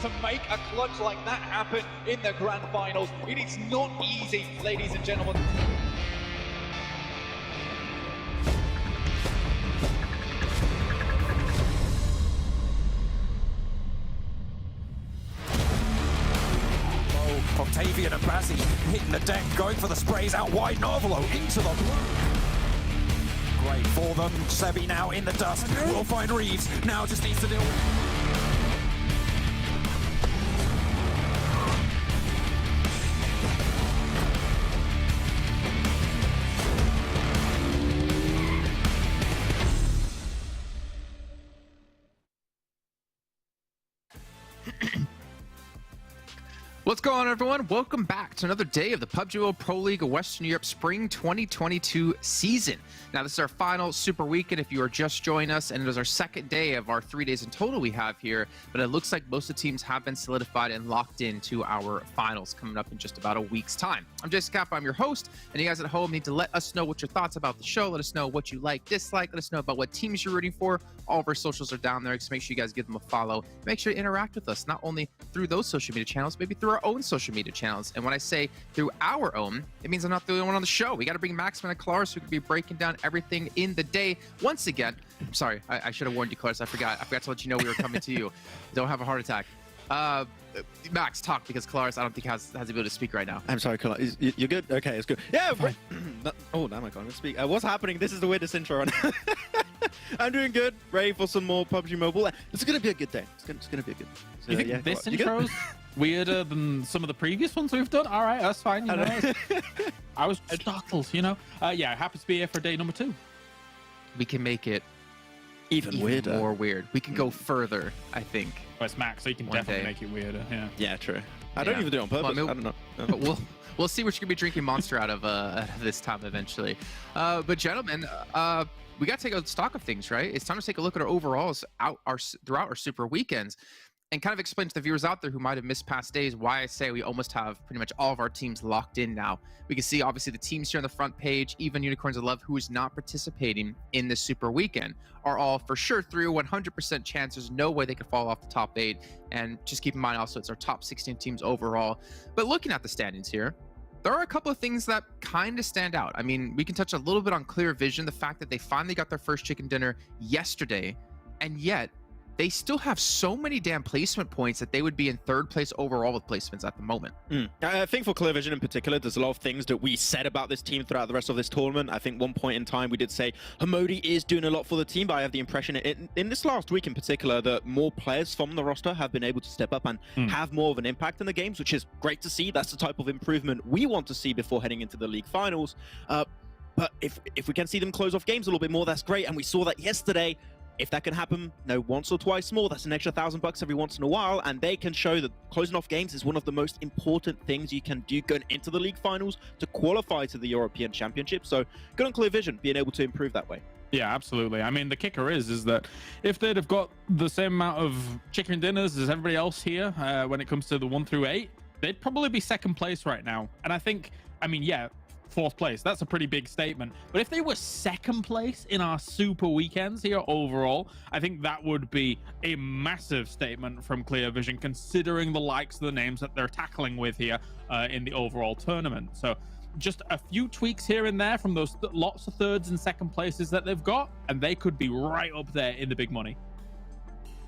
to make a clutch like that happen in the grand finals. It is not easy, ladies and gentlemen. Octavian and Bazzi hitting the deck, going for the sprays out wide. Narvalo into the blue. Great for them. Sebi now in the dust. Will find Reeves. Now just needs to deal with. What's going on, everyone? Welcome back to another day of the PUBG Mobile Pro League of Western Europe Spring 2022 season. Now, this is our final Super Weekend if you are just joining us, and it is our second day of our 3 days in total we have here, but it looks like most of the teams have been solidified and locked into our finals coming up in just about a week's time. I'm Jason Kappa, I'm your host, and you guys at home need to let us know what your thoughts about the show. Let us know what you like, dislike, let us know about what teams you're rooting for. All of our socials are down there, so make sure you guys give them a follow. Make sure to interact with us, not only through those social media channels, maybe through our own social media channels. And when I say through our own, it means I'm not the only one on the show. We got to bring Maxman and Clarus, who could be breaking down everything in the day. Once again, I'm sorry, I should have warned you, Clarus. I forgot to let you know we were coming to you. Don't have a heart attack. Max, talk, because Clarus, I don't think has the ability to speak right now. I'm sorry, Clarus. You're good? Okay, it's good. Yeah, oh, now I can't speak. What's happening? This is the weirdest intro. I'm doing good. Ready for some more PUBG Mobile. It's going to be a good day. It's going to be a good day. So, you think this intro's weirder than some of the previous ones we've done? All right, that's fine. You know, I was startled, you know. Yeah, happy to be here for day number 2. We can make it even weirder. More weird. We can go further, I think. Well, it's Max, so you can definitely make it weirder. Yeah. Yeah, true. I don't even do it on purpose. Well, I don't know. But we'll see what you're gonna be drinking Monster out of this time eventually. But gentlemen, we got to take a stock of things, right? It's time to take a look at our overalls throughout our Super Weekends, and kind of explain to the viewers out there who might have missed past days why I say we almost have pretty much all of our teams locked in now. We can see obviously the teams here on the front page, even Unicorns of Love, who is not participating in this Super Weekend, are all for sure through. 100% chance. There's no way they could fall off the top 8. And just keep in mind also it's our top 16 teams overall. But looking at the standings here, there are a couple of things that kind of stand out. I mean, we can touch a little bit on Clear Vision, the fact that they finally got their first chicken dinner yesterday, and yet they still have so many damn placement points that they would be in 3rd place overall with placements at the moment. I think for Clear Vision in particular, there's a lot of things that we said about this team throughout the rest of this tournament. I think one point in time we did say Hamodi is doing a lot for the team, but I have the impression in this last week in particular that more players from the roster have been able to step up and have more of an impact in the games, which is great to see. That's the type of improvement we want to see before heading into the league finals. But if we can see them close off games a little bit more, that's great. And we saw that yesterday. If that can happen, once or twice more, that's an extra $1,000 every once in a while, and they can show that closing off games is one of the most important things you can do going into the league finals to qualify to the European Championship. So good on Clear Vision being able to improve that way. Yeah, absolutely. I mean, the kicker is that if they'd have got the same amount of chicken dinners as everybody else here when it comes to the 1 through 8, they'd probably be 2nd place right now. And I think, I mean, yeah, 4th place, that's a pretty big statement, but if they were 2nd place in our Super Weekends here overall, I think that would be a massive statement from Clear Vision, considering the likes of the names that they're tackling with here in the overall tournament. So just a few tweaks here and there from those lots of 3rds and 2nd places that they've got, and they could be right up there in the big money.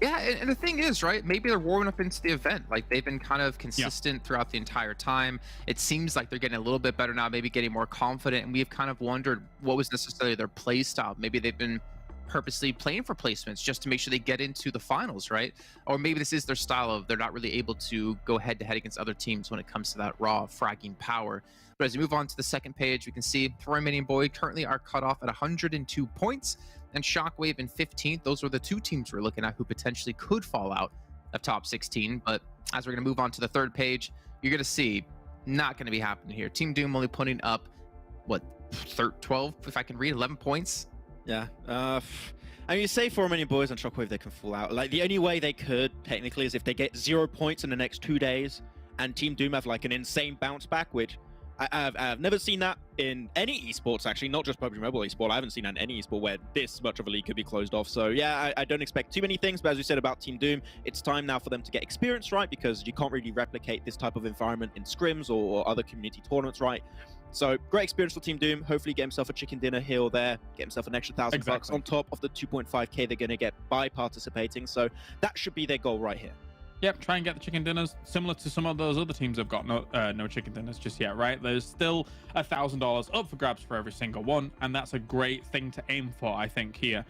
Yeah, and the thing is, right, maybe they're warming up into the event. Like, they've been kind of consistent throughout the entire time. It seems like they're getting a little bit better now, maybe getting more confident, and we've kind of wondered what was necessarily their play style. Maybe they've been purposely playing for placements just to make sure they get into the finals, right? Or maybe this is their style of they're not really able to go head-to-head against other teams when it comes to that raw fragging power. But as we move on to the 2nd page, we can see Romanian Boys currently are cut off at 102 points, and Shockwave in 15th. Those are the 2 teams we're looking at who potentially could fall out of top 16. But as we're going to move on to the 3rd page, you're going to see not going to be happening here. Team Doom only putting up, what, 12, if I can read, 11 points? Yeah. I mean, you say for Romanian Boys and Shockwave, they can fall out. Like, the only way they could, technically, is if they get 0 points in the next 2 days, and Team Doom have, like, an insane bounce back, which I've never seen that in any esports, actually, not just PUBG Mobile esport. I haven't seen that in any esport where this much of a league could be closed off. So yeah, I don't expect too many things, but as we said about Team Doom, it's time now for them to get experience, right? Because you can't really replicate this type of environment in scrims or other community tournaments, right? So great experience for Team Doom. Hopefully get himself a chicken dinner here or there, get himself an extra $1,000 on top of the 2.5K they're going to get by participating. So that should be their goal right here. Yep, try and get the chicken dinners, similar to some of those other teams have got no chicken dinners just yet, right? There's still $1,000 up for grabs for every single one, and that's a great thing to aim for, I think, here,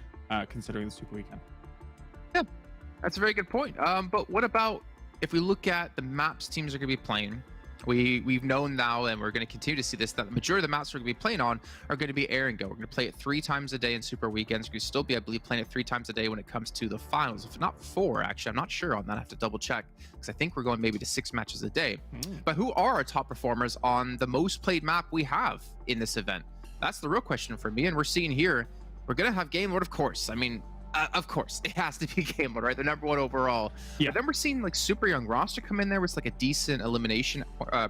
considering the Super Weekend. Yeah, that's a very good point. But what about if we look at the maps teams are going to be playing? We've known now, and we're going to continue to see this, that the majority of the maps we're going to be playing on are going to be Erangel. We're going to play it 3 times a day in Super Weekends. We're going to still be, I believe, playing it 3 times a day when it comes to the finals. If not 4, actually. I'm not sure on that. I have to double check because I think we're going maybe to 6 matches a day. But who are our top performers on the most played map we have in this event? That's the real question for me. And we're seeing here, we're going to have Game Lord, of course. I mean, of course, it has to be Game Lord, right? They're number 1 overall. Yeah. But then we're seeing like super young roster come in there with like a decent elimination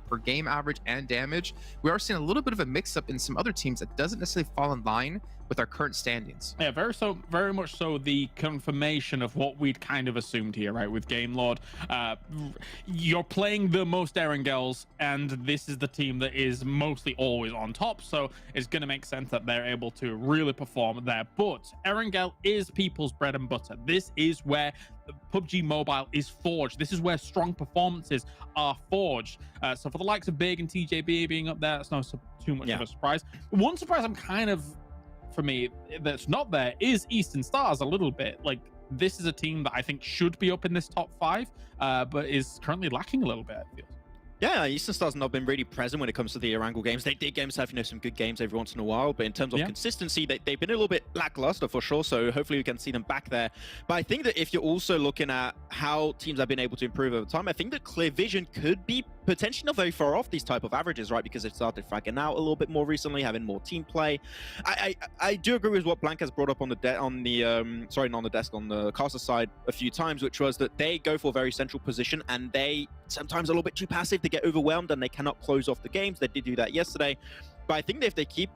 per game average and damage. We are seeing a little bit of a mix-up in some other teams that doesn't necessarily fall in line with our current standings. Yeah, very much so the confirmation of what we'd kind of assumed here, right? With Game Lord, you're playing the most Erangels, and this is the team that is mostly always on top, so it's going to make sense that they're able to really perform there. But Erangel is people's bread and butter. This is where PUBG Mobile is forged. This is where strong performances are forged. So for the likes of Big and TJB being up there, that's not too much of a surprise. One surprise I'm kind of, for me, that's not there is Eastern Stars a little bit. Like, this is a team that I think should be up in this top 5, but is currently lacking a little bit, I feel. Yeah, Eastern Star's not been really present when it comes to the Erangel games. They did games have, some good games every once in a while, but in terms of consistency, they've been a little bit lackluster for sure, so hopefully we can see them back there. But I think that if you're also looking at how teams have been able to improve over time, I think that Clear Vision could be potentially not very far off these type of averages, right? Because they've started fragging out a little bit more recently, having more team play. I do agree with what Blank has brought up on the caster side a few times, which was that they go for a very central position and they sometimes a little bit too passive. They get overwhelmed and they cannot close off the games. They did do that yesterday, but I think that if they keep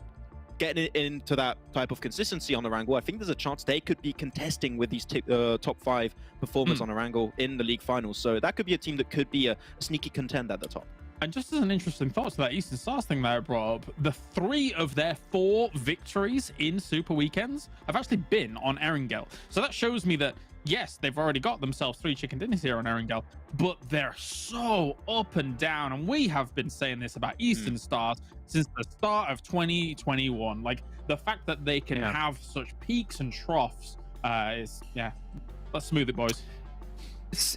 getting into that type of consistency on Erangel, I think there's a chance they could be contesting with these top 5 performers on Erangel in the league finals. So that could be a team that could be a sneaky contender at the top. And just as an interesting thought to that Eastern Stars thing that I brought up, the 3 of their 4 victories in Super Weekends have actually been on Erangel. So that shows me that, yes, they've already got themselves 3 chicken dinners here on Erangel, but they're so up and down. And we have been saying this about Eastern Stars since the start of 2021. Like, the fact that they can have such peaks and troughs is, let's smooth it, boys.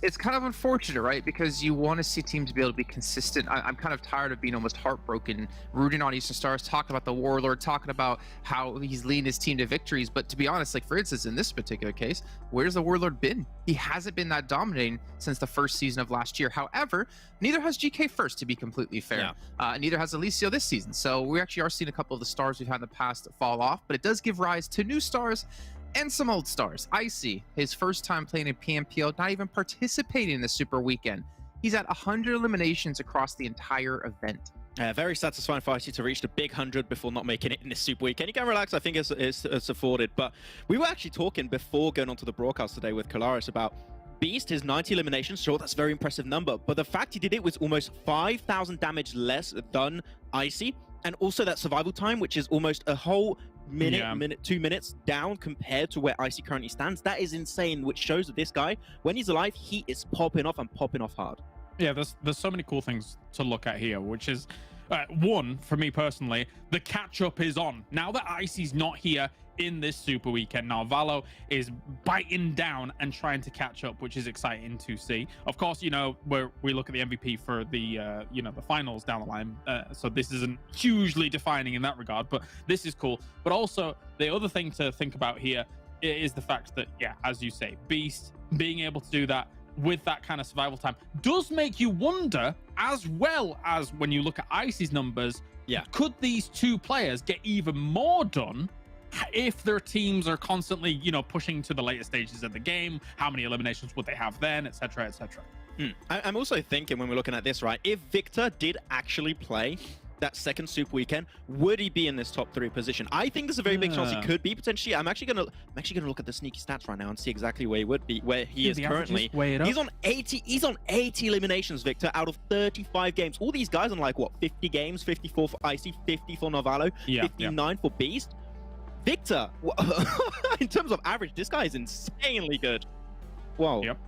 It's kind of unfortunate, right? Because you want to see teams be able to be consistent. I'm kind of tired of being almost heartbroken, rooting on Eastern Stars, talking about the Warlord, talking about how he's leading his team to victories. But to be honest, like, for instance, in this particular case, where's the Warlord been? He hasn't been that dominating since the first season of last year. However, neither has GK First, to be completely fair. Neither has Alicio this season. So we actually are seeing a couple of the stars we've had in the past fall off, but it does give rise to new stars and some old stars. Icy, his first time playing in PMPL, not even participating in the Super Weekend. He's at 100 eliminations across the entire event. Very satisfying for Icy to reach the big 100 before not making it in this Super Weekend. You can relax, I think it's afforded. But we were actually talking before going onto the broadcast today with Kalaris about Beast, his 90 eliminations. Sure, that's a very impressive number, but the fact he did it was almost 5,000 damage less than Icy, and also that survival time, which is almost a whole minute, 2 minutes down compared to where Icy currently stands. That is insane, which shows that this guy, when he's alive, he is popping off and popping off hard. Yeah, there's so many cool things to look at here, which is one, for me personally, the catch up is on. Now that Icy's not here in this Super Weekend, now Valo is biting down and trying to catch up, which is exciting to see. Of course, we look at the MVP for the the finals down the line, so this isn't hugely defining in that regard, but this is cool. But also the other thing to think about here is the fact that, as you say, Beast being able to do that with that kind of survival time does make you wonder, as well as when you look at Icy's numbers, could these 2 players get even more done if their teams are constantly, pushing to the later stages of the game? How many eliminations would they have then, etc., etc.? I'm also thinking, when we're looking at this, right, if Victor did actually play that second Super Weekend, would he be in this top 3 position? I think there's a very big chance he could be potentially. I'm actually gonna look at the sneaky stats right now and see exactly where he would be, where he is currently. He's on 80. He's on 80 eliminations, Victor, out of 35 games. All these guys on like what, 50 games, 54 for Icy, 50 for Novalo, 59 for Beast. Victor, in terms of average, this guy is insanely good. Whoa. Yep.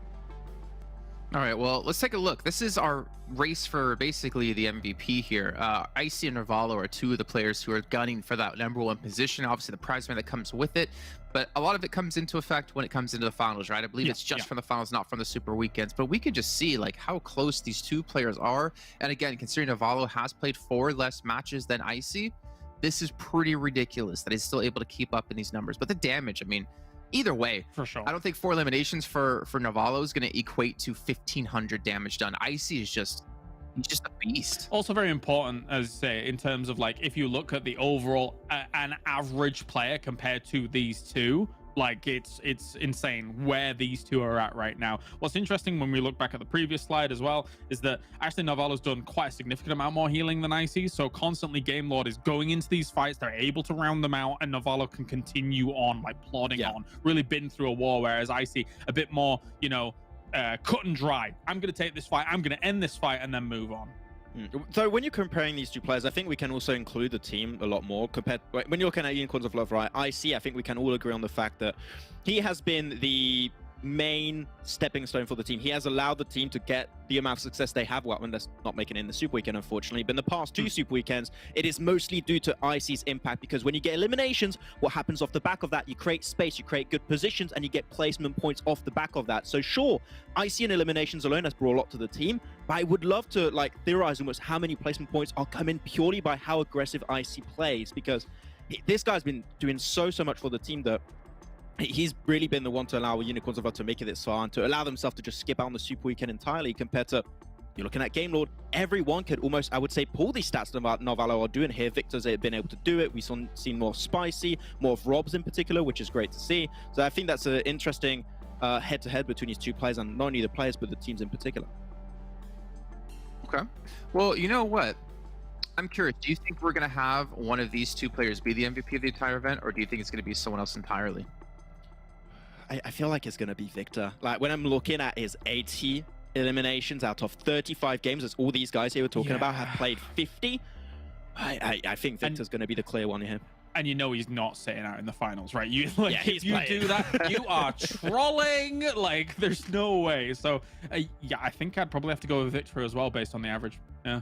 All right, well, let's take a look. This is our race for basically the MVP here. Icy and Nervalo are 2 of the players who are gunning for that #1 position. Obviously, the prize money that comes with it, but a lot of it comes into effect when it comes into the finals, right? I believe it's just from the finals, not from the super weekends. But we can just see like how close these 2 players are. And again, considering Nervalo has played 4 less matches than Icy, this is pretty ridiculous that he's still able to keep up in these numbers. But the damage, I mean, either way, for sure, I don't think 4 eliminations for Nervalo is going to equate to 1,500 damage done. Icy is just, he's just a beast. Also very important, as I say, in terms of like, if you look at the overall an average player compared to these 2, like it's insane where these 2 are at right now. What's interesting when we look back at the previous slide as well is that actually Nervalo's done quite a significant amount more healing than Icy, so constantly Game Lord is going into these fights, they're able to round them out, and Nervalo can continue on, like plodding on, really been through a war, whereas Icy a bit more, you know, cut and dry. I'm going to take this fight, I'm going to end this fight, and then move on. So when you're comparing these 2 players, I think we can also include the team a lot more compared when you're looking at Unicorns of Love, right? I think we can all agree on the fact that he has been the main stepping stone for the team. He has allowed the team to get the amount of success they have. Well, when they're not making it in the Super Weekend, unfortunately, but in the past 2 Super Weekends, it is mostly due to Icy's impact, because when you get eliminations, what happens off the back of that? You create space, you create good positions, and you get placement points off the back of that. So sure, Icy and eliminations alone has brought a lot to the team, but I would love to like theorize almost how many placement points are coming purely by how aggressive Icy plays, because this guy's been doing so much for the team that he's really been the one to allow Unicorns of Love to make it this far and to allow themselves to just skip out on the Super Weekend entirely, compared to, you're looking at Game Lord, everyone could almost, I would say, pull these stats that Nervalo are doing here. Victor's been able to do it. We've seen more Spicy, more of Rob's in particular, which is great to see. So I think that's an interesting head-to-head between these 2 players, and not only the players, but the teams in particular. Okay. Well, you know what? I'm curious. Do you think we're going to have one of these 2 players be the MVP of the entire event, or do you think it's going to be someone else entirely? I feel like it's going to be Victor. Like, when I'm looking at his 80 eliminations out of 35 games, as all these guys here we're talking about have played 50, I think Victor's going to be the clear one here. And you know he's not sitting out in the finals, right? You like, if you do that, you are trolling. Like, there's no way. So, yeah, I think I'd probably have to go with Victor as well, based on the average. Yeah.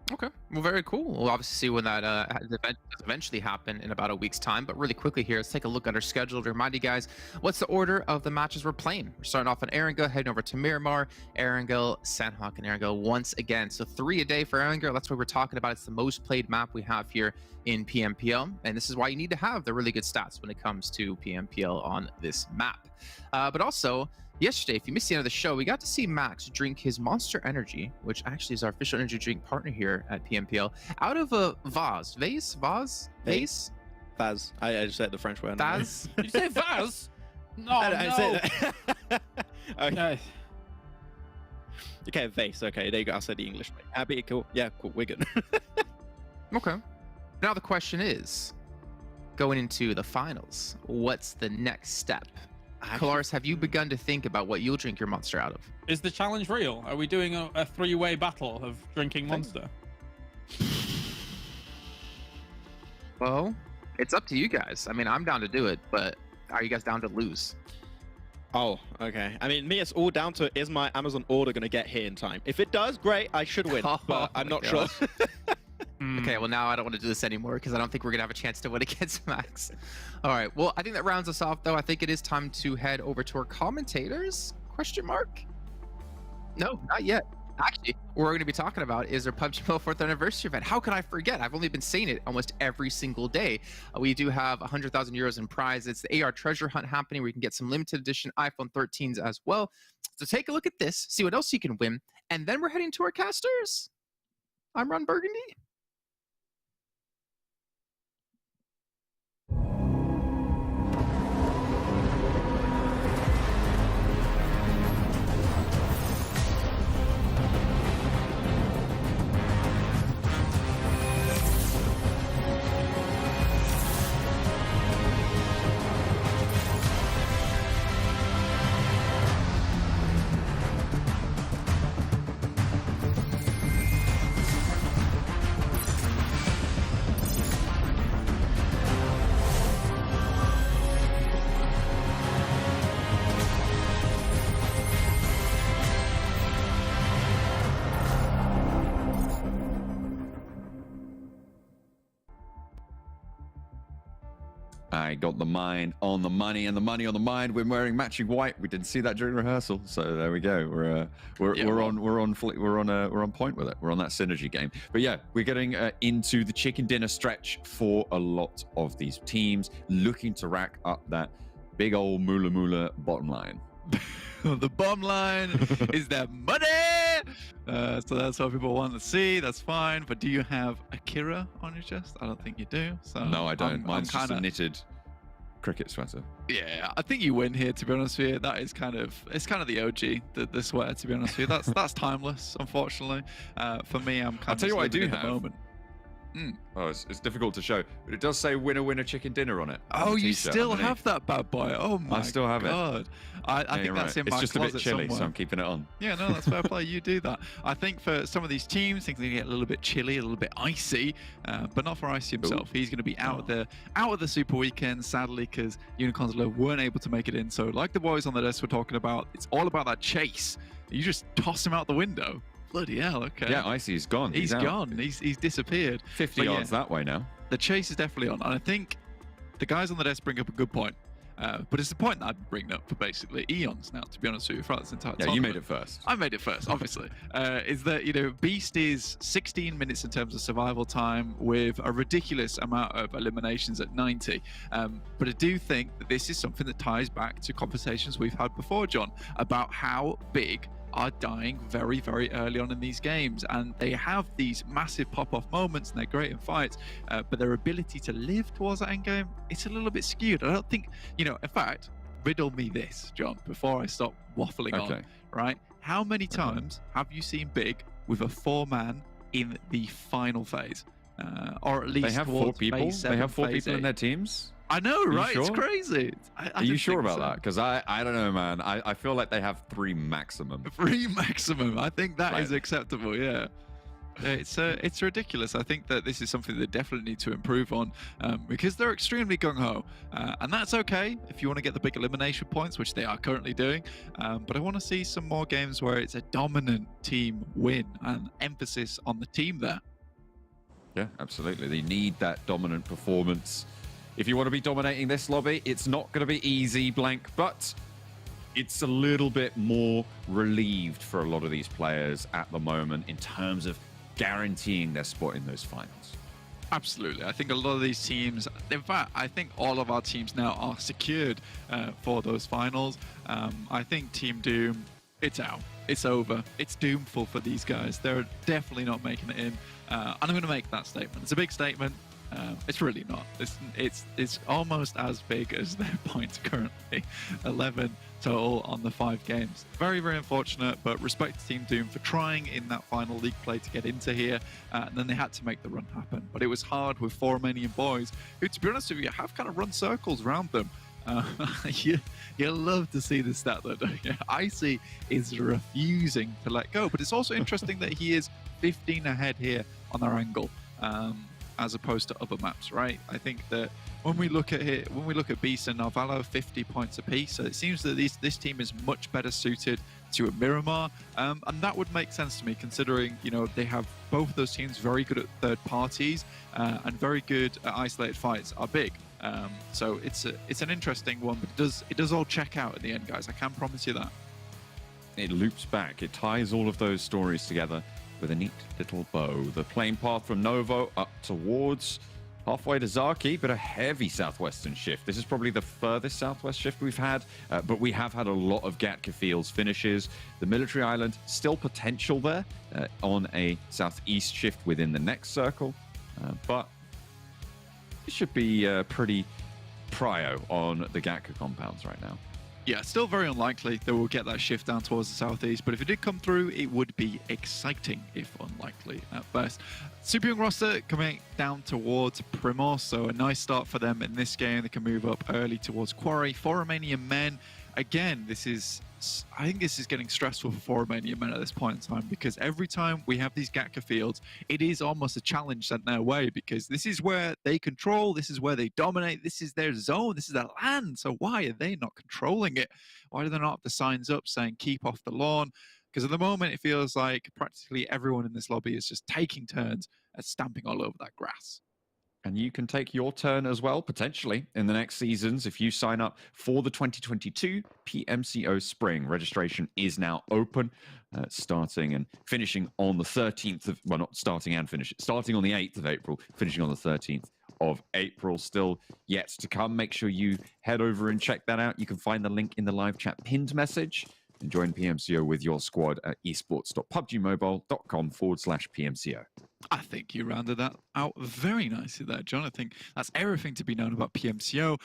Okay, well, very cool. We'll obviously see when that event does eventually happen in about a week's time. But really quickly here, let's take a look at our schedule to remind you guys what's the order of the matches we're playing. We're starting off on Erangel, heading over to Miramar, Erangel, Sanhok, and Erangel once again. So 3 a day for Erangel. That's what we're talking about. It's the most played map we have here in PMPL, and this is why you need to have the really good stats when it comes to PMPL on this map. But also, yesterday, if you missed the end of the show, we got to see Max drink his Monster Energy, which actually is our official energy drink partner here at PMPL, out of a vase. Vase? Vase? Vase. I just said the French word. Vase? Did you say vase? No, I said that. Okay. Okay, vase. Okay, there you go. I said the English. Happy, cool. Yeah, cool. We're good. Okay. Now the question is, going into the finals, what's the next step? Kolaris, have you begun to think about what you'll drink your Monster out of? Is the challenge real? Are we doing a 3-way battle of drinking Monster? Well, it's up to you guys. I mean, I'm down to do it, but are you guys down to lose? Oh, okay. I mean, me, it's all down to, is my Amazon order going to get here in time? If it does, great, I should win, but I'm not sure. Okay, well, now I don't want to do this anymore because I don't think we're going to have a chance to win against Max. All right, well, I think that rounds us off, though. I think it is time to head over to our commentators. Question mark? No, not yet. Actually, what we're going to be talking about is our PUBG Mobile 4th anniversary event. How can I forget? I've only been saying it almost every single day. We do have 100,000 euros in prize. It's the AR treasure hunt happening where you can get some limited edition iPhone 13s as well. So take a look at this, see what else you can win, and then we're heading to our casters. I'm Ron Burgundy. I got the mine on the money and the money on the mine. We're wearing matching white. We didn't see that during rehearsal, so there we go. We're on point with it. We're on that synergy game. But yeah, we're getting into the chicken dinner stretch for a lot of these teams looking to rack up that big old moolah bottom line. The bottom line is that money. So that's what people want to see. That's fine. But do you have Akira on your chest? I don't think you do. So no, I don't. Mine's just kinda... a knitted cricket sweater. Yeah, I think you win here. To be honest with you, that is kind of the OG, the sweater. To be honest with you, that's timeless. Unfortunately, for me, I'm kind I'll tell you what I do at have. the moment. Oh, it's difficult to show, but it does say winner chicken dinner on it. Oh, you still have that bad boy? Oh my God. I still have it. I think that's in it's my just a bit closet chilly, somewhere. so I'm keeping it on. Yeah, no, that's fair play. You do that. I think for some of these teams, things are going to get a little bit chilly, a little bit icy, but not for Icy himself. He's going to be out of the Super Weekend, sadly, because Unicorns weren't able to make it in. So, like the boys on the desk were talking about, it's all about that chase. You just toss him out the window. Bloody hell, okay. Yeah, Icy's gone. He's out. gone. He's disappeared. 50 yards that way now. The chase is definitely on, and I think the guys on the desk bring up a good point. But it's the point that I've been bringing up for basically eons now, to be honest with you, throughout this entire Yeah, tournament. you made it first. I made it first, obviously. Is that, Beast is 16 minutes in terms of survival time with a ridiculous amount of eliminations at 90. But I do think that this is something that ties back to conversations we've had before, John, about how big are dying very, very early on in these games, and they have these massive pop-off moments and they're great in fights, but their ability to live towards that end game, it's a little bit skewed. I don't think, in fact, riddle me this, John, before I stop waffling on, right? How many times have you seen Big with a 4-man in the final phase? Or at least they have 4 people. They have 4 people in their teams. I know, right? Sure? It's crazy. Are you sure about that? Because I don't know, man. I feel like they have 3 maximum. 3 maximum. I think that is acceptable. Yeah. It's ridiculous. I think that this is something they definitely need to improve on, because they're extremely gung-ho, and that's okay if you want to get the big elimination points, which they are currently doing. But I want to see some more games where it's a dominant team win and emphasis on the team there. Yeah, absolutely. They need that dominant performance. If you want to be dominating this lobby, it's not going to be easy, Blank, but it's a little bit more relieved for a lot of these players at the moment in terms of guaranteeing their spot in those finals. Absolutely. I think a lot of these teams, in fact, I think all of our teams now are secured for those finals. I think Team Doom, it's out. It's over. It's doomful for these guys. They're definitely not making it in. And I'm going to make that statement. It's a big statement. It's really not. It's almost as big as their points currently. 11 total on the 5 games. Very, very unfortunate, but respect to Team Doom for trying in that final league play to get into here, and then they had to make the run happen. But it was hard with 4 Romanian boys, who, to be honest with you, have kind of run circles around them. You love to see this stat though, don't you? Icy is refusing to let go, but it's also interesting that he is 15 ahead here on Erangel, as opposed to other maps, right? I think that when we look at Beast and Narvalo, 50 points apiece, so it seems that this team is much better suited to a Miramar, and that would make sense to me, considering they have both those teams very good at third parties and very good at isolated fights are big. So it's an interesting one, but it does all check out at the end, guys. I can promise you that. It loops back. It ties all of those stories together with a neat little bow. The plane path from Novo up towards halfway to Zaki, but a heavy southwestern shift. This is probably the furthest southwest shift we've had, but we have had a lot of Gatka Fields finishes. The military island, still potential there on a southeast shift within the next circle, but it should be pretty prio on the Gatka compounds right now. Yeah, still very unlikely that we'll get that shift down towards the southeast, but if it did come through, it would be exciting, if unlikely at best. Super Young roster coming down towards Primos, so a nice start for them in this game. They can move up early towards Quarry. 4 Romanian Men. Again, I think this is getting stressful for 4 Romanian Men at this point in time, because every time we have these Gatka fields, it is almost a challenge sent their way, because this is where they control, this is where they dominate, this is their zone, this is their land. So why are they not controlling it? Why do they not have the signs up saying keep off the lawn? Because at the moment, it feels like practically everyone in this lobby is just taking turns at stamping all over that grass. And you can take your turn as well, potentially, in the next seasons if you sign up for the 2022 PMCO Spring. Registration is now open, starting and finishing on the 13th of, well, not starting and finishing, starting on the 8th of April, finishing on the 13th of April. Still yet to come. Make sure you head over and check that out. You can find the link in the live chat pinned message and join PMCO with your squad at esports.pubgmobile.com/PMCO. I think you rounded that out very nicely there, John. I think that's everything to be known about PMCO.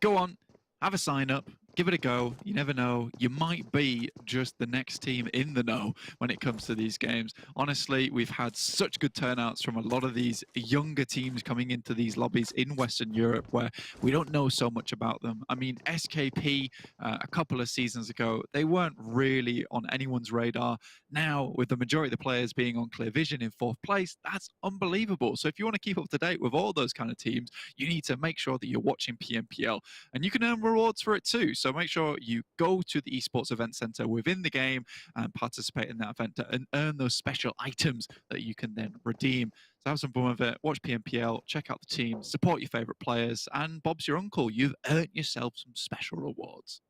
Go on, have a sign up, give it a go. You never know. You might be just the next team in the know when it comes to these games. Honestly, we've had such good turnouts from a lot of these younger teams coming into these lobbies in Western Europe where we don't know so much about them. I mean, SKP a couple of seasons ago, they weren't really on anyone's radar. Now, with the majority of the players being on Clear Vision in 4th place, that's unbelievable. So if you want to keep up to date with all those kind of teams, you need to make sure that you're watching PMPL. And you can earn rewards for it too. So make sure you go to the Esports Event Center within the game and participate in that event and earn those special items that you can then redeem. So have some fun with it, watch PMPL, check out the team, support your favorite players, and Bob's your uncle. You've earned yourself some special rewards.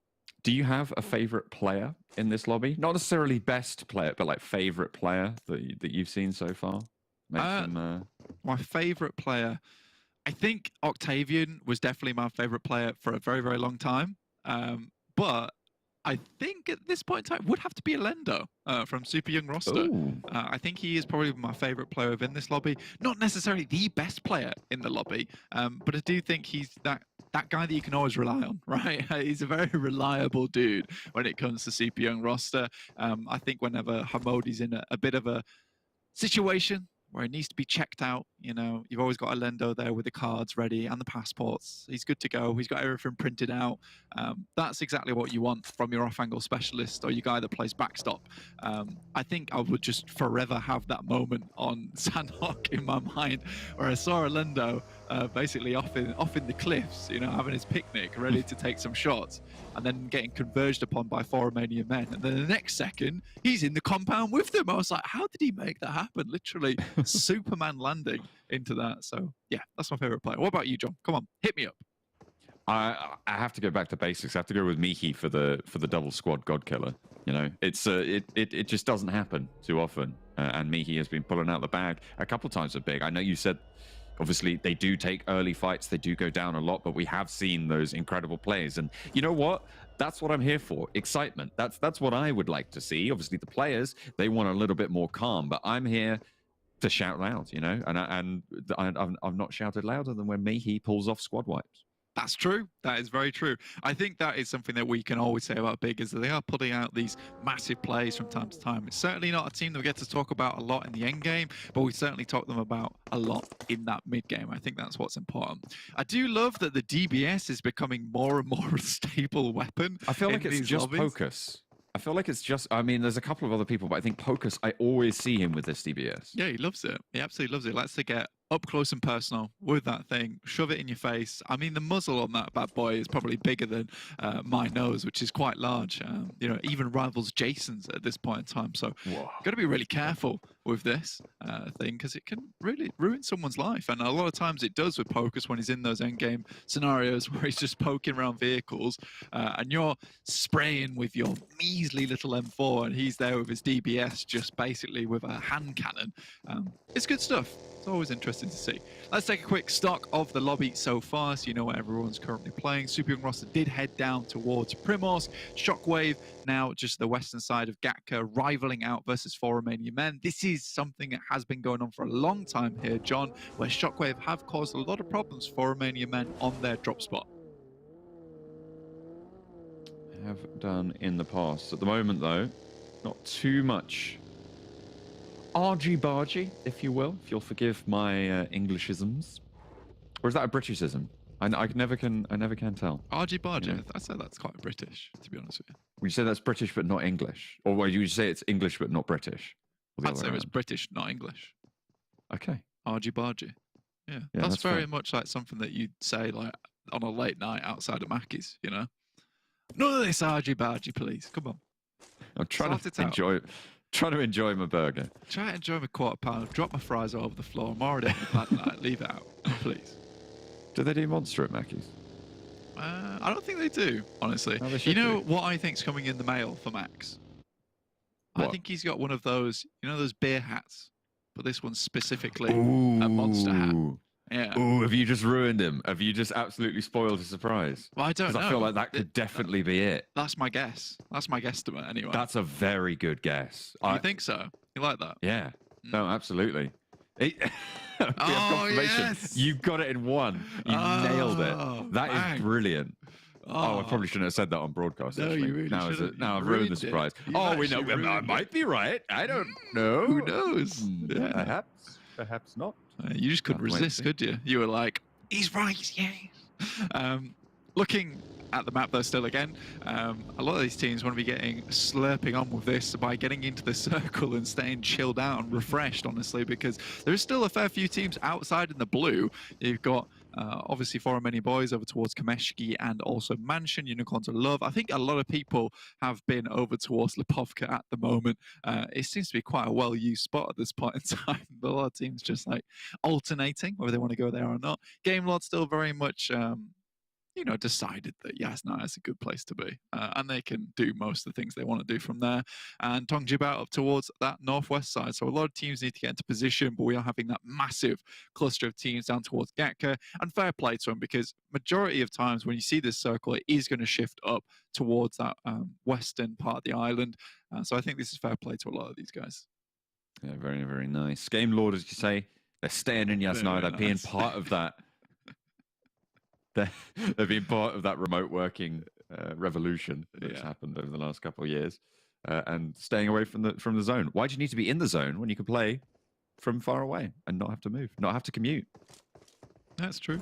Do you have a favorite player in this lobby? Not necessarily best player, but like favorite player that you've seen so far? My favorite player, I think Octavian was definitely my favorite player for a very, very long time. But I think at this point in time would have to be Alendo from Super Young roster. I think he is probably my favorite player within this lobby. Not necessarily the best player in the lobby, but I do think he's that guy that you can always rely on, right? He's a very reliable dude when it comes to Super Young roster. I think whenever Hamodi's in a bit of a situation where it needs to be checked out, you know, you've always got Alendo there with the cards ready and the passports. He's good to go. He's got everything printed out. That's exactly what you want from your off-angle specialist or your guy that plays backstop. I think I would just forever have that moment on Sanhok in my mind where I saw Alendo basically off in the cliffs, you know, having his picnic, ready to take some shots, and then getting converged upon by 4 Romanian men. And then the next second, he's in the compound with them. I was like, how did he make that happen? Literally Superman landing into that. So yeah, that's my favorite player. What about you, John? Come on, hit me up. I have to go back to basics. I have to go with Mihi for the double squad god killer. You know, it's it just doesn't happen too often, and Mihi has been pulling out the bag a couple times with Big. I know you said obviously they do take early fights, they do go down a lot, but we have seen those incredible plays, and you know what? That's what I'm here for. Excitement. That's what I would like to see. Obviously, the players, they want a little bit more calm, but I'm here to shout loud, you know, and I've not shouted louder than when Mihi pulls off squad wipes. That's true. That is very true. I think that is something that we can always say about Big, is that they are putting out these massive plays from time to time. It's certainly not a team that we get to talk about a lot in the end game, but we certainly talk them about a lot in that mid game. I think that's what's important. I do love that the DBS is becoming more and more a staple weapon. I feel like it's just Pocus. I feel like it's just, I mean, there's a couple of other people, but I think Pocus, I always see him with this DBS. Yeah, he loves it. He absolutely loves it. Likes to get up close and personal with that thing, shove it in your face. I mean, the muzzle on that bad boy is probably bigger than my nose, which is quite large. You know, even rivals Jason's at this point in time. So got to be really careful with this thing, because it can really ruin someone's life. And a lot of times it does with Pocus when he's in those endgame scenarios where he's just poking around vehicles and you're spraying with your measly little M4 and he's there with his DBS just basically with a hand cannon. It's good stuff. It's always interesting to see. Let's take a quick stock of the lobby so far, so you know what everyone's currently playing. Super Young roster did head down towards Primorsk. Shockwave now just the western side of Gatka, rivaling out versus 4 Romanian Men. This is something that has been going on for a long time here, John, where Shockwave have caused a lot of problems for Romanian Men on their drop spot. Have done in the past. At the moment, though, not too much argy-bargy, if you will, if you'll forgive my Englishisms. Or is that a Britishism? I never can tell. Argy-bargy, Yeah. I'd say that's quite British, to be honest with you. Would you say that's British but not English? Or would you say it's English but not British? Or the I'd other say way it's around? British, not English. Okay. Argy-bargy. Yeah, Yeah, that's that's very fair. much like something that you'd say like on a late night outside of Mackey's, you know? None of this argy-bargy, please. Come on. I'm trying Sort to it out. enjoy my burger. Try to enjoy my quarter pound. Drop my fries all over the floor. I'm already on the bad night. Leave it out, please. Do they do Monster at Mackey's? I don't think they do, honestly. Oh, they You should know do. what I think's coming in the mail for Max? I What? think he's got one of those, you know, those beer hats, but this one's specifically Ooh. a Monster hat. Yeah. Ooh, have you just ruined him? Have you just absolutely spoiled his surprise? Well, I don't know. Because I feel like that could definitely be it. That's my guess. That's my guesstimate, anyway. That's a very good guess. You think so? You like that? Yeah. No, absolutely. We have Oh, confirmation. yes. You got it in one. You nailed it. That bang. is brilliant. Oh, I probably shouldn't have said that on broadcast. No, actually. you really now, shouldn't. now I've You ruined the ruined it. surprise. You've Oh, we know. actually I ruined might be right. I don't know. Who knows? Yeah, perhaps not. You just couldn't Have to wait and resist, see. could you? You were like, he's right, yes. Looking at the map though still again, a lot of these teams want to be slurping on with this by getting into the circle and staying chilled out and refreshed, honestly, because there's still a fair few teams outside in the blue. You've got obviously Romanian Boys over towards Kameshki and also Mansion, Unicorns of Love. I think a lot of people have been over towards Lipovka at the moment. It seems to be quite a well-used spot at this point in time. A lot of teams just like alternating whether they want to go there or not. Game Lord still very much you know, decided that Yasna is a good place to be, and they can do most of the things they want to do from there. And Tongjib out up towards that northwest side. So a lot of teams need to get into position, but we are having that massive cluster of teams down towards Gatka. And fair play to them, because majority of times when you see this circle, it is going to shift up towards that western part of the island. So I think this is fair play to a lot of these guys. Yeah, very, very nice. Game Lord, as you say, they're staying in Yasna. They're being part of that. They've been part of that remote working revolution that's happened over the last couple of years, and staying away from the zone. Why do you need to be in the zone when you can play from far away and not have to move, not have to commute? That's true.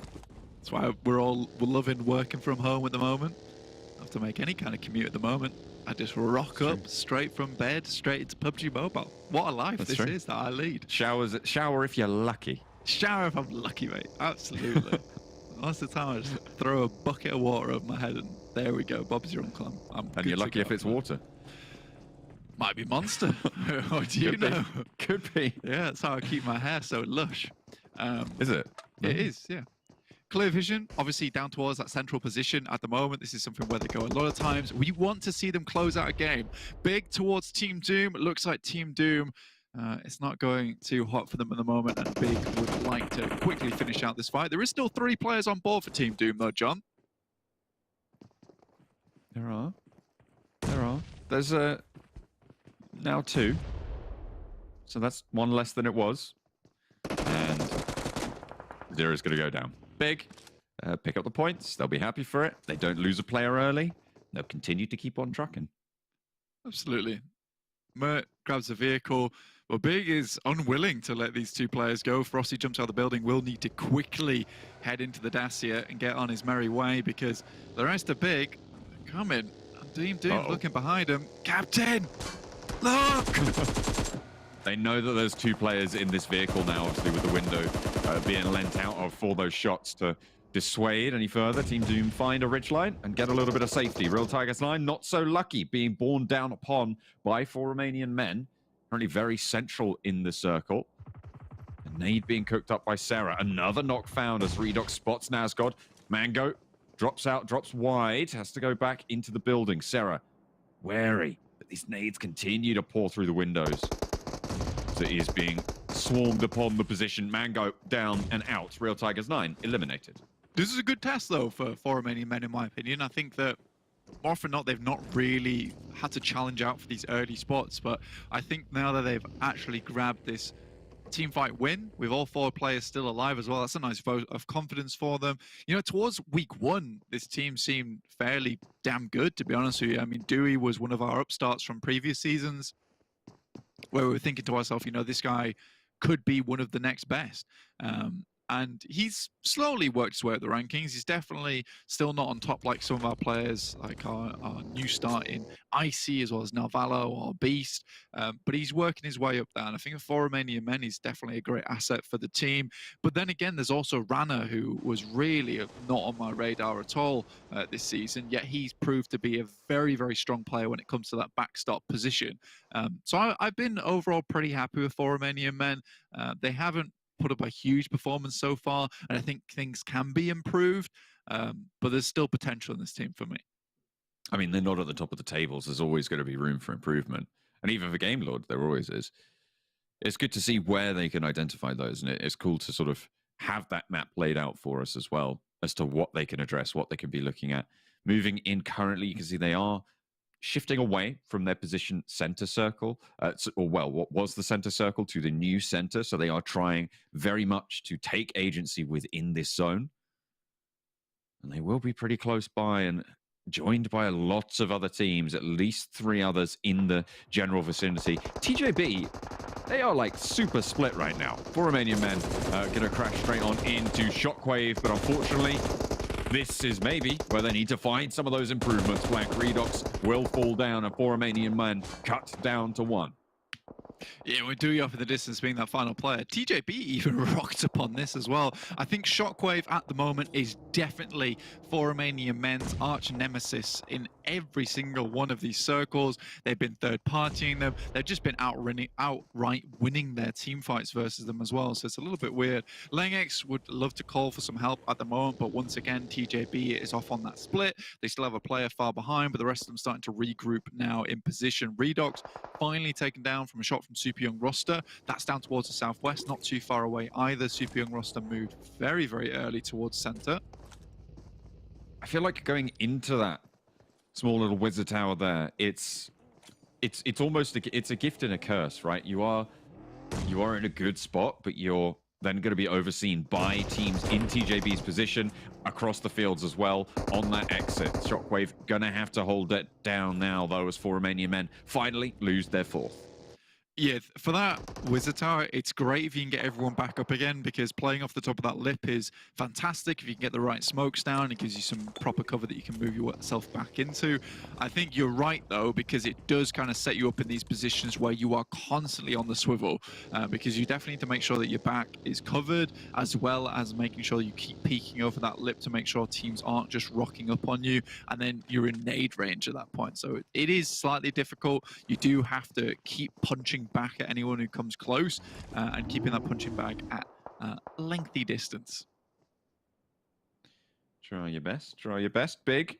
That's why we're loving working from home at the moment. Don't have to make any kind of commute at the moment. I just rock up straight from bed, straight into PUBG Mobile. What a life this is that I lead. Shower if you're lucky. Shower if I'm lucky, mate. Absolutely. Most of the time, I just throw a bucket of water over my head, and there we go. Bob's your uncle. And you're lucky if it's water. Might be Monster. What do you know? Could be. Yeah, that's how I keep my hair so lush. Is it? It is, yeah. Clear vision, obviously down towards that central position at the moment. This is something where they go a lot of times. We want to see them close out a game. Big towards Team Doom. It looks like Team Doom, it's not going too hot for them at the moment, and Big would like to quickly finish out this fight. There is still 3 players on board for Team Doom, though, John. There are. There's now 2. So that's 1 less than it was. And 0 is going to go down. Big. Pick up the points. They'll be happy for it. They don't lose a player early. They'll continue to keep on trucking. Absolutely. Mert grabs a vehicle. Well, Big is unwilling to let these 2 players go. Frosty jumps out of the building. Will need to quickly head into the Dacia and get on his merry way, because the rest of Big are coming. And Team Doom's looking behind him. Captain! Look! They know that there's 2 players in this vehicle now, obviously, with the window being lent out of for those shots to dissuade any further. Team Doom find a ridgeline and get a little bit of safety. Real Tigers 9, not so lucky, being borne down upon by 4 Romanian men. Currently very central in the circle. A nade being cooked up by Sarah. Another knock found as Redox spots Nazgod. Mango drops out, drops wide, has to go back into the building. Sarah, wary, but these nades continue to pour through the windows. So he is being swarmed upon the position. Mango down and out. Real Tigers 9 eliminated. This is a good test, though, for Romanian Men, in my opinion. I think that more often than not, they've not really had to challenge out for these early spots. But I think now that they've actually grabbed this team fight win, with all 4 players still alive as well, that's a nice vote of confidence for them. You know, towards week 1, this team seemed fairly damn good, to be honest with you. I mean, Dewey was one of our upstarts from previous seasons, where we were thinking to ourselves, you know, this guy could be one of the next best. And he's slowly worked his way up the rankings. He's definitely still not on top like some of our players, like our new start in Icy, as well as Narvalo or Beast. But he's working his way up there. And I think for Romanian Men, he's definitely a great asset for the team. But then again, there's also Rana, who was really not on my radar at all this season. Yet he's proved to be a very, very strong player when it comes to that backstop position. So I've been overall pretty happy with 4 Romanian Men. They haven't put up a huge performance so far, and I think things can be improved, but there's still potential in this team for me. I mean, they're not at the top of the tables. There's always going to be room for improvement. And even for Game Lord, there always is. It's good to see where they can identify those, and it's cool to sort of have that map laid out for us as well as to what they can address, what they can be looking at. Moving in currently, you can see they are shifting away from their position center circle, what was the center circle to the new center. So they are trying very much to take agency within this zone. And they will be pretty close by and joined by lots of other teams, at least 3 others in the general vicinity. TJB, they are like super split right now. 4 Romanian Men going to crash straight on into Shockwave, but unfortunately, this is maybe where they need to find some of those improvements. Black Redox will fall down, and 4 Romanian Men cut down to 1. Yeah, we're doing off in the distance being that final player. TJB even rocked upon this as well. I think Shockwave at the moment is definitely 4 Romanian Men's arch nemesis in every single one of these circles. They've been third-partying them. They've just been outright winning their team fights versus them as well. So it's a little bit weird. Lengex would love to call for some help at the moment, but once again, TJB is off on that split. They still have a player far behind, but the rest of them starting to regroup now in position. Redox finally taken down from a shot from Super Young Roster. That's down towards the southwest, not too far away either. Super Young Roster moved very, very early towards center. I feel like going into that small little wizard tower there, it's almost it's a gift and a curse, right? You are in a good spot, but you're then going to be overseen by teams in TJB's position across the fields as well on that exit. Shockwave going to have to hold it down now, though, as 4 Romanian Men finally lose their 4th. Yeah, for that Wizard Tower, it's great if you can get everyone back up again, because playing off the top of that lip is fantastic. If you can get the right smokes down, it gives you some proper cover that you can move yourself back into. I think you're right, though, because it does kind of set you up in these positions where you are constantly on the swivel, because you definitely need to make sure that your back is covered, as well as making sure you keep peeking over that lip to make sure teams aren't just rocking up on you, and then you're in nade range at that point. So it is slightly difficult. You do have to keep punching back at anyone who comes close, and keeping that punching bag at lengthy distance. Try your best. Try your best. Big.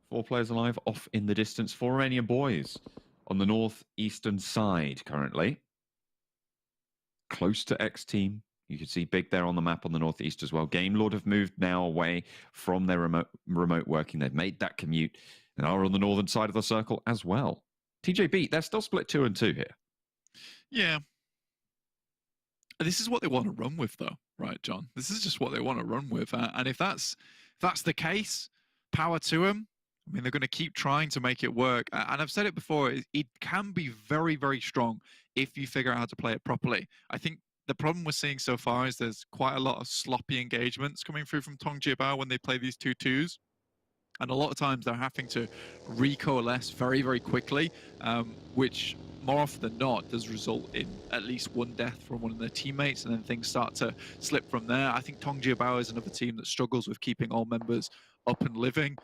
4 players alive off in the distance. 4 Romanian Boys on the northeastern side currently. Close to XTEAM. You can see Big there on the map on the northeast as well. Game Lord have moved now away from their remote working. They've made that commute and are on the northern side of the circle as well. TJB, they're still split 2 and 2 here. Yeah. This is what they want to run with, though, right, John? This is just what they want to run with. And if that's the case, power to them. I mean, they're going to keep trying to make it work. And I've said it before, it can be very, very strong if you figure out how to play it properly. I think the problem we're seeing so far is there's quite a lot of sloppy engagements coming through from TJB when they play these 2-2s. And a lot of times they're having to recoalesce very, very quickly, which more often than not does result in at least 1 death from one of their teammates, and then things start to slip from there. I think TJB is another team that struggles with keeping all members up and living,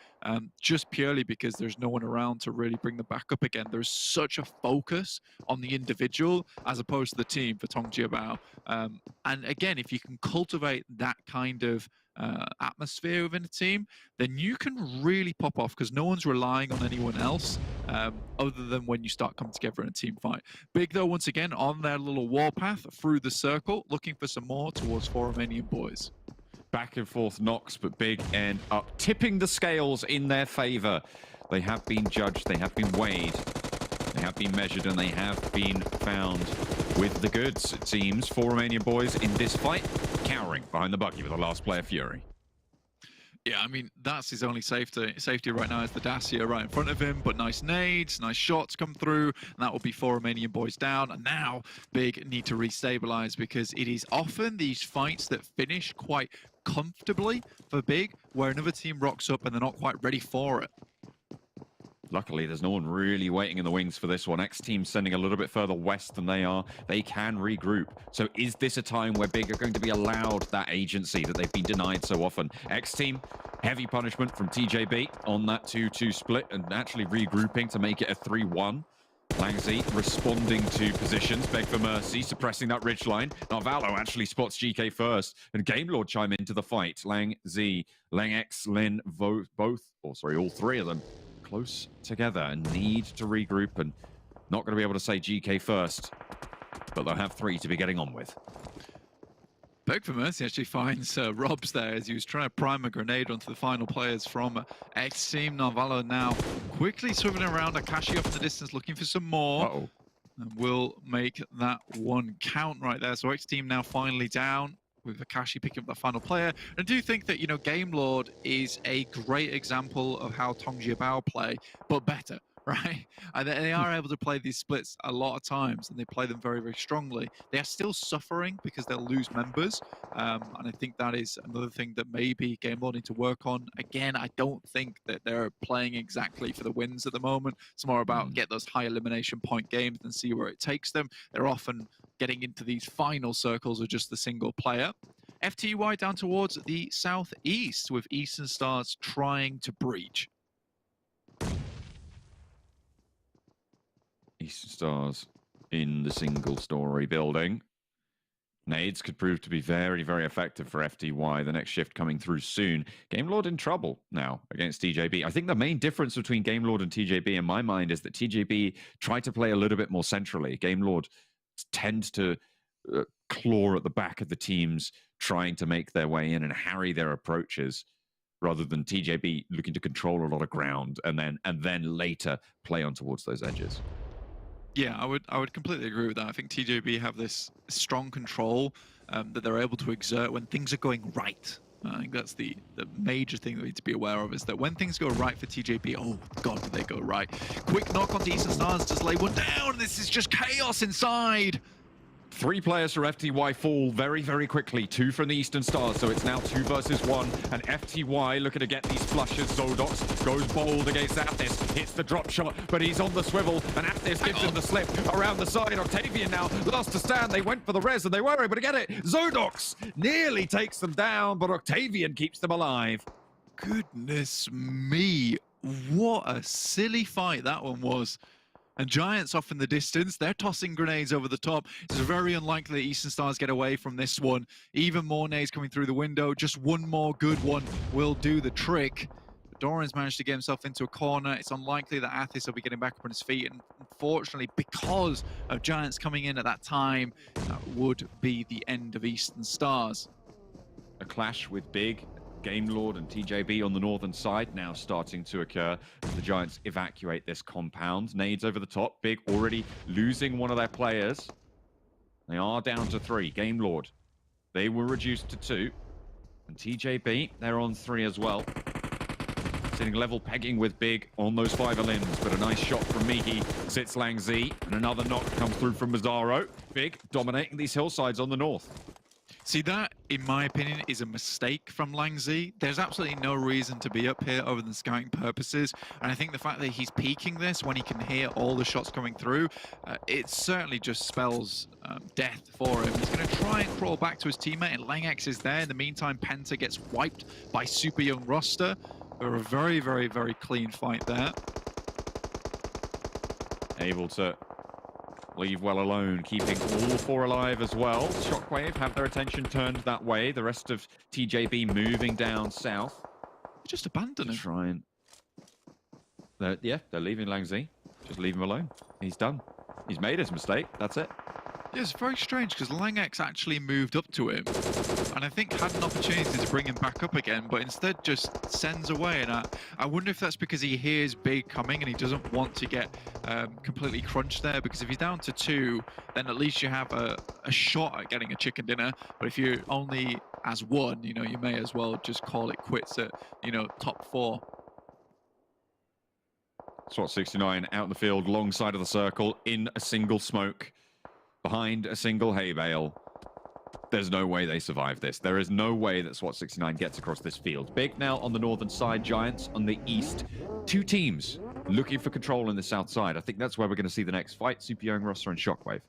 just purely because there's no one around to really bring them back up again. There's such a focus on the individual as opposed to the team for TJB. And again, if you can cultivate that kind of atmosphere within a team, then you can really pop off, because no one's relying on anyone else other than when you start coming together in a team fight. Big, though, once again on their little warpath through the circle, looking for some more towards 4 Romanian Boys. Back and forth knocks, but Big end up tipping the scales in their favor. They have been judged, they have been weighed, they have been measured, and they have been found with the goods, it seems. 4 Romanian Boys in this fight, cowering behind the buggy with the last player, Fury. Yeah, I mean, that's his only safety right now is the Dacia right in front of him, but nice nades, nice shots come through, and that will be 4 Romanian Boys down. And now Big need to restabilize, because it is often these fights that finish quite comfortably for Big, where another team rocks up and they're not quite ready for it. Luckily, there's no one really waiting in the wings for this one. XTEAM sending a little bit further west than they are. They can regroup. So is this a time where Big are going to be allowed that agency that they've been denied so often? XTEAM, heavy punishment from TJB on that 2-2 split, and actually regrouping to make it a 3-1. Langzy responding to positions, beg for mercy, suppressing that ridgeline. Narvalo actually spots GK first, and Gamelord chime into the fight. Langzy, Langx, Lin, all three of them close together and need to regroup, and not going to be able to say GK first, but they'll have three to be getting on with. Beg for Mercy actually finds Robs there as he was trying to prime a grenade onto the final players from XTEAM. Narvalo now quickly swiveling around. Akashi up in the distance looking for some more. Uh-oh. And will make that one count right there. So XTEAM now finally down, with Akashi picking up the final player. And I do think that, you know, Gamelord is a great example of how TJB play, but better. Right, and they are able to play these splits a lot of times, and they play them very, very strongly. They are still suffering because they'll lose members, and I think that is another thing that maybe Gamelord need to work on. Again, I don't think that they're playing exactly for the wins at the moment. It's more about get those high elimination point games and see where it takes them. They're often getting into these final circles with just the single player. FTY down towards the southeast with Eastern Stars trying to breach. Eastern Stars in the single-story building. Nades could prove to be very, very effective for FTY. The next shift coming through soon. Gamelord in trouble now against TJB. I think the main difference between Gamelord and TJB in my mind is that TJB try to play a little bit more centrally. Gamelord tend to claw at the back of the teams, trying to make their way in and harry their approaches, rather than TJB looking to control a lot of ground and then later play on towards those edges. Yeah, I would completely agree with that. I think TJB have this strong control that they're able to exert when things are going right. I think that's the major thing that we need to be aware of, is that when things go right for TJB, oh God, did they go right. Quick knock on Eastern Stars, just lay one down. This is just chaos inside. 3 players for FTY fall very, very quickly. 2 from the Eastern Stars, so it's now 2 versus 1. And FTY looking to get these flushes. Zodox goes bold against Athis, hits the drop shot, but he's on the swivel, and Athis gives him the slip around the side. Octavian now lost to stand. They went for the res, and they were able to get it. Zodox nearly takes them down, but Octavian keeps them alive. Goodness me, what a silly fight that one was. And Giants off in the distance, they're tossing grenades over the top. It's very unlikely that Eastern Stars get away from this one. Even more nades coming through the window. Just one more good one will do the trick. Doran's managed to get himself into a corner. It's unlikely that Athis will be getting back up on his feet. And unfortunately, because of Giants coming in at that time, that would be the end of Eastern Stars. A clash with Big, Gamelord and TJB on the northern side now starting to occur as the Giants evacuate this compound. Nades over the top. Big already losing one of their players. They are down to 3. Gamelord, they were reduced to 2. And TJB, they're on 3 as well. Sitting level pegging with Big on those 5 limbs, but a nice shot from Miki sits Langzy, and another knock comes through from Mazzaro. Big dominating these hillsides on the north. See, that, in my opinion, is a mistake from Langzy. There's absolutely no reason to be up here other than scouting purposes. And I think the fact that he's peeking this when he can hear all the shots coming through, it certainly just spells death for him. He's going to try and crawl back to his teammate, and Langx is there. In the meantime, PENTA gets wiped by Super Young Roster. They're a very, very, very clean fight there. Able to leave well alone, keeping all 4 alive as well. Shockwave have their attention turned that way. The rest of TJB moving down south. Just abandon him. Try and... yeah, they're leaving Langzy. Just leave him alone. He's done. He's made his mistake. That's it. Yeah, it's very strange because Langx actually moved up to him and I think had an opportunity to bring him back up again, but instead just sends away. And I wonder if that's because he hears Big coming and he doesn't want to get completely crunched there, because if he's down to 2, then at least you have a shot at getting a chicken dinner. But if you're only as 1, you know, you may as well just call it quits at, you know, top 4. SWAT69 out in the field, long side of the circle, in a single smoke, behind a single hay bale. There's no way they survive this. There is no way that SWAT69 gets across this field. Big now on the northern side, Giants on the east. 2 teams looking for control on the south side. I think that's where we're going to see the next fight. Super Young Roster and Shockwave.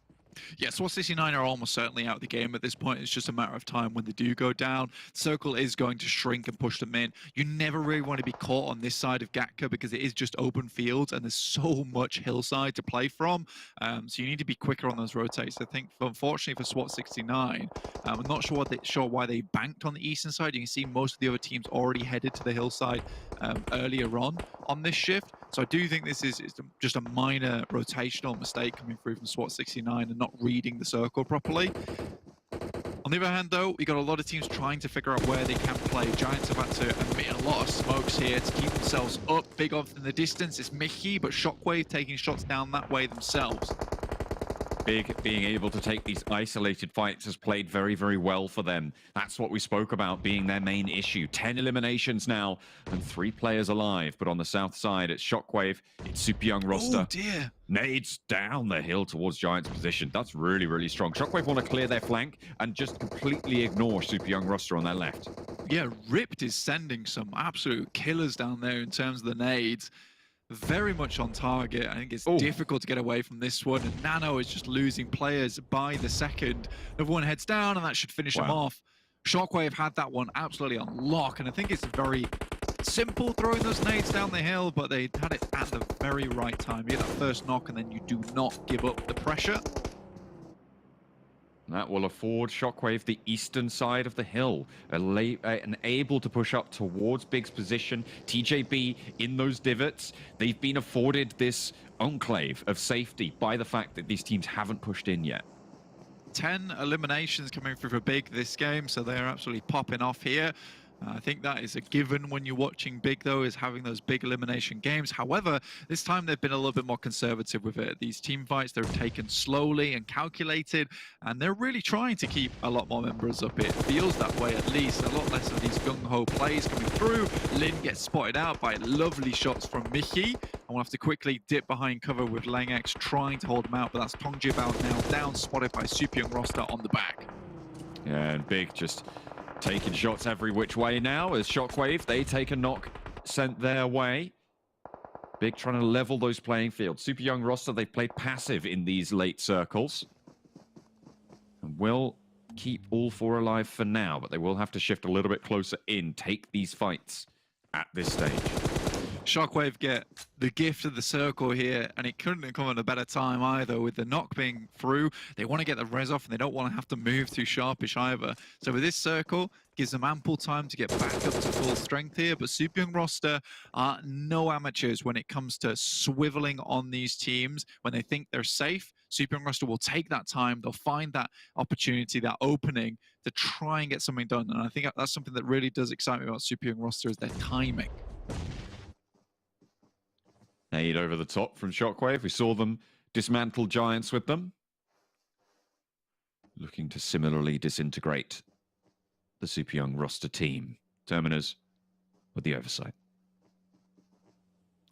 Yeah, SWAT 69 are almost certainly out of the game at this point. It's just a matter of time when they do go down. Circle is going to shrink and push them in. You never really want to be caught on this side of Gatka because it is just open fields and there's so much hillside to play from. So you need to be quicker on those rotates. I think, unfortunately for SWAT 69, I'm not sure why they banked on the eastern side. You can see most of the other teams already headed to the hillside earlier on this shift. So I do think this is just a minor rotational mistake coming through from SWAT 69 and not reading the circle properly. On the other hand, though, we got a lot of teams trying to figure out where they can play. Giants have had to emit a lot of smokes here to keep themselves up. Big off in the distance, it's Mickey, but Shockwave taking shots down that way themselves. Big being able to take these isolated fights has played very, very well for them. That's what we spoke about being their main issue. 10 eliminations now and 3 players alive. But on the south side, it's Shockwave, it's Super Young roster. Oh dear. Nades down the hill towards Giants' position. That's really, really strong. Shockwave want to clear their flank and just completely ignore Super Young roster on their left. Yeah, Ripped is sending some absolute killers down there in terms of the nades. Very much on target. I think it's difficult to get away from this one. And Nano is just losing players by the second. Everyone heads down, and that should finish them off. Shockwave had that one absolutely on lock, and I think it's very simple throwing those nades down the hill, but they had it at the very right time. You get that first knock, and then you do not give up the pressure. That will afford Shockwave the eastern side of the hill, and able to push up towards Big's position. TJB in those divots. They've been afforded this enclave of safety by the fact that these teams haven't pushed in yet. 10 eliminations coming through for Big this game, so they're absolutely popping off here. I think that is a given when you're watching Big, though, is having those big elimination games. However, this time they've been a little bit more conservative with it. These team fights, they're taken slowly and calculated, and they're really trying to keep a lot more members up. It feels that way, at least. A lot less of these gung-ho plays coming through. Lin gets spotted out by lovely shots from Mickey. And we'll have to quickly dip behind cover with Langx trying to hold him out, but that's Tongjibao now down, spotted by Super Young roster on the back. Yeah, and Big just taking shots every which way now as Shockwave, they take a knock sent their way. Big trying to level those playing fields. Super Young roster, they've played passive in these late circles. And will keep all 4 alive for now, but they will have to shift a little bit closer in, take these fights at this stage. Shockwave get the gift of the circle here, and it couldn't have come at a better time either. With the knock being through, they want to get the res off, and they don't want to have to move too sharpish either. So with this circle, gives them ample time to get back up to full strength here. But Super Young roster are no amateurs when it comes to swiveling on these teams. When they think they're safe, Super Young roster will take that time. They'll find that opportunity, that opening to try and get something done. And I think that's something that really does excite me about Super Young roster, is their timing. Nade over the top from Shockwave. We saw them dismantle Giants with them. Looking to similarly disintegrate the Super Young roster team. Terminus with the oversight.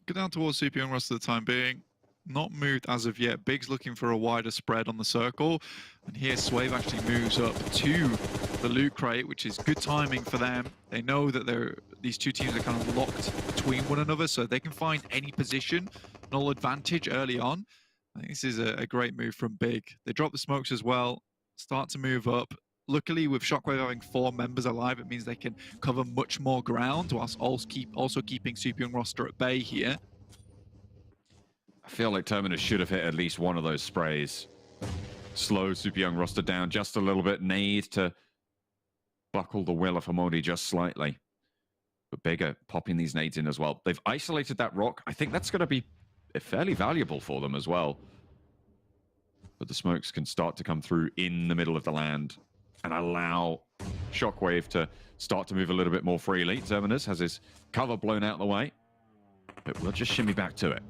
Go down towards Super Young roster for the time being. Not moved as of yet. Big's looking for a wider spread on the circle. And here Swave actually moves up to the loot crate, which is good timing for them. They know that these two teams are kind of locked between one another, so they can find any position, null advantage early on. I think this is a great move from Big. They drop the smokes as well, start to move up. Luckily, with Shockwave having 4 members alive, it means they can cover much more ground, whilst also keeping Super Young roster at bay here. I feel like Terminus should have hit at least one of those sprays. Slow Super Young roster down just a little bit. Need to buckle the will of Hamodi just slightly. But Bigger popping these nades in as well. They've isolated that rock. I think that's going to be fairly valuable for them as well. But the smokes can start to come through in the middle of the land and allow Shockwave to start to move a little bit more freely. Terminus has his cover blown out of the way. But we'll just shimmy back to it.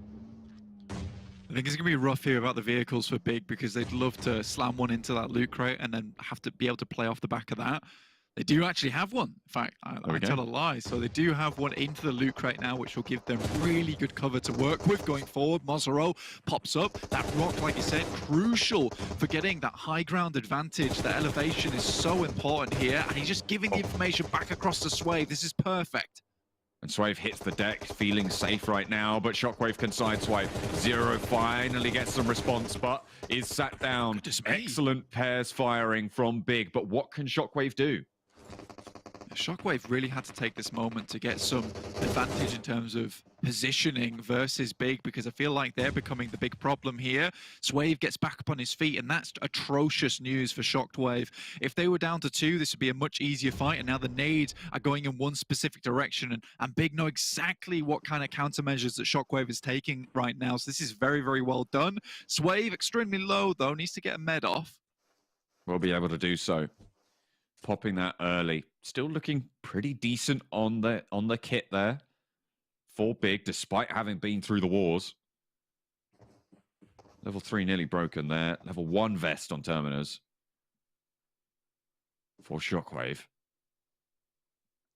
I think it's going to be rough here about the vehicles for Big, because they'd love to slam one into that loot crate and then have to be able to play off the back of that. They do actually have one. In fact, I tell a lie. So they do have one into the loot crate now, which will give them really good cover to work with going forward. Mozero pops up. That rock, like you said, crucial for getting that high ground advantage. The elevation is so important here. And he's just giving the information back across the Swave. This is perfect. And Swave hits the deck, feeling safe right now, but Shockwave can sideswipe. Zero finally gets some response, but is sat down. Excellent pairs firing from Big, but what can Shockwave do? Shockwave really had to take this moment to get some advantage in terms of positioning versus Big, because I feel like they're becoming the big problem here. Swave gets back up on his feet, and that's atrocious news for Shockwave. If they were down to 2, this would be a much easier fight, and now the nades are going in one specific direction, and Big know exactly what kind of countermeasures that Shockwave is taking right now, so this is very, very well done. Swave, extremely low, though, needs to get a med off. We'll be able to do so. Popping that early. Still looking pretty decent on the kit there for Big, despite having been through the wars. Level 3 nearly broken there. Level 1 vest on Terminus for Shockwave.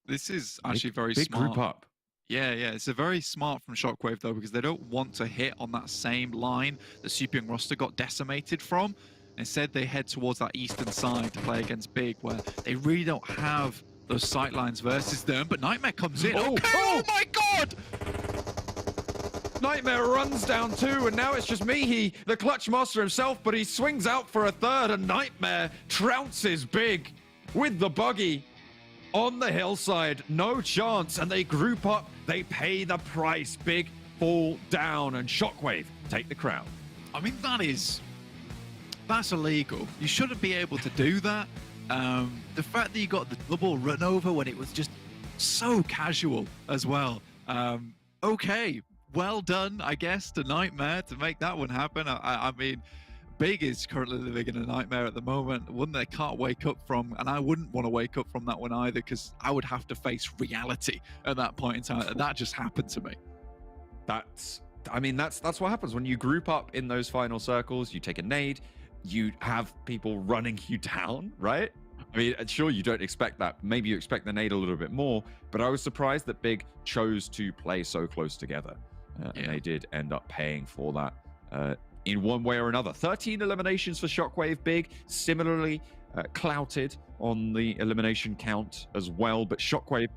This is actually very big smart. Group up. Yeah, it's a very smart from Shockwave, though, because they don't want to hit on that same line that Super Young roster got decimated from. Instead, they head towards that eastern side to play against Big, where they really don't have those sight lines versus them. But Nightmare comes in. Oh, okay, oh! oh my god! Nightmare runs down 2, and now it's just Mihi, the clutch master himself, but he swings out for a 3rd, and Nightmare trounces Big with the buggy on the hillside. No chance, and they group up. They pay the price. Big fall down, and Shockwave take the crown. I mean, that's illegal. You shouldn't be able to do that. The fact that you got the double run over when it was just so casual as well. Okay, well done, I guess, to Nightmare to make that one happen. I mean, Big is currently living in a nightmare at the moment, one they can't wake up from, and I wouldn't want to wake up from that one either, because I would have to face reality at that point in time, and that just happened to me. That's what happens when you group up in those final circles. You take a nade, you have people running you down, right? I mean, sure, you don't expect that. Maybe you expect the nade a little bit more, but I was surprised that Big chose to play so close together. And they did end up paying for that in one way or another. 13 eliminations for Shockwave. Big, similarly clouted on the elimination count as well, but Shockwave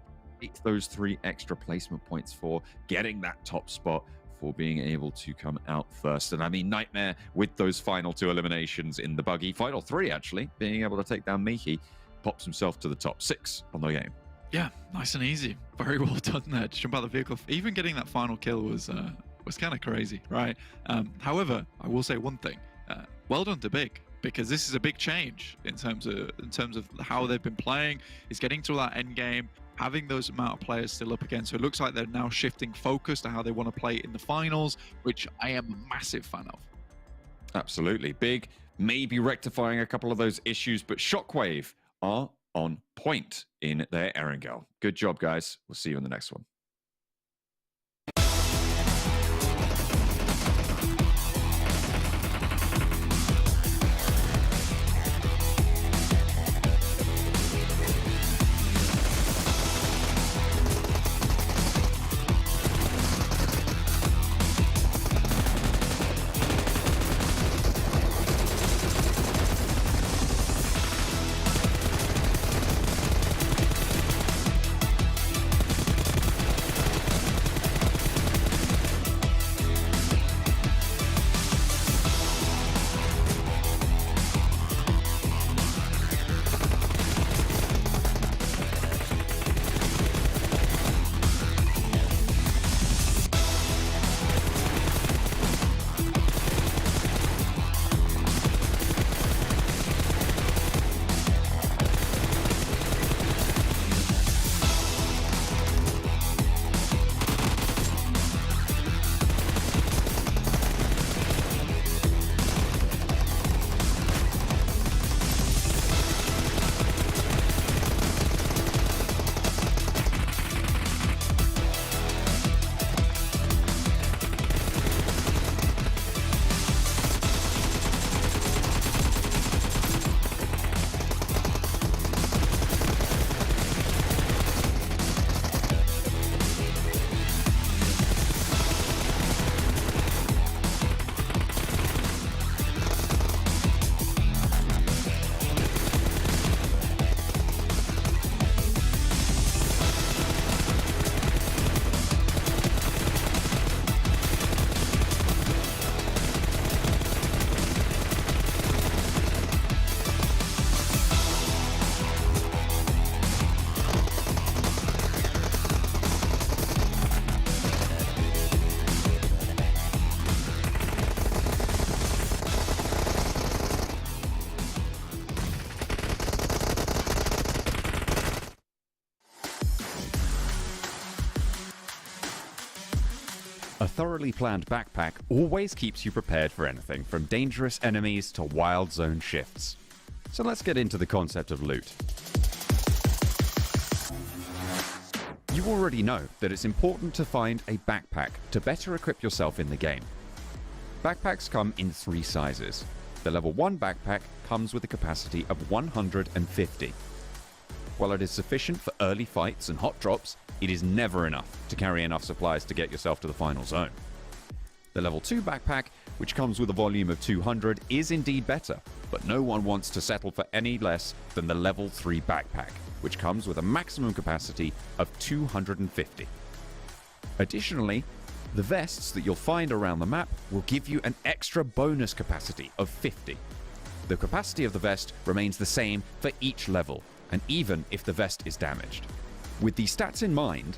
takes those 3 extra placement points for getting that top spot, for being able to come out first. And I mean, Nightmare with those final 2 eliminations in the buggy, final 3 actually, being able to take down Mihi, pops himself to the top 6 on the game. Yeah, nice and easy. Very well done there to jump out of the vehicle. Even getting that final kill was kind of crazy, right? However, I will say one thing. Well done to Big, because this is a big change in terms of how they've been playing. Is getting to that end game, having those amount of players still up again. So it looks like they're now shifting focus to how they want to play in the finals, which I am a massive fan of. Absolutely. Big maybe rectifying a couple of those issues, but Shockwave are on point in their Erangel. Good job, guys. We'll see you in the next one. A thoroughly planned backpack always keeps you prepared for anything from dangerous enemies to wild zone shifts. So let's get into the concept of loot. You already know that it's important to find a backpack to better equip yourself in the game. Backpacks come in 3 sizes. The level 1 backpack comes with a capacity of 150. While it is sufficient for early fights and hot drops, it is never enough to carry enough supplies to get yourself to the final zone. The level 2 backpack, which comes with a volume of 200, is indeed better, but no one wants to settle for any less than the level 3 backpack, which comes with a maximum capacity of 250. Additionally, the vests that you'll find around the map will give you an extra bonus capacity of 50. The capacity of the vest remains the same for each level, and even if the vest is damaged. With these stats in mind,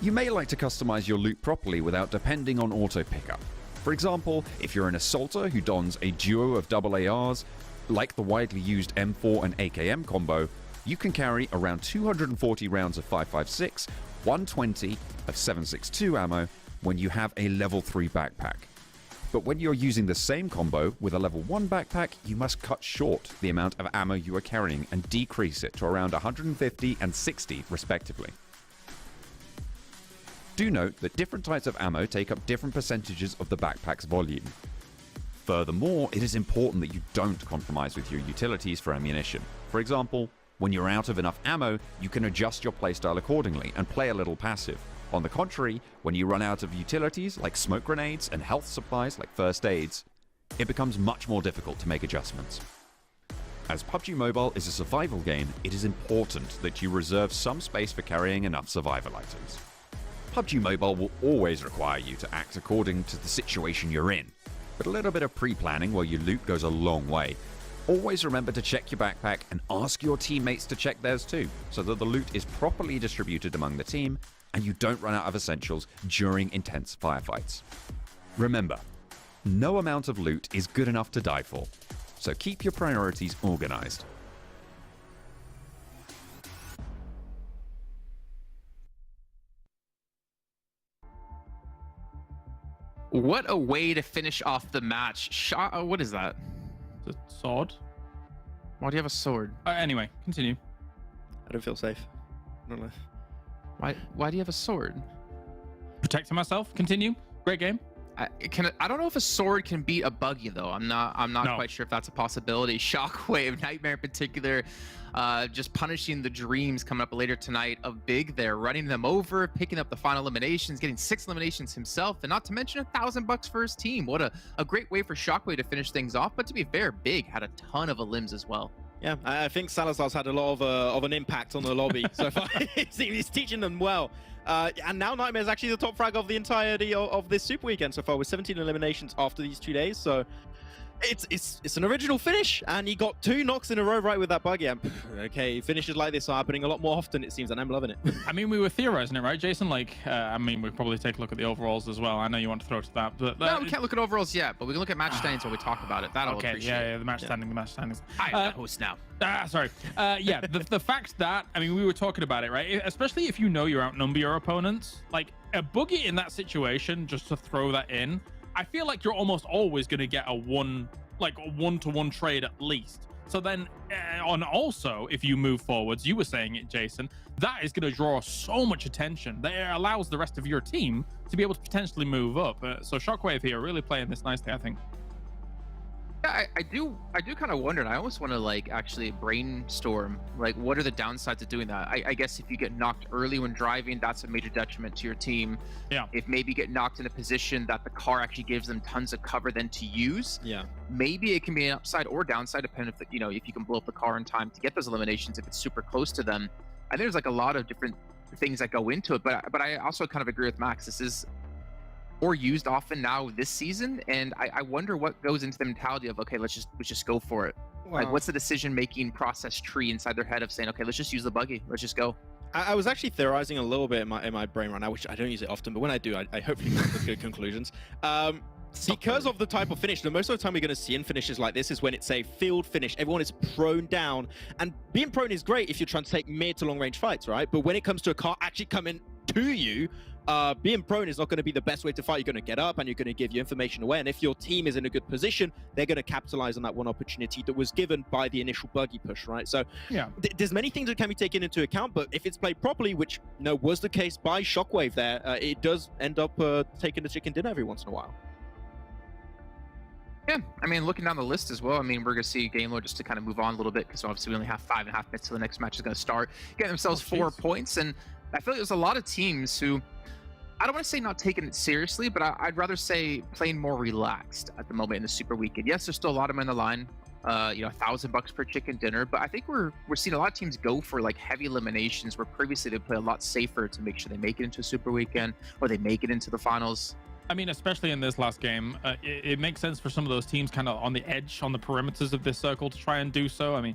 you may like to customize your loot properly without depending on auto pickup. For example, if you're an assaulter who dons a duo of AARs, like the widely used M4 and AKM combo, you can carry around 240 rounds of 5.56, 120 of 7.62 ammo when you have a level 3 backpack. But when you're using the same combo with a level 1 backpack, you must cut short the amount of ammo you are carrying and decrease it to around 150 and 60 respectively. Do note that different types of ammo take up different percentages of the backpack's volume. Furthermore, it is important that you don't compromise with your utilities for ammunition. For example, when you're out of enough ammo, you can adjust your playstyle accordingly and play a little passive. On the contrary, when you run out of utilities like smoke grenades and health supplies like first aids, it becomes much more difficult to make adjustments. As PUBG Mobile is a survival game, it is important that you reserve some space for carrying enough survival items. PUBG Mobile will always require you to act according to the situation you're in, but a little bit of pre-planning while you loot goes a long way. Always remember to check your backpack and ask your teammates to check theirs too, so that the loot is properly distributed among the team and you don't run out of essentials during intense firefights. Remember, no amount of loot is good enough to die for, so keep your priorities organized. What a way to finish off the match. What is that? The sword. Why do you have a sword? Anyway, continue. I don't feel safe. I don't know. Why do you have a sword? Protecting myself. Continue. Great game. I don't know if a sword can beat a buggy though. I'm not quite sure if that's a possibility. Shockwave, Nightmare in particular, just punishing the dreams coming up later tonight of Big there, running them over, picking up the final eliminations, getting 6 eliminations himself, and not to mention $1,000 for his team. What a great way for Shockwave to finish things off. But to be fair, Big had a ton of elims as well. Yeah, I think Salazar's had a lot of an impact on the lobby so far. He's teaching them well. And now Nightmare is actually the top frag of the entirety of this Super Weekend so far, with 17 eliminations after these 2 days. So it's an original finish, and he got 2 knocks in a row right with that buggy. Okay, finishes like this are happening a lot more often, it seems, and I'm loving it. I mean, we were theorizing it, right, Jason? Like, I mean, we'll probably take a look at the overalls as well. I know you want to throw to that, but no, we can't look at overalls yet, but we can look at match standings when we talk about it. That'll okay, appreciate. yeah, the match standings. I am the host now. Sorry. Yeah, the fact that, I mean, we were talking about it, right? Especially if you know you outnumber your opponents, like a buggy in that situation, just to throw that in, I feel like you're almost always going to get a one-to-one trade at least. So then, on also, if you move forwards, you were saying it, Jason, that is going to draw so much attention that it allows the rest of your team to be able to potentially move up. So Shockwave here really playing this nicely, I think. Yeah, I do kind of wonder, and I almost want to like actually brainstorm like what are the downsides of doing that. I guess if you get knocked early when driving, that's a major detriment to your team. Yeah. If maybe you get knocked in a position that the car actually gives them tons of cover then to use, yeah, maybe it can be an upside or downside depending if if you can blow up the car in time to get those eliminations if it's super close to them. I think there's like a lot of different things that go into it, but I also kind of agree with Max. This is more used often now this season, and I wonder what goes into the mentality of, okay, let's just go for it. Wow. Like, what's the decision-making process tree inside their head of saying, okay, let's just use the buggy, let's just go. I was actually theorizing a little bit in my brain right now, which I don't use it often, but when I do, I hopefully come to good conclusions. Because of the type of finish, most of the time we're going to see in finishes like this is when it's a field finish. Everyone is prone down, and being prone is great if you're trying to take mid to long range fights, right? But when it comes to a car actually coming to you, being prone is not going to be the best way to fight. You're going to get up and you're going to give your information away. And if your team is in a good position, they're going to capitalize on that one opportunity that was given by the initial buggy push, right? So yeah, there's many things that can be taken into account, but if it's played properly, which was the case by Shockwave there, it does end up taking the chicken dinner every once in a while. Yeah, I mean, looking down the list as well, I mean, we're going to see GameLord, just to kind of move on a little bit, because obviously we only have 5.5 minutes till the next match is going to start, getting themselves 4 points. And I feel like there's a lot of teams who, I don't want to say not taking it seriously, but I'd rather say playing more relaxed at the moment in the Super Weekend. Yes, there's still a lot of them on the line, $1,000 per chicken dinner, but I think we're seeing a lot of teams go for like heavy eliminations, where previously they play a lot safer to make sure they make it into a Super Weekend or they make it into the finals. I mean, especially in this last game, it makes sense for some of those teams kind of on the edge, on the perimeters of this circle to try and do so. I mean,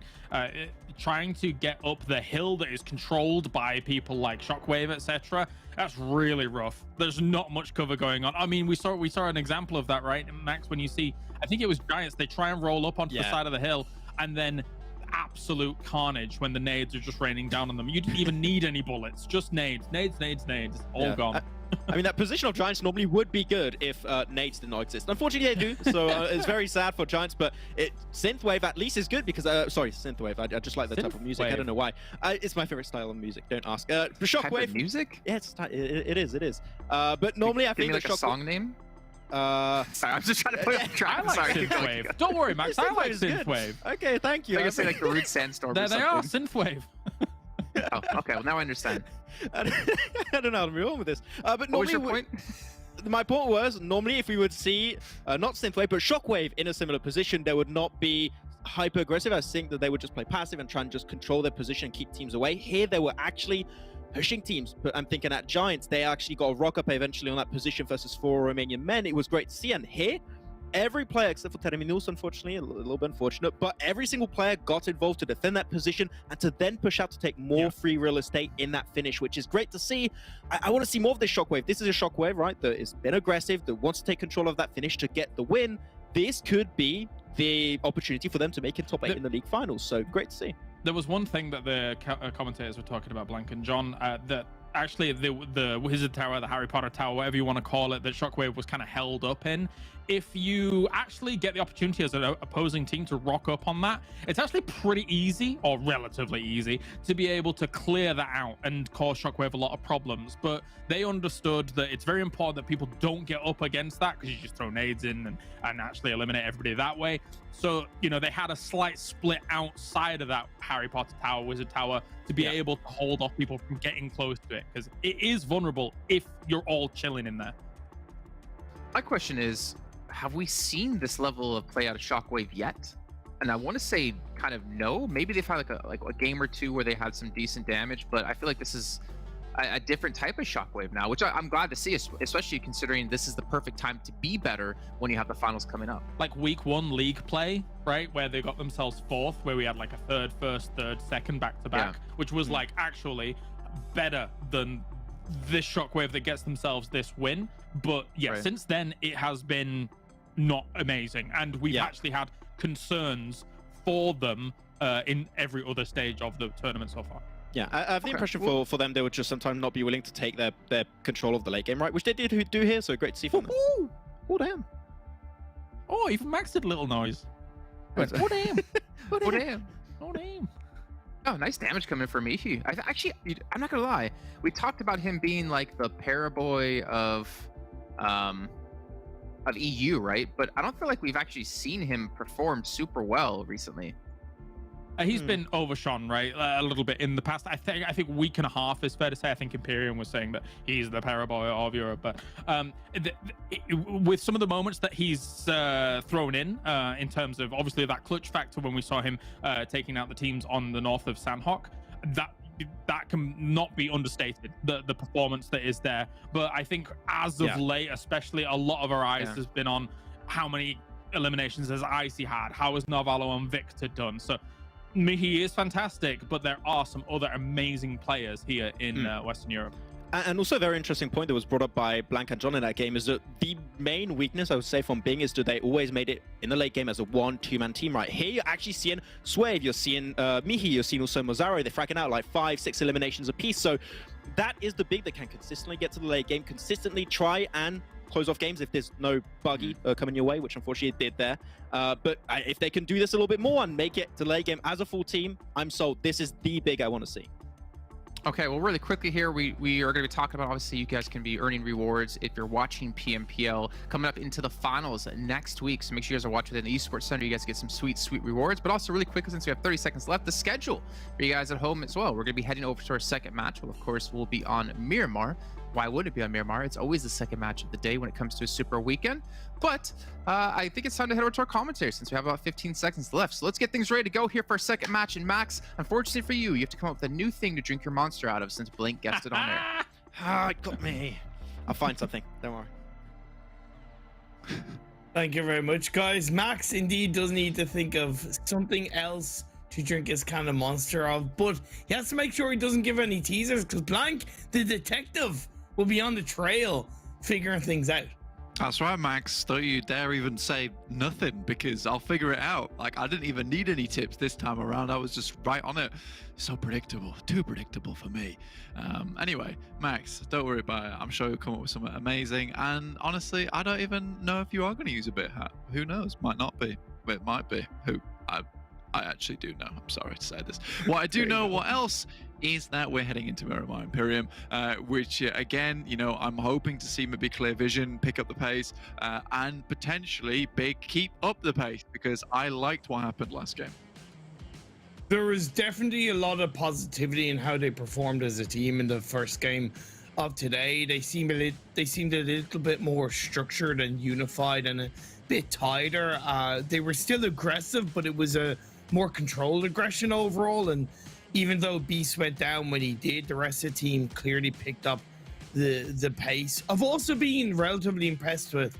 trying to get up the hill that is controlled by people like Shockwave, etc. That's really rough. There's not much cover going on. I mean, we saw an example of that, right, Max? When you see, I think it was Giants, they try and roll up onto the side of the hill, and then absolute carnage when the nades are just raining down on them. You didn't even need any bullets, just nades, all gone. I mean, that position of Giants normally would be good if nades did not exist. Unfortunately, they do, so it's very sad for Giants, but Synthwave at least is good because, sorry, Synthwave, I just like that type of music. I don't know why. It's my favorite style of music, don't ask. Shockwave. Type of music? Yeah, it is. But normally I think like a song name? Sorry, I'm just trying to put up track. I like Synthwave. Don't worry, Max. I like Synthwave. Okay, thank you. I guess say like the Rude Sandstorm. There they are, Synthwave. Oh, okay. Well, now I understand. I don't know how to move on with this. But what was your point? My point was, normally if we would see, not Synthwave, but Shockwave in a similar position, they would not be hyper aggressive. I think that they would just play passive and try and just control their position and keep teams away. Here, they were actually pushing teams, but I'm thinking at Giants, they actually got a rock up eventually on that position versus 4 Romanian men. It was great to see. And here, every player, except for Terminus, unfortunately, a little bit unfortunate, but every single player got involved to defend that position and to then push out to take more free real estate in that finish, which is great to see. I want to see more of this Shockwave. This is a Shockwave, right, that has been aggressive, that wants to take control of that finish to get the win. This could be the opportunity for them to make it top 8 in the league finals, so great to see. There was one thing that the commentators were talking about, Blank and John, that actually the Wizard Tower, the Harry Potter Tower, whatever you want to call it, that Shockwave was kind of held up in. If you actually get the opportunity as an opposing team to rock up on that, it's actually pretty easy, or relatively easy, to be able to clear that out and cause Shockwave a lot of problems. But they understood that it's very important that people don't get up against that, because you just throw nades in and actually eliminate everybody that way. So, they had a slight split outside of that Harry Potter Tower, Wizard Tower, to be able to hold off people from getting close to it, because it is vulnerable if you're all chilling in there. My question is, have we seen this level of play out of Shockwave yet? And I want to say kind of no. Maybe they've had like a game or two where they had some decent damage, but I feel like this is a different type of Shockwave now, which I'm glad to see, especially considering this is the perfect time to be better when you have the finals coming up. Like week 1 league play, right, where they got themselves 4th, where we had like a third, first, third, second back-to-back, which was like actually better than this Shockwave that gets themselves this win. But since then it has been not amazing, and we've actually had concerns for them in every other stage of the tournament so far. Yeah, I have the impression for them, they would just sometimes not be willing to take their control of the late game, right? Which they did do here, so great to see from them. Oh, damn. Oh, even Max did a little noise. Oh, damn. Oh, damn. Oh, damn. Oh, nice damage coming from Mihi. Actually, I'm not gonna lie. We talked about him being like the paraboy of EU, right? But I don't feel like we've actually seen him perform super well recently. He's been overshone, right, a little bit in the past. I think week and a half is fair to say. I think Imperium was saying that he's the paraboy of Europe, but with some of the moments that he's thrown in terms of obviously that clutch factor when we saw him taking out the teams on the north of Sanhok, that can not be understated, the performance that is there. But I think as of late, especially, a lot of our eyes has been on how many eliminations has Icy had, how has Novallo and Victor done. So Mihi is fantastic, but there are some other amazing players here in Western Europe. And also a very interesting point that was brought up by Blank and John in that game is that the main weakness, I would say, from Bing is that they always made it in the late game as a 1-2-man team, right? Here you're actually seeing Swave, you're seeing Mihi, you're seeing also Mozaro. They're fracking out like 5-6 eliminations apiece. So that is the big that can consistently get to the late game, consistently try and close off games if there's no buggy coming your way, which unfortunately it did there. But if they can do this a little bit more and make it to late game as a full team, I'm sold. This is the big I want to see. Okay, well, really quickly here, we are going to be talking about, obviously, you guys can be earning rewards if you're watching PMPL coming up into the finals next week. So make sure you guys are watching within the Esports Center. You guys get some sweet, sweet rewards. But also, really quickly, since we have 30 seconds left, the schedule for you guys at home as well. We're going to be heading over to our second match. Well, of course, we'll be on Miramar. Why wouldn't it be on Miramar? It's always the second match of the day when it comes to a super weekend. But I think it's time to head over to our commentary since we have about 15 seconds left. So let's get things ready to go here for our second match. And Max, unfortunately for you, you have to come up with a new thing to drink your monster out of since Blink guessed it on there. Ah, it got me. I'll find something. Don't worry. Thank you very much, guys. Max indeed does need to think of something else to drink his kind of monster of, but he has to make sure he doesn't give any teasers because Blank, the detective, will be on the trail figuring things out. That's right, Max. Don't you dare even say nothing because I'll figure it out. Like, I didn't even need any tips this time around. I was just right on it. So predictable. Too predictable for me. Anyway, Max, don't worry about it. I'm sure you'll come up with something amazing. And honestly, I don't even know if you are going to use a bit hat. Who knows? Might not be. But it might be. I actually do know. I'm sorry to say this. What I do know, what else, is that we're heading into Miramar Imperium, which, again, you know, I'm hoping to see maybe Clear Vision pick up the pace and potentially Big keep up the pace because I liked what happened last game. There was definitely a lot of positivity in how they performed as a team in the first game of today. They seemed a little bit more structured and unified and a bit tighter. They were still aggressive, but it was a more controlled aggression overall, and even though Beast went down when he did, the rest of the team clearly picked up the pace. I've also been relatively impressed with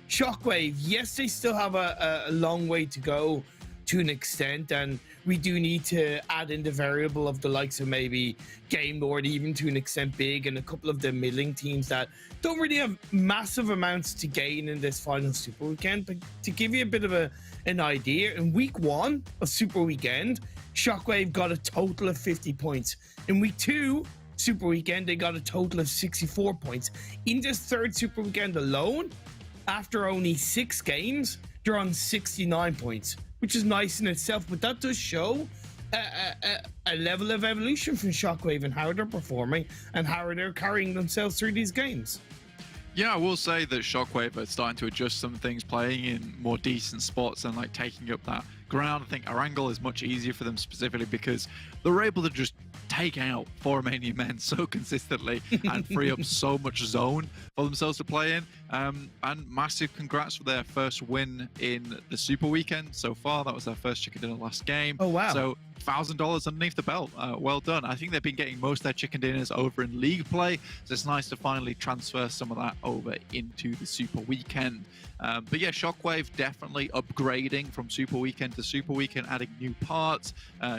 Shockwave. Yes, they still have a long way to go to an extent, and we do need to add in the variable of the likes of maybe Game Lord, even to an extent Big, and a couple of the middling teams that don't really have massive amounts to gain in this final Super Weekend. But to give you a bit of an idea, in week 1 of Super Weekend, Shockwave got a total of 50 points. In week 2 Super Weekend, they got a total of 64 points. In this third Super Weekend alone, after only 6 games, they're on 69 points, which is nice in itself, but that does show a level of evolution from Shockwave and how they're performing and how they're carrying themselves through these games. Yeah, I will say that Shockwave are starting to adjust some things, playing in more decent spots and like taking up that ground. I think Erangel is much easier for them specifically because they're able to just take out 4 Romanian Men so consistently and free up so much zone for themselves to play in. And massive congrats for their first win in the Super Weekend so far. That was their first chicken dinner last game. Oh, wow. So $1,000 underneath the belt. Well done. I think they've been getting most of their chicken dinners over in league play, so it's nice to finally transfer some of that over into the Super Weekend. But yeah, Shockwave definitely upgrading from Super Weekend to Super Weekend, adding new parts,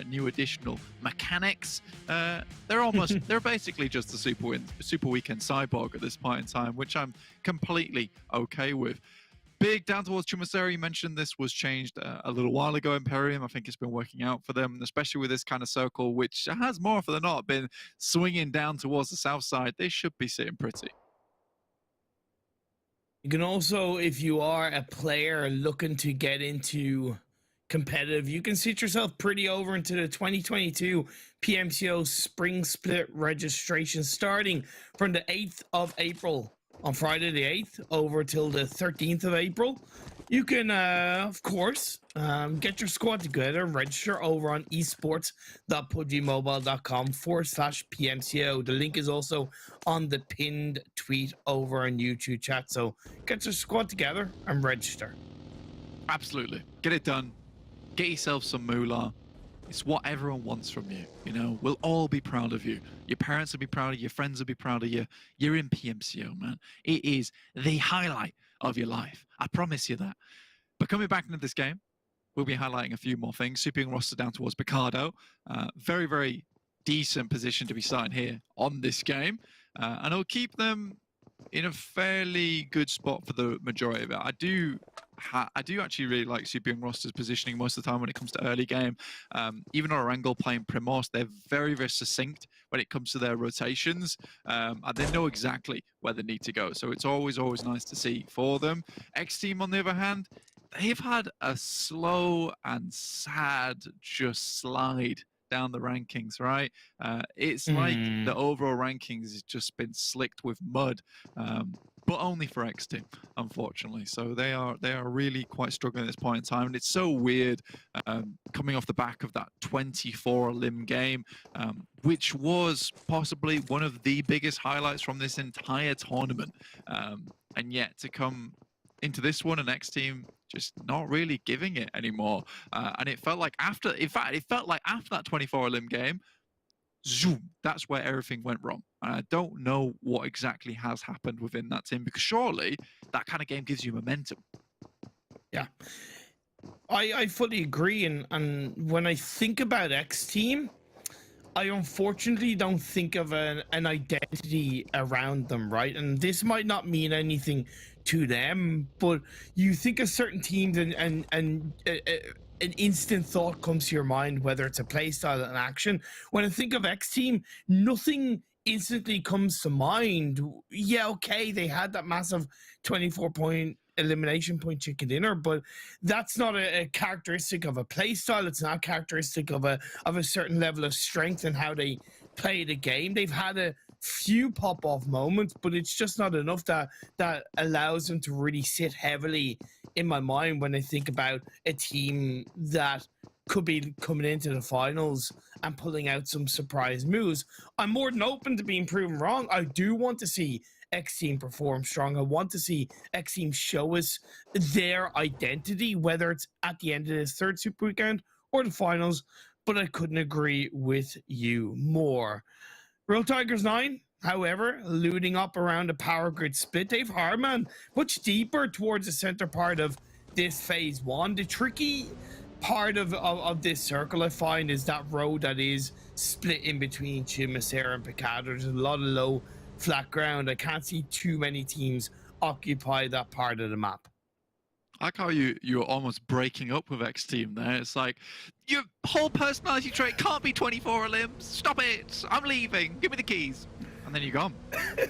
new additional mechanics. They're basically just the Super Weekend cyborg at this point in time, which I'm completely okay with. Big down towards Chumaseri, you mentioned this was changed a little while ago. Imperium, I think it's been working out for them, especially with this kind of circle, which has more often than not been swinging down towards the south side. They should be sitting pretty. You can also, if you are a player looking to get into competitive, you can sit yourself pretty over into the 2022 PMCO Spring Split registration starting from the 8th of April. On Friday the 8th over till the 13th of April. You can, of course, get your squad together, register over on esports.pubgmobile.com/PMCO. The link is also on the pinned tweet over on YouTube chat. So get your squad together and register. Absolutely. Get it done. Get yourself some moolah. It's what everyone wants from you. You know, we'll all be proud of you. Your parents will be proud of you. Your friends will be proud of you. You're in PMCO, man. It is the highlight of your life. I promise you that. But coming back into this game, we'll be highlighting a few more things. Sweeping roster down towards Picardo. Very, very decent position to be starting here on this game. And it'll keep them in a fairly good spot for the majority of it. I do I do actually really like Super Young roster's positioning most of the time when it comes to early game. Even Erangel playing Primos, they're very, very succinct when it comes to their rotations, and they know exactly where they need to go. So it's always nice to see for them. XTEAM, on the other hand, they've had a slow and sad just slide down the rankings, right? It's like the overall rankings has just been slicked with mud, but only for XTEAM, unfortunately. So they are really quite struggling at this point in time, and it's so weird coming off the back of that 24 limb game, which was possibly one of the biggest highlights from this entire tournament, and yet to come into this one, and XTEAM just not really giving it anymore. And it felt like after that 24 limb game, zoom, that's where everything went wrong. And I don't know what exactly has happened within that team, because surely that kind of game gives you momentum. Yeah, I fully agree. And when I think about XTEAM, I unfortunately don't think of an identity around them, right? And this might not mean anything to them, but you think of certain teams and an instant thought comes to your mind, whether it's a playstyle and action. When I think of XTEAM, nothing instantly comes to mind. Yeah, okay, they had that massive 24-point elimination point chicken dinner, but that's not a characteristic of a playstyle. It's not characteristic of a certain level of strength and how they play the game. They've had a few pop-off moments, but it's just not enough that allows them to really sit heavily in my mind when I think about a team that could be coming into the finals and pulling out some surprise moves. I'm more than open to being proven wrong. I do want to see XTEAM perform strong. I want to see XTEAM show us their identity, whether it's at the end of this third Super Weekend or the finals, but I couldn't agree with you more. Real Tigers 9, however, looting up around a power grid split. They've Hardman much deeper towards the center part of this phase one. The tricky part of this circle, I find, is that road that is split in between Chimasera and Picard. There's a lot of low flat ground. I can't see too many teams occupy that part of the map. I like how you're almost breaking up with XTEAM there. It's like, your whole personality trait can't be 24 limbs. Stop it. I'm leaving. Give me the keys. And then you're gone.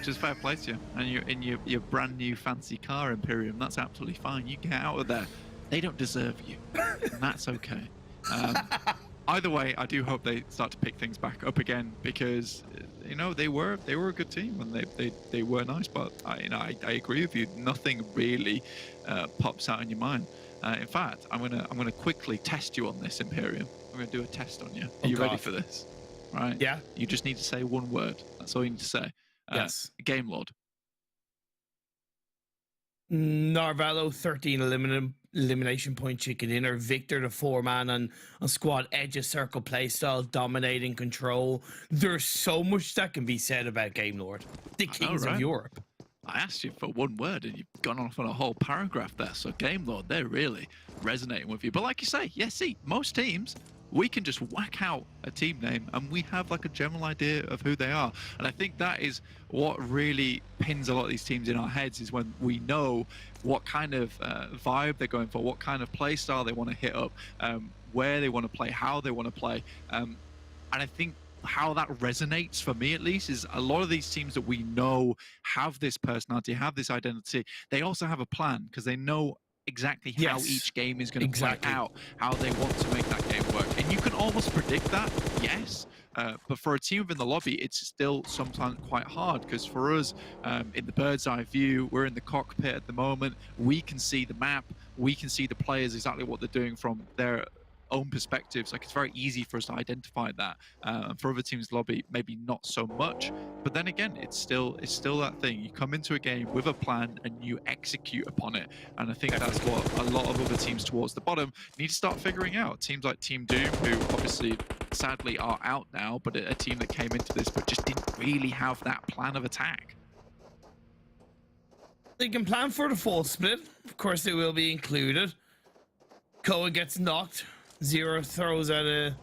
Just fair play to you. And you're in your brand new fancy car, Imperium. That's absolutely fine. You get out of there. They don't deserve you. And that's okay. Either way, I do hope they start to pick things back up again, because you know they were a good team and they were nice. But I agree with you. Nothing really pops out in your mind. In fact, I'm gonna quickly test you on this, Imperium. I'm gonna do a test on you. Are you ready for this? Right? Yeah. You just need to say one word. That's all you need to say. Yes. Game Lord. Narvalo 13 elimination point chicken dinner. Victor the 4-man on squad edge of circle playstyle, dominating control. There's so much that can be said about Game Lord, the kings of Europe. I asked you for one word and you've gone off on a whole paragraph there. So Game Lord, they're really resonating with you. But like you say, see, most teams, we can just whack out a team name and we have like a general idea of who they are. And I think that is what really pins a lot of these teams in our heads, is when we know what kind of vibe they're going for, what kind of play style they want to hit up, where they want to play, how they want to play. And I think how that resonates, for me at least, is a lot of these teams that we know have this personality, have this identity. They also have a plan, because they know exactly how each game is going to play out, how they want to make that game work. And you can almost predict that, yes. But for a team within the lobby, it's still sometimes quite hard, because for us, in the bird's eye view, we're in the cockpit at the moment. We can see the map. We can see the players, exactly what they're doing from their own perspectives. Like, it's very easy for us to identify that. And for other teams' lobby, maybe not so much. But then again, it's still that thing. You come into a game with a plan and you execute upon it. And I think that's what a lot of other teams towards the bottom need to start figuring out. Teams like Team Doom, who obviously sadly are out now, but a team that came into this but just didn't really have that plan of attack. They can plan for the full split. Of course, they will be included. Koa gets knocked. Zero throws out a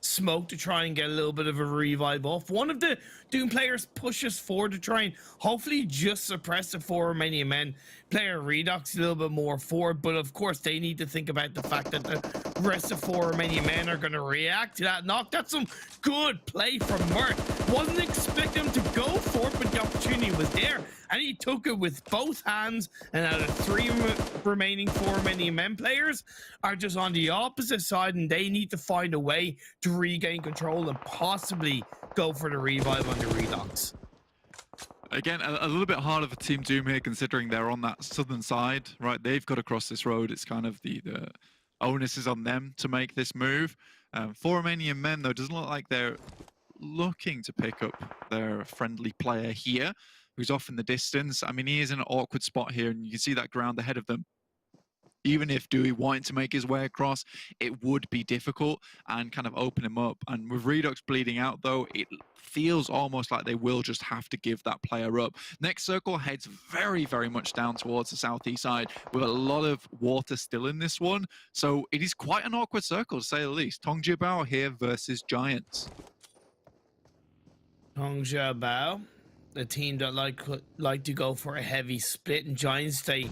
smoke to try and get a little bit of a revive off. One of the Doom players pushes forward to try and hopefully just suppress the 4 Romanian Men. Player Redux a little bit more forward, but of course they need to think about the fact that the rest of 4 Romanian Men are going to react to that knock. That's some good play from Mert. Wasn't expecting him to go for it, but the opportunity was there, and he took it with both hands. And out of 3 remaining 4 Romanian Men players are just on the opposite side, and they need to find a way to regain control and possibly go for the revive on the Redux. Again, a little bit harder for Team Doom here, considering they're on that southern side, right? They've got to cross this road. It's kind of the onus is on them to make this move. 4 Romanian Men, though, doesn't look like they're looking to pick up their friendly player here, who's off in the distance. I mean, he is in an awkward spot here, and you can see that ground ahead of them. Even if Dewey wanted to make his way across, it would be difficult and kind of open him up. And with Redux bleeding out, though, it feels almost like they will just have to give that player up. Next circle heads very, very much down towards the southeast side with a lot of water still in this one. So it is quite an awkward circle, to say the least. Tongjiabao here versus Giants. Tongjiabao, the team that like to go for a heavy split, and Giants, they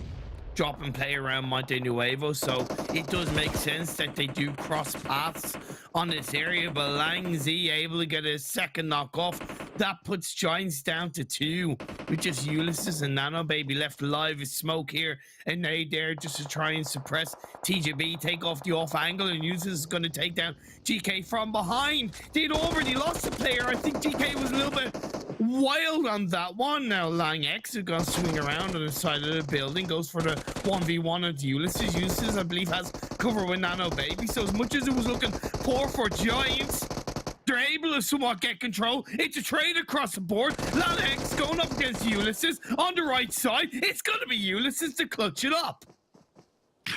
drop and play around Monte Nuevo, so it does make sense that they do cross paths on this area. But Lang Z able to get a second knock off. That puts Giants down to 2 with just Ulysses and Nano Baby left alive with smoke here, and they there just to try and suppress TJB, take off the off angle, and Ulysses is going to take down GK from behind. They'd already lost the player. I think GK was a little bit wild on that one. Now Lang X is going to swing around on the side of the building, goes for the 1v1 of Ulysses. Ulysses, I believe, has cover with Nano Baby, so as much as it was looking poor for Giants, they're able to somewhat get control. It's a trade across the board. Lang X going up against Ulysses on the right side. It's going to be Ulysses to clutch it up.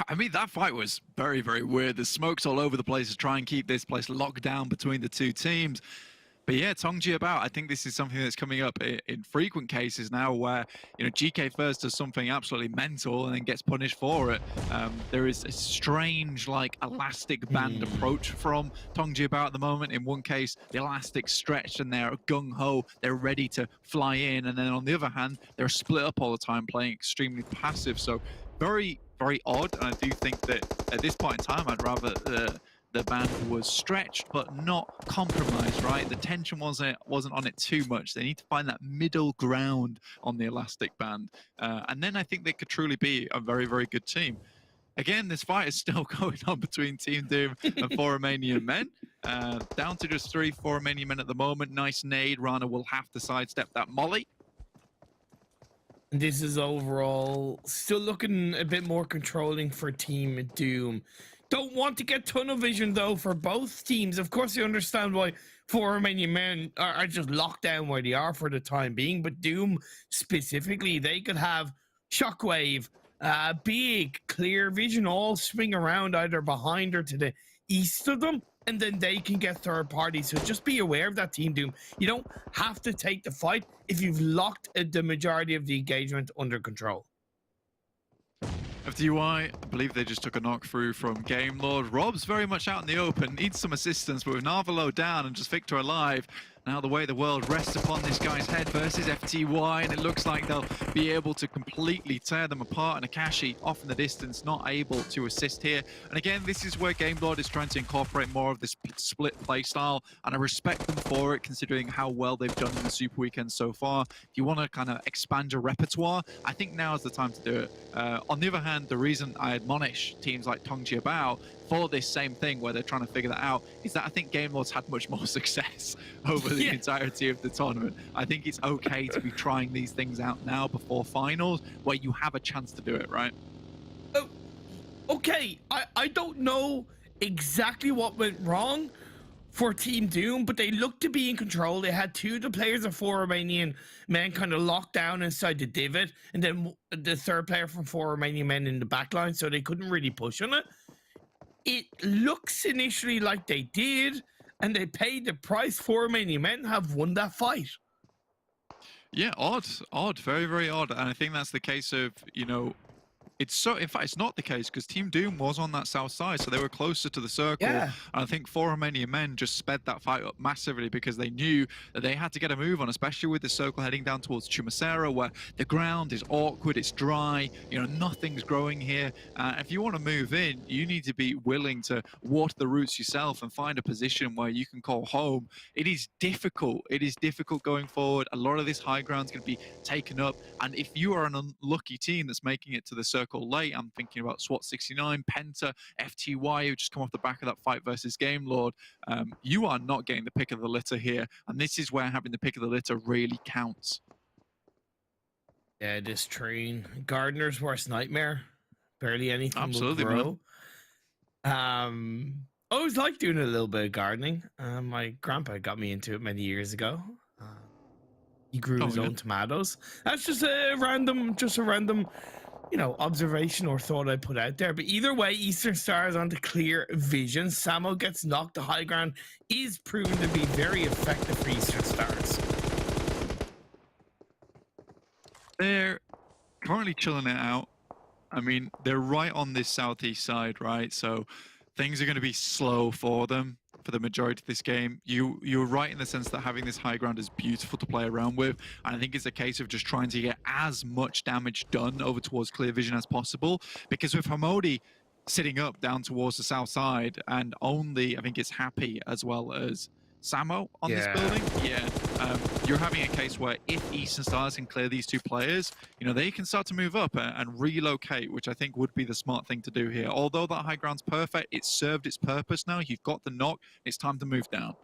I mean, that fight was very, very weird. There's smokes all over the place to try and keep this place locked down between the two teams. But yeah, Tongjiabao, I think this is something that's coming up in frequent cases now where, you know, GK first does something absolutely mental and then gets punished for it. There is a strange, like, elastic band approach from Tongjiabao at the moment. In one case, the elastic stretched and they're gung-ho, they're ready to fly in. And then on the other hand, they're split up all the time, playing extremely passive. So very, very odd. And I do think that at this point in time, I'd rather the band was stretched but not compromised, right? The tension wasn't on it too much. They need to find that middle ground on the elastic band. And then I think they could truly be a very, very good team. Again, this fight is still going on between Team Doom and 4 Romanian Men. Down to just 4 Romanian Men at the moment. Nice nade. Rana will have to sidestep that molly. This is overall still looking a bit more controlling for Team Doom. Don't want to get tunnel vision, though, for both teams. Of course, you understand why 4 Romanian Men are just locked down where they are for the time being. But Doom, specifically, they could have Shockwave, big, clear vision, all swing around either behind or to the east of them, and then they can get third party. So just be aware of that, Team Doom. You don't have to take the fight if you've locked the majority of the engagement under control. FTY, I believe they just took a knock through from Game Lord. Rob's very much out in the open, needs some assistance, but with Narvalo down and just Victor alive, now the way the world rests upon this guy's head versus FTY, and it looks like they'll be able to completely tear them apart, and Akashi off in the distance, not able to assist here. And again, this is where Game Lord is trying to incorporate more of this split play style, and I respect them for it, considering how well they've done in the Super Weekend so far. If you want to kind of expand your repertoire, I think now is the time to do it. On the other hand, the reason I admonish teams like Tongjiabao for this same thing where they're trying to figure that out is that I think Game Lord's had much more success over the entirety of the tournament. I think it's okay to be trying these things out now before finals where you have a chance to do it, right? Oh, okay, I don't know exactly what went wrong for Team Doom, but they looked to be in control. They had 2 of the players of 4 Romanian Men kind of locked down inside the divot, and then the third player from 4 Romanian Men in the backline, so they couldn't really push on it. It looks initially like they did, and they paid the price. 4 Romanian Men have won that fight. Yeah, odd, very, very odd. And I think that's the case of, you know, It's so, in fact, it's not the case because Team Doom was on that south side, so they were closer to the circle. Yeah. And I think for Romanian Men just sped that fight up massively because they knew that they had to get a move on, especially with the circle heading down towards Chumasera, where the ground is awkward, it's dry, you know, nothing's growing here. If you want to move in, you need to be willing to water the roots yourself and find a position where you can call home. It is difficult. It is difficult going forward. A lot of this high ground is going to be taken up. And if you are an unlucky team that's making it to the circle late, I'm thinking about Swat 69, PENTA, FTY, who just come off the back of that fight versus Game Lord. You are not getting the pick of the litter here. And this is where having the pick of the litter really counts. Yeah, this train. Gardener's worst nightmare. Barely anything Absolutely, will grow. I always liked doing a little bit of gardening. My grandpa got me into it many years ago. He grew his own tomatoes. That's just a random, you know, observation or thought I put out there. But either way, Eastern Stars on the clear vision. Samo gets knocked. The high ground is proven to be very effective for Eastern Stars. They're currently chilling it out. I mean, they're right on this southeast side, right? So things are going to be slow for them for the majority of this game. You're right in the sense that having this high ground is beautiful to play around with. And I think it's a case of just trying to get as much damage done over towards clear vision as possible. Because with Hamodi sitting up down towards the south side and only, I think it's Happy as well as Samo on this building, you're having a case where if Eastern Stars can clear these two players, you know, they can start to move up and relocate, which I think would be the smart thing to do here. Although that high ground's perfect, it's served its purpose now. You've got the knock. It's time to move down.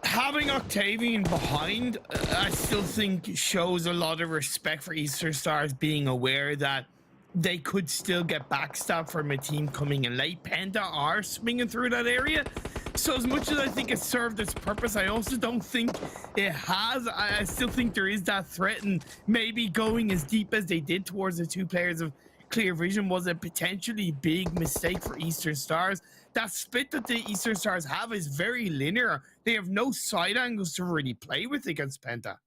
Having Octavian behind, I still think shows a lot of respect for Eastern Stars, being aware that they could still get backstabbed from a team coming in late. PENTA are swinging through that area. So as much as I think it served its purpose, I also don't think it has. I still think there is that threat, and maybe going as deep as they did towards the two players of Clear Vision was a potentially big mistake for Eastern Stars. That split that the Eastern Stars have is very linear. They have no side angles to really play with against PENTA.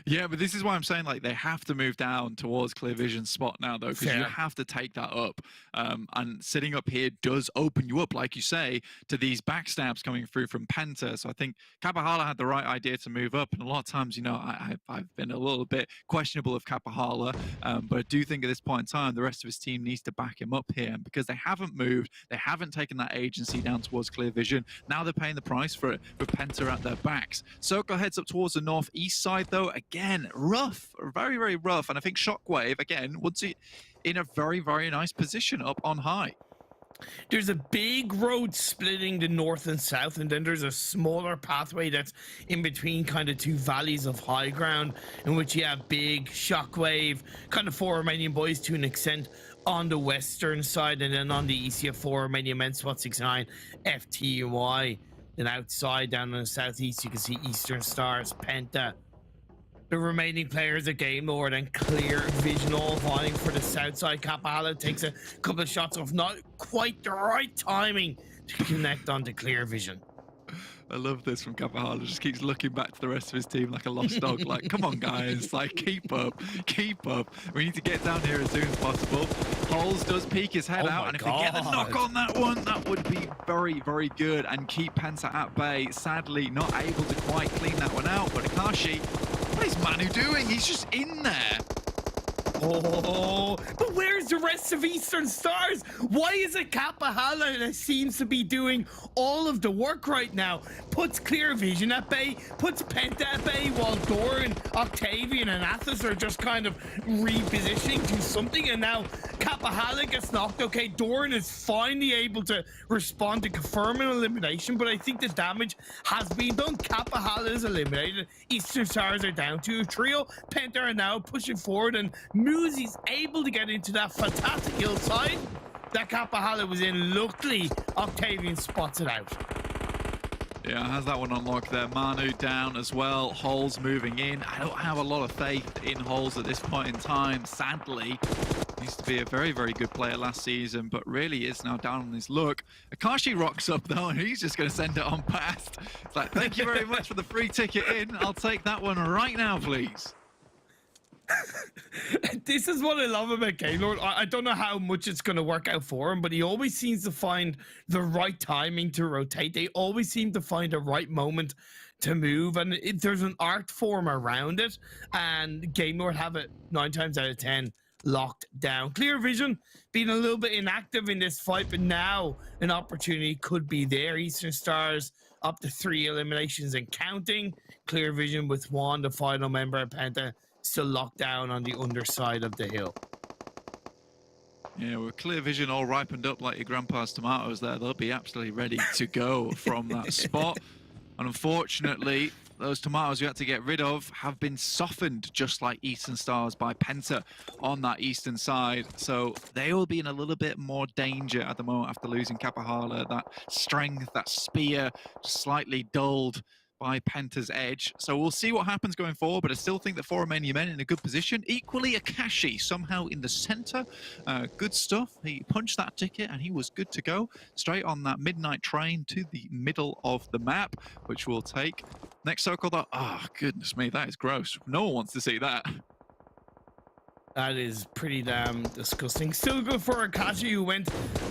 Yeah, but this is why I'm saying, like, they have to move down towards Clear Vision's spot now, though, because you have to take that up. And sitting up here does open you up, like you say, to these backstabs coming through from PENTA. So I think Kapahala had the right idea to move up. And a lot of times, you know, I've been a little bit questionable of Kapahala. But I do think at this point in time, the rest of his team needs to back him up here. And because they haven't moved, they haven't taken that agency down towards Clear Vision. Now they're paying the price for it with PENTA at their backs. Circle heads up towards the northeast side, though. Again, rough, very, very rough. And I think Shockwave, again, would see in a very, very nice position up on high. There's a big road splitting the north and south, and then there's a smaller pathway that's in between kind of two valleys of high ground, in which you have big Shockwave, kind of 4 Romanian Boys to an extent on the western side, and then on the east you have 4 Romanian Men, Swat 69, FTY. Then outside, down in the southeast, you can see Eastern Stars, PENTA. The remaining players are Game Lord and Clear Vision all vying for the south side. Kapahala takes a couple of shots off, not quite the right timing to connect onto Clear Vision. I love this from Kapahala. Just keeps looking back to the rest of his team like a lost dog. Like, come on, guys. Like, keep up. Keep up. We need to get down here as soon as possible. Holes does peek his head out. And if they get the knock on that one, that would be very, very good. And keep PENTA at bay. Sadly, not able to quite clean that one out. But Akashi, what is Manu doing? He's just in there. Oh, but where's the rest of Eastern Stars? Why is it Kapahala that seems to be doing all of the work right now? Puts Clear Vision at bay, puts PENTA at bay, while Doran, Octavian, and Athos are just kind of repositioning to something, and now Kapahala gets knocked. Okay, Doran is finally able to respond to confirm an elimination, but I think the damage has been done. Kapahala is eliminated. Eastern Stars are down to a trio. PENTA are now pushing forward, and Moosey's able to get into that fantastic hillside that Kapahala was in. Luckily, Octavian spots it out. Yeah, has that one unlocked there. Manu down as well. Holes moving in. I don't have a lot of faith in Holes at this point in time, sadly. Used to be a very, very good player last season, but really is now down on his luck. Akashi rocks up, though, and he's just going to send it on past. It's like, thank you very much for the free ticket in. I'll take that one right now, please. This is what I love about Gaylord. I don't know how much it's going to work out for him, but he always seems to find the right timing to rotate. They always seem to find the right moment to move, and there's an art form around it, and Gaylord have it 9 times out of 10 locked down. Clear Vision being a little bit inactive in this fight, but now an opportunity could be there. Eastern Stars up to 3 eliminations and counting. Clear Vision with 1, the final member of Penta, still locked down on the underside of the hill. Yeah, with Clear Vision all ripened up like your grandpa's tomatoes there, they'll be absolutely ready to go from that spot. And unfortunately, those tomatoes you had to get rid of have been softened, just like Eastern Stars, by Penta on that eastern side. So they will be in a little bit more danger at the moment after losing Kapahala. That strength, that spear, just slightly dulled by Penta's edge. So we'll see what happens going forward, but I still think that for Romanian Men in a good position. Equally, Akashi somehow in the center. Good stuff. He punched that ticket and he was good to go. Straight on that midnight train to the middle of the map, which we'll take. Next circle, though. Oh, goodness me, that is gross. No one wants to see that. That is pretty damn disgusting. Still good for Akashi, who went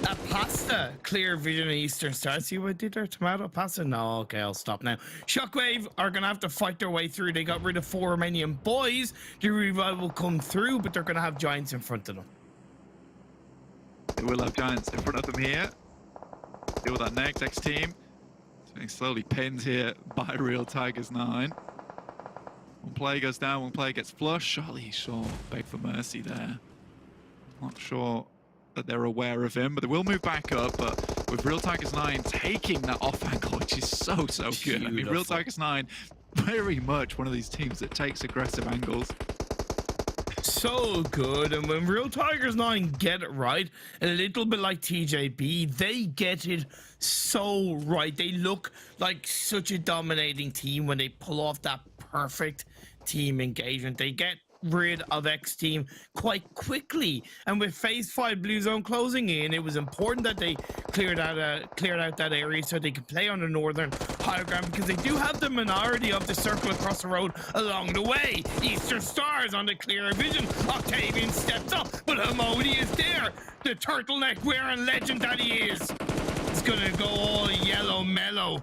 a pasta. Clear Vision and Eastern Star. See what did their tomato pasta? No, okay, I'll stop now. Shockwave are going to have to fight their way through. They got rid of 4 Romanian boys. The revive will come through, but they're going to have Giants in front of them. They will have Giants in front of them here. Deal with that next XTEAM. Getting slowly pinned here by Real Tigers 9. One player goes down, one player gets flushed. Charlie Shaw beg for mercy there. Not sure that they're aware of him, but they will move back up. But with Real Tigers 9 taking that off angle, which is so good. Beautiful. I mean, Real Tigers 9, very much one of these teams that takes aggressive angles. So good, and when Real Tigers 9 get it right, a little bit like TJB, they get it so right. They look like such a dominating team when they pull off that perfect team engagement. They get rid of XTEAM quite quickly, and with phase 5 blue zone closing in, it was important that they cleared out that area so they could play on the northern higher ground, because they do have the minority of the circle across the road along the way. Eastern Stars on the clear vision. Octavian steps up, but Hamodi is there, the turtleneck wearing legend that he is. It's gonna go all yellow mellow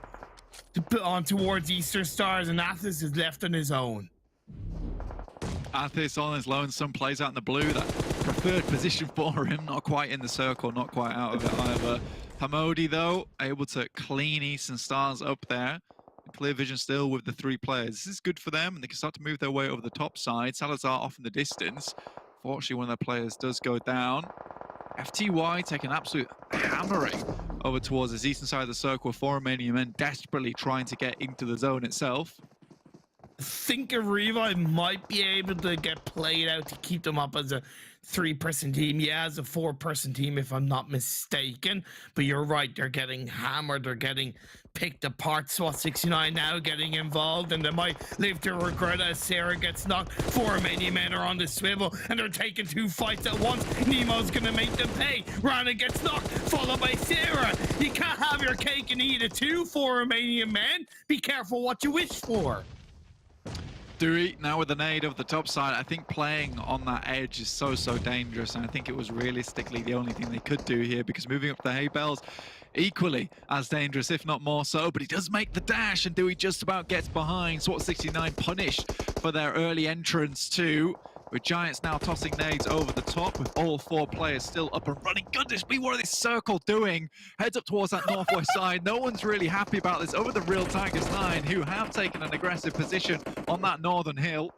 to put on towards Eastern Stars, and Athos is left on his own. Athos on his lonesome plays out in the blue. That preferred position for him, not quite in the circle, not quite out of it either. Hamodi, though, able to clean Eastern Stars up there. Clear Vision still with the 3 players. This is good for them, and they can start to move their way over the top side. Salazar off in the distance. Fortunately, one of their players does go down. FTY taking absolute hammering over towards the eastern side of the circle. 4 Romanian Men desperately trying to get into the zone itself. I think a revive might be able to get played out to keep them up as a 3-person team. Yeah, as a 4-person team, if I'm not mistaken. But you're right, they're getting hammered, they're getting picked apart. Swat 69 now getting involved, and they might live to regret as Sarah gets knocked. 4 Romanian Men are on the swivel, and they're taking 2 fights at once. Nemo's gonna make them pay. Rana gets knocked, followed by Sarah. You can't have your cake and eat it too, 4 Romanian Men. Be careful what you wish for. Dewey now with the nade of the top side. I think playing on that edge is so dangerous, and I think it was realistically the only thing they could do here, because moving up the hay bales equally as dangerous, if not more so. But he does make the dash, and Dewey just about gets behind. SWAT 69 punished for their early entrance too, with Giants now tossing nades over the top, with all 4 players still up and running. Goodness me, what is this circle doing? Heads up towards that northwest side. No one's really happy about this over the Real Tigers 9, who have taken an aggressive position on that northern hill.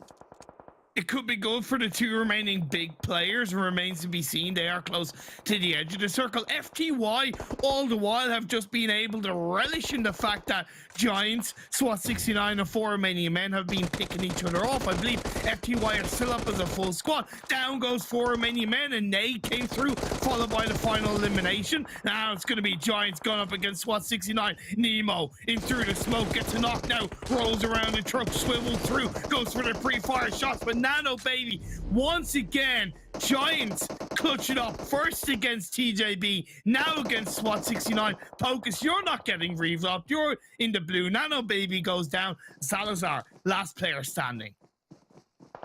It could be good for the 2 remaining big players. Remains to be seen. They are close to the edge of the circle. FTY all the while have just been able to relish in the fact that Giants, SWAT 69 and 4 Romanian Men have been picking each other off. I believe FTY are still up as a full squad. Down goes 4 Romanian Men, and Nade came through, followed by the final elimination. Now it's going to be Giants going up against SWAT 69. Nemo in through the smoke, gets a knockdown, rolls around the truck, swivels through, goes for the pre-fire shots, but Nano baby, once again, Giants clutch it up, first against TJB, now against SWAT 69. Pocus, you're not getting revamped, you're in the blue. Nano baby goes down. Salazar, last player standing.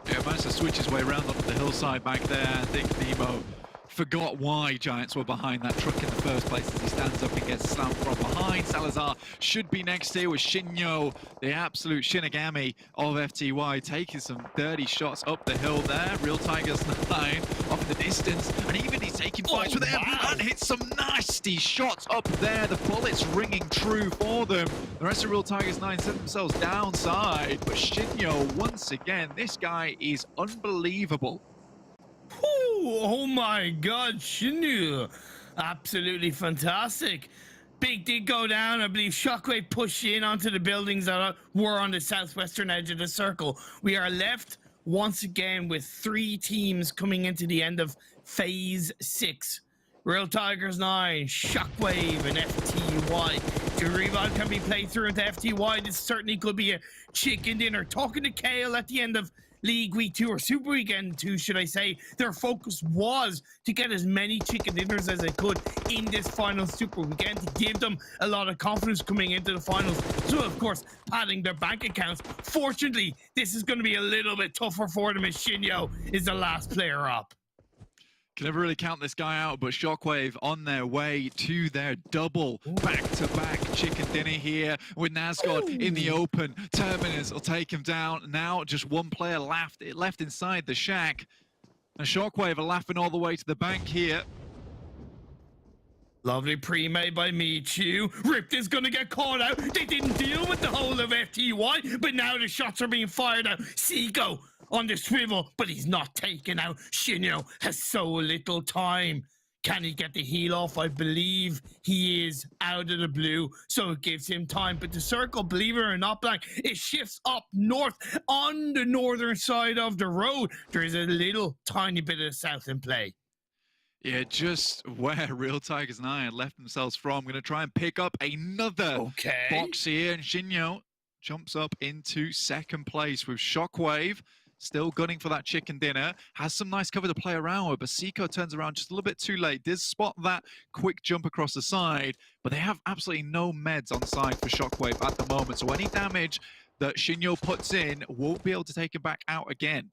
Yeah, managed to switch his way around onto the hillside back there. I think Nemo forgot why Giants were behind that truck in the first place as he stands up and gets slammed from behind. Salazar should be next here with Shinyo, the absolute Shinigami of FTY, taking some dirty shots up the hill there. Real Tigers 9 off in the distance, and even he's taking fights with them and hits some nasty shots up there. The bullets ringing true for them. The rest of Real Tigers 9 set themselves downside, but Shinyo, once again, this guy is unbelievable. Ooh, oh my god, Shinyu. Absolutely fantastic. Big did go down. I believe Shockwave pushed in onto the buildings that were on the southwestern edge of the circle. We are left once again with 3 teams coming into the end of phase 6. Real Tigers 9, Shockwave, and FTY. The revive can be played through into FTY. This certainly could be a chicken dinner. Talking to Kale at the end of League Week 2, or Super Weekend 2, should I say, their focus was to get as many chicken dinners as they could in this final Super Weekend to give them a lot of confidence coming into the finals. So, of course, padding their bank accounts. Fortunately, this is going to be a little bit tougher for them as Shinyo is the last player up. Can never really count this guy out, but Shockwave on their way to their double back-to-back chicken dinner here with Nazgod in the open. Terminus will take him down. Now just one player left inside the shack. And Shockwave are laughing all the way to the bank here. Lovely pre-made by Michu. Ripped is going to get caught out. They didn't deal with the whole of FTY, but now the shots are being fired out. Seiko on the swivel, but he's not taken out. Shinyo has so little time. Can he get the heal off? I believe he is out of the blue, so it gives him time. But the circle, believe it or not, Blank, it shifts up north on the northern side of the road. There is a little tiny bit of south in play. Yeah, just where Real Tigers 9 left themselves from. I'm going to try and pick up another box here, and Shinyo jumps up into second place with Shockwave. Still gunning for that chicken dinner. Has some nice cover to play around with, but Seiko turns around just a little bit too late. Did spot that quick jump across the side, but they have absolutely no meds on side for Shockwave at the moment. So any damage that Shinyo puts in won't be able to take him back out again.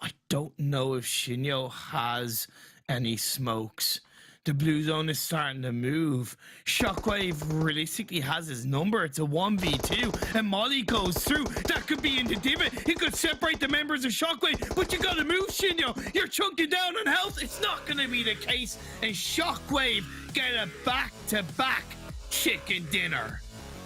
I don't know if Shinyo has any smokes. The blue zone is starting to move. Shockwave realistically has his number. It's a 1v2, and Molly goes through. That could be in the divot. He could separate the members of Shockwave, but you gotta move, Shinyo. You're chunking down on health. It's not gonna be the case, and Shockwave get a back-to-back chicken dinner.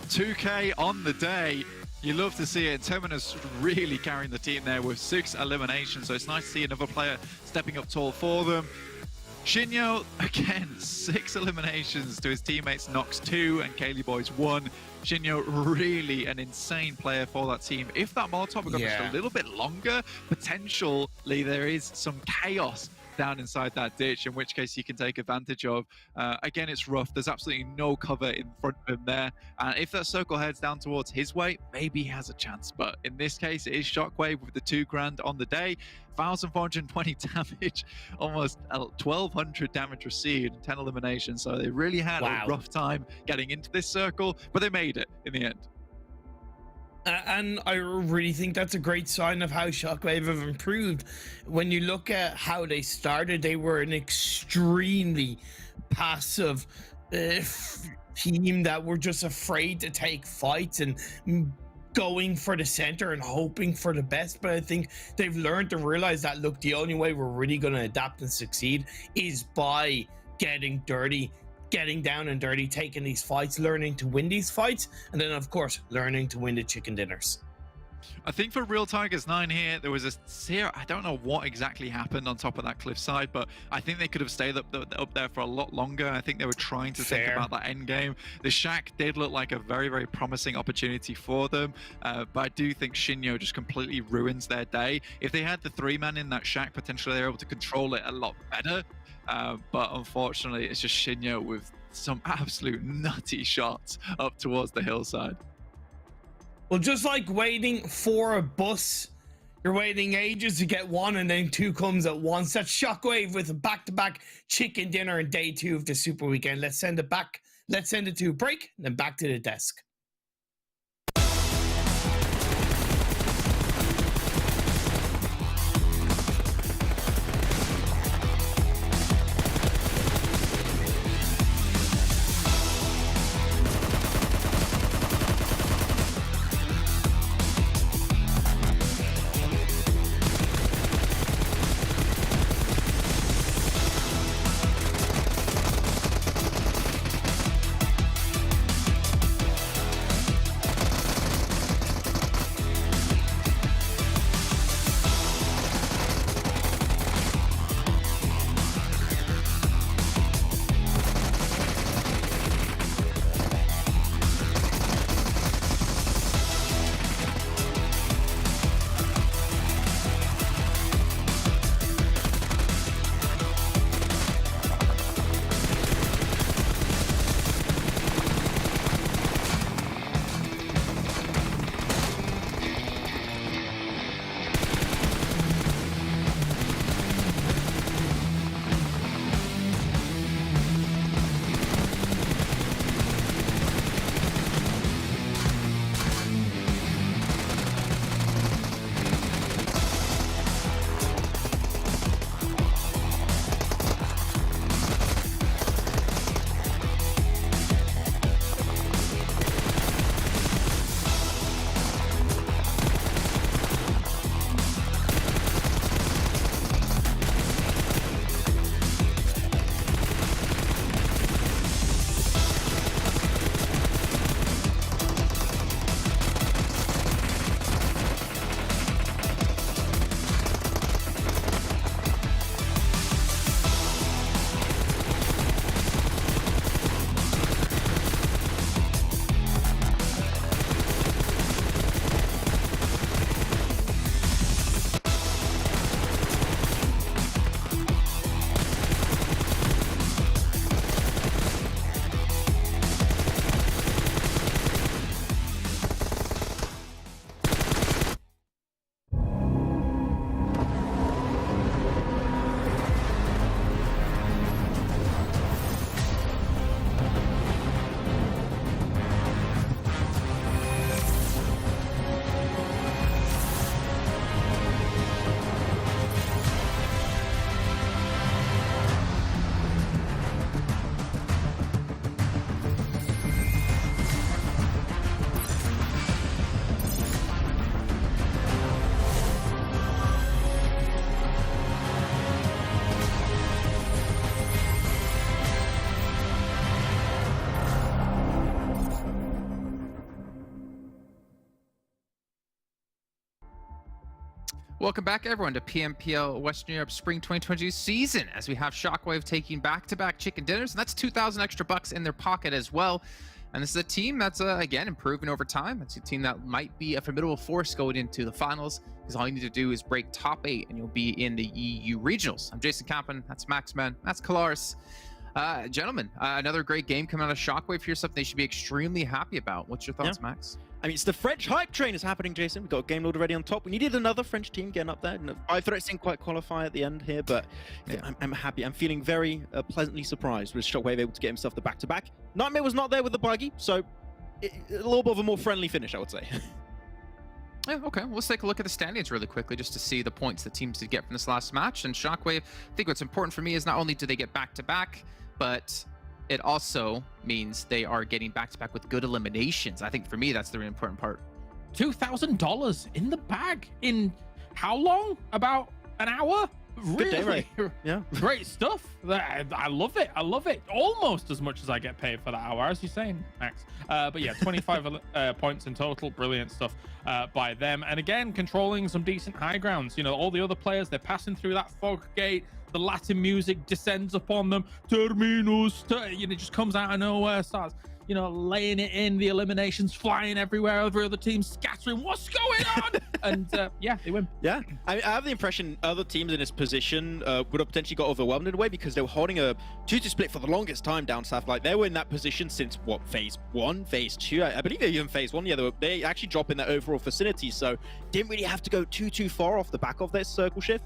2K on the day. You love to see it. Terminus really carrying the team there with 6 eliminations, so it's nice to see another player stepping up tall for them. Shinyo, again, 6 eliminations to his teammates, Nox 2 and Kaylee Boys 1. Shinyo, really an insane player for that team. If that Molotov had got just a little bit longer, potentially there is some chaos down inside that ditch, in which case you can take advantage of. Again, it's rough. There's absolutely no cover in front of him there. And if that circle heads down towards his way, maybe he has a chance. But in this case, it is Shockwave with the 2 grand on the day. 1,420 damage, almost 1,200 damage received, 10 eliminations. So they really had a rough time getting into this circle, but they made it in the end. And I really think that's a great sign of how Shockwave have improved. When you look at how they started, they were an extremely passive team that were just afraid to take fights and going for the center and hoping for the best. But I think they've learned to realize that, look, the only way we're really going to adapt and succeed is by getting dirty, getting down and dirty, taking these fights, learning to win these fights, and then of course learning to win the chicken dinners. I think for Real Tigers 9 here, there was I don't know what exactly happened on top of that cliffside, but I think they could have stayed up there for a lot longer. I think they were trying to think about that end game. The shack did look like a very, very promising opportunity for them, but I do think Shinyo just completely ruins their day. If they had the 3-man in that shack, potentially they're able to control it a lot better. But unfortunately, it's just Shinyo with some absolute nutty shots up towards the hillside. Well, just like waiting for a bus, you're waiting ages to get one, and then 2 comes at once. That's Shockwave with a back-to-back chicken dinner in day 2 of the Super Weekend. Let's send it back. Let's send it to a break, and then back to the desk. Welcome back, everyone, to PMPL Western Europe Spring 2022 season, as we have Shockwave taking back-to-back chicken dinners, and that's 2,000 extra bucks in their pocket as well. And this is a team that's, again, improving over time. It's a team that might be a formidable force going into the finals, because all you need to do is break top 8, and you'll be in the EU regionals. I'm Jason Kampen. That's Maxman. That's Kalaris. Gentlemen, another great game coming out of Shockwave here, something they should be extremely happy about. What's your thoughts, Max? I mean, it's the French hype train is happening, Jason. We've got a game lord already on top. We needed another French team getting up there. I thought it didn't quite qualify at the end here, but I'm happy. I'm feeling very pleasantly surprised with Shockwave able to get himself the back-to-back. Nightmare was not there with the buggy, so a little bit of a more friendly finish, I would say. Yeah, okay. Well, let's take a look at the standings really quickly just to see the points that teams did get from this last match. And Shockwave, I think what's important for me is not only do they get back-to-back, but it also means they are getting back-to-back with good eliminations. I think for me, that's the really important part. $2,000 in the bag in how long? About an hour? Really? Good day, right? Yeah. Great stuff. I love it. I love it. Almost as much as I get paid for that hour, as you're saying, Max. But yeah, 25 points in total. Brilliant stuff by them. And again, controlling some decent high grounds. You know, all the other players, they're passing through that fog gate. The Latin music descends upon them. Terminus. You know, it just comes out of nowhere, starts, you know, laying it in. The eliminations flying everywhere. Every other team scattering. What's going on? And yeah, they win. Yeah, I have the impression other teams in this position would have potentially got overwhelmed in a way because they were holding a 2-2 split for the longest time down south. Like they were in that position since what, phase 1, phase 2? I believe they're even phase 1. Yeah, they actually drop in their overall facility, so didn't really have to go too far off the back of their circle shift.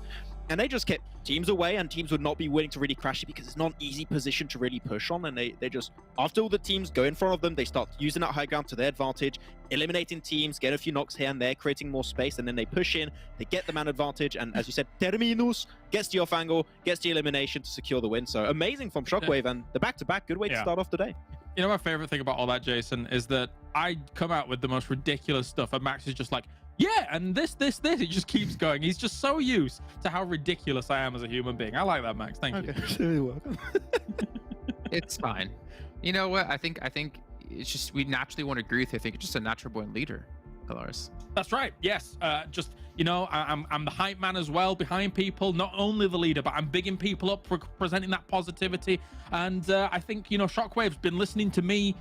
And they just kept teams away, and teams would not be willing to really crash it because it's not an easy position to really push on. And they just, after all the teams go in front of them, they start using that high ground to their advantage, eliminating teams, get a few knocks here and there, creating more space, and then they push in, they get the man advantage, and as you said, Terminus gets the off angle, gets the elimination to secure the win. So amazing from Shockwave, and the back-to-back, good way to start off the day. You know, my favorite thing about all that, Jason, is that I come out with the most ridiculous stuff, and Max is just like, yeah, and this. He just keeps going. He's just so used to how ridiculous I am as a human being. I like that, Max. Thank you. You're welcome. It's fine. You know what? I think it's just we naturally want to agree with you. I think it's just a natural born leader, Kalaris. That's right. Yes. Just, you know, I'm the hype man as well, behind people. Not only the leader, but I'm bigging people up, presenting that positivity. And I think, you know, Shockwave's been listening to me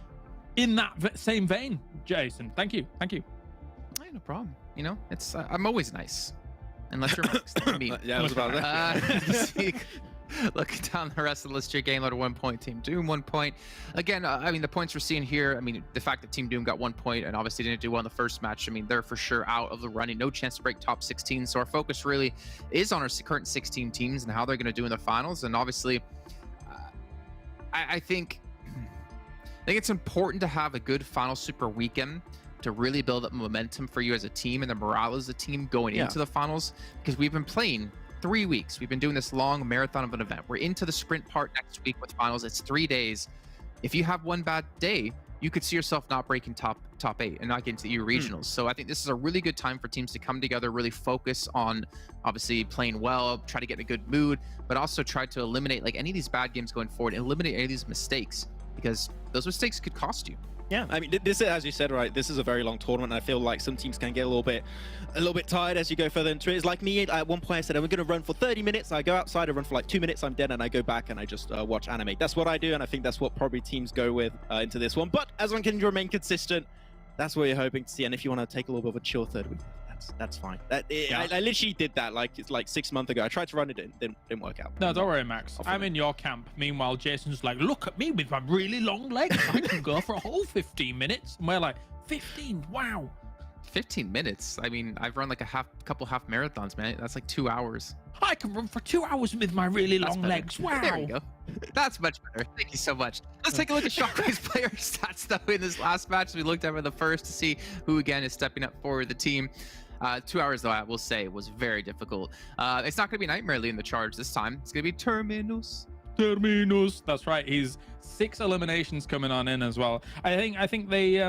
in that same vein. Jason, thank you. Thank you. Hey, no problem. You know, it's I'm always nice, unless you're Max. Me. Yeah, I was about that. Looking down the rest of the list here, game loader 1 point, Team Doom 1 point. Again, I mean, the points we're seeing here, I mean, the fact that Team Doom got 1 point and obviously didn't do well in the first match, I mean, they're for sure out of the running, no chance to break top 16. So our focus really is on our current 16 teams and how they're going to do in the finals. And obviously, I think it's important to have a good final super weekend to really build up momentum for you as a team and the morale as a team going into the finals, because we've been playing 3 weeks. We've been doing this long marathon of an event. We're into the sprint part next week with finals. It's 3 days. If you have one bad day, you could see yourself not breaking top 8 and not getting to the EU regionals. So I think this is a really good time for teams to come together, really focus on obviously playing well, try to get in a good mood, but also try to eliminate like any of these bad games going forward, eliminate any of these mistakes, because those mistakes could cost you. Yeah, I mean, this is, as you said, right, this is a very long tournament, and I feel like some teams can get a little bit tired as you go further into it. It's like me, at one point I said, I'm going to run for 30 minutes, I go outside, I run for like 2 minutes, I'm dead, and I go back and I just watch anime. That's what I do, and I think that's what probably teams go with into this one. But as one can remain consistent, that's what you're hoping to see, and if you want to take a little bit of a chill third week, that's fine. I literally did that like 6 months ago. I tried to run it, didn't work out. No, don't worry, Max. I'm in your camp. Meanwhile, Jason's like, look at me with my really long legs. I can go for a whole 15 minutes. And we're like, 15? Wow. 15 minutes? I mean, I've run like a couple half marathons, man. That's like 2 hours. I can run for 2 hours with my really long legs. Wow. There we go. That's much better. Thank you so much. Let's take a look at Shockwave's player stats, though, in this last match. We looked at the first to see who, again, is stepping up for the team. 2 hours, though, I will say, was very difficult. It's not going to be Nightmare leading the charge this time. It's going to be Terminus. That's right. He's 6 eliminations coming on in as well. I think they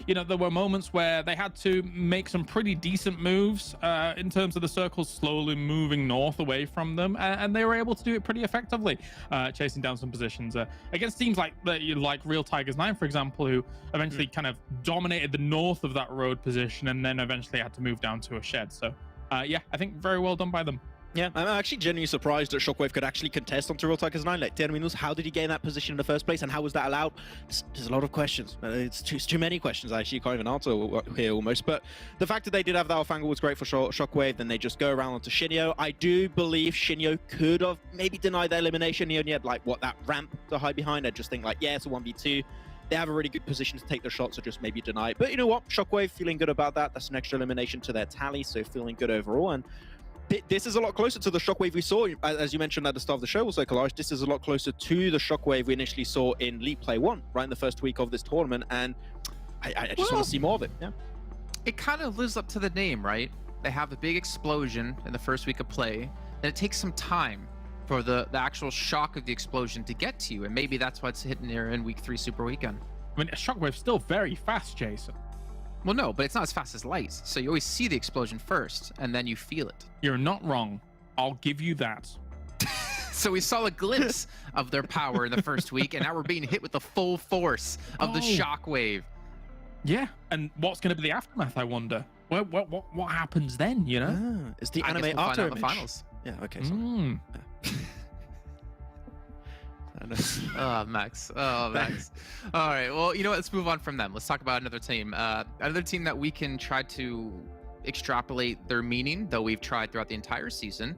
you know, there were moments where they had to make some pretty decent moves in terms of the circles slowly moving north away from them, and they were able to do it pretty effectively, chasing down some positions against teams like Real Tigers 9, for example, who eventually kind of dominated the north of that road position and then eventually had to move down to a shed. So Yeah, I think very well done by them. Yeah, I'm actually genuinely surprised that Shockwave could actually contest onto Real Tigers 9. Like, terminals, how did he gain that position in the first place, and how was that allowed? There's a lot of questions. It's too many questions, actually. You can't even answer here almost. But the fact that they did have that off angle was great for Shockwave. Then they just go around onto Shinyo. I do believe Shinyo could have maybe denied their elimination. He only had, like, what, that ramp to hide behind. I just think, like, yeah, it's a 1v2. They have a really good position to take the shots, so just maybe deny it. But you know what? Shockwave feeling good about that. That's an extra elimination to their tally, so feeling good overall. And this is a lot closer to the Shockwave we saw, as you mentioned at the start of the show, also, Kalash. This is a lot closer to the Shockwave we initially saw in League Play 1, right in the first week of this tournament, and I just want to see more of it. Yeah, it kind of lives up to the name, right? They have a big explosion in the first week of play, and it takes some time for the actual shock of the explosion to get to you, and maybe that's why it's hitting there in week 3 Super Weekend. I mean, Shockwave's still very fast, Jason. Well, no, but it's not as fast as light, so you always see the explosion first, and then you feel it. You're not wrong. I'll give you that. So we saw a glimpse of their power in the first week, and now we're being hit with the full force of the Shockwave. Yeah, and what's going to be the aftermath, I wonder? What happens then, you know? It's the I anime guess we'll after find out in the finals. Yeah, okay. So. Oh, Max. Oh, Max. All right. Well, you know what? Let's move on from them. Let's talk about another team. Another team that we can try to extrapolate their meaning, though we've tried throughout the entire season.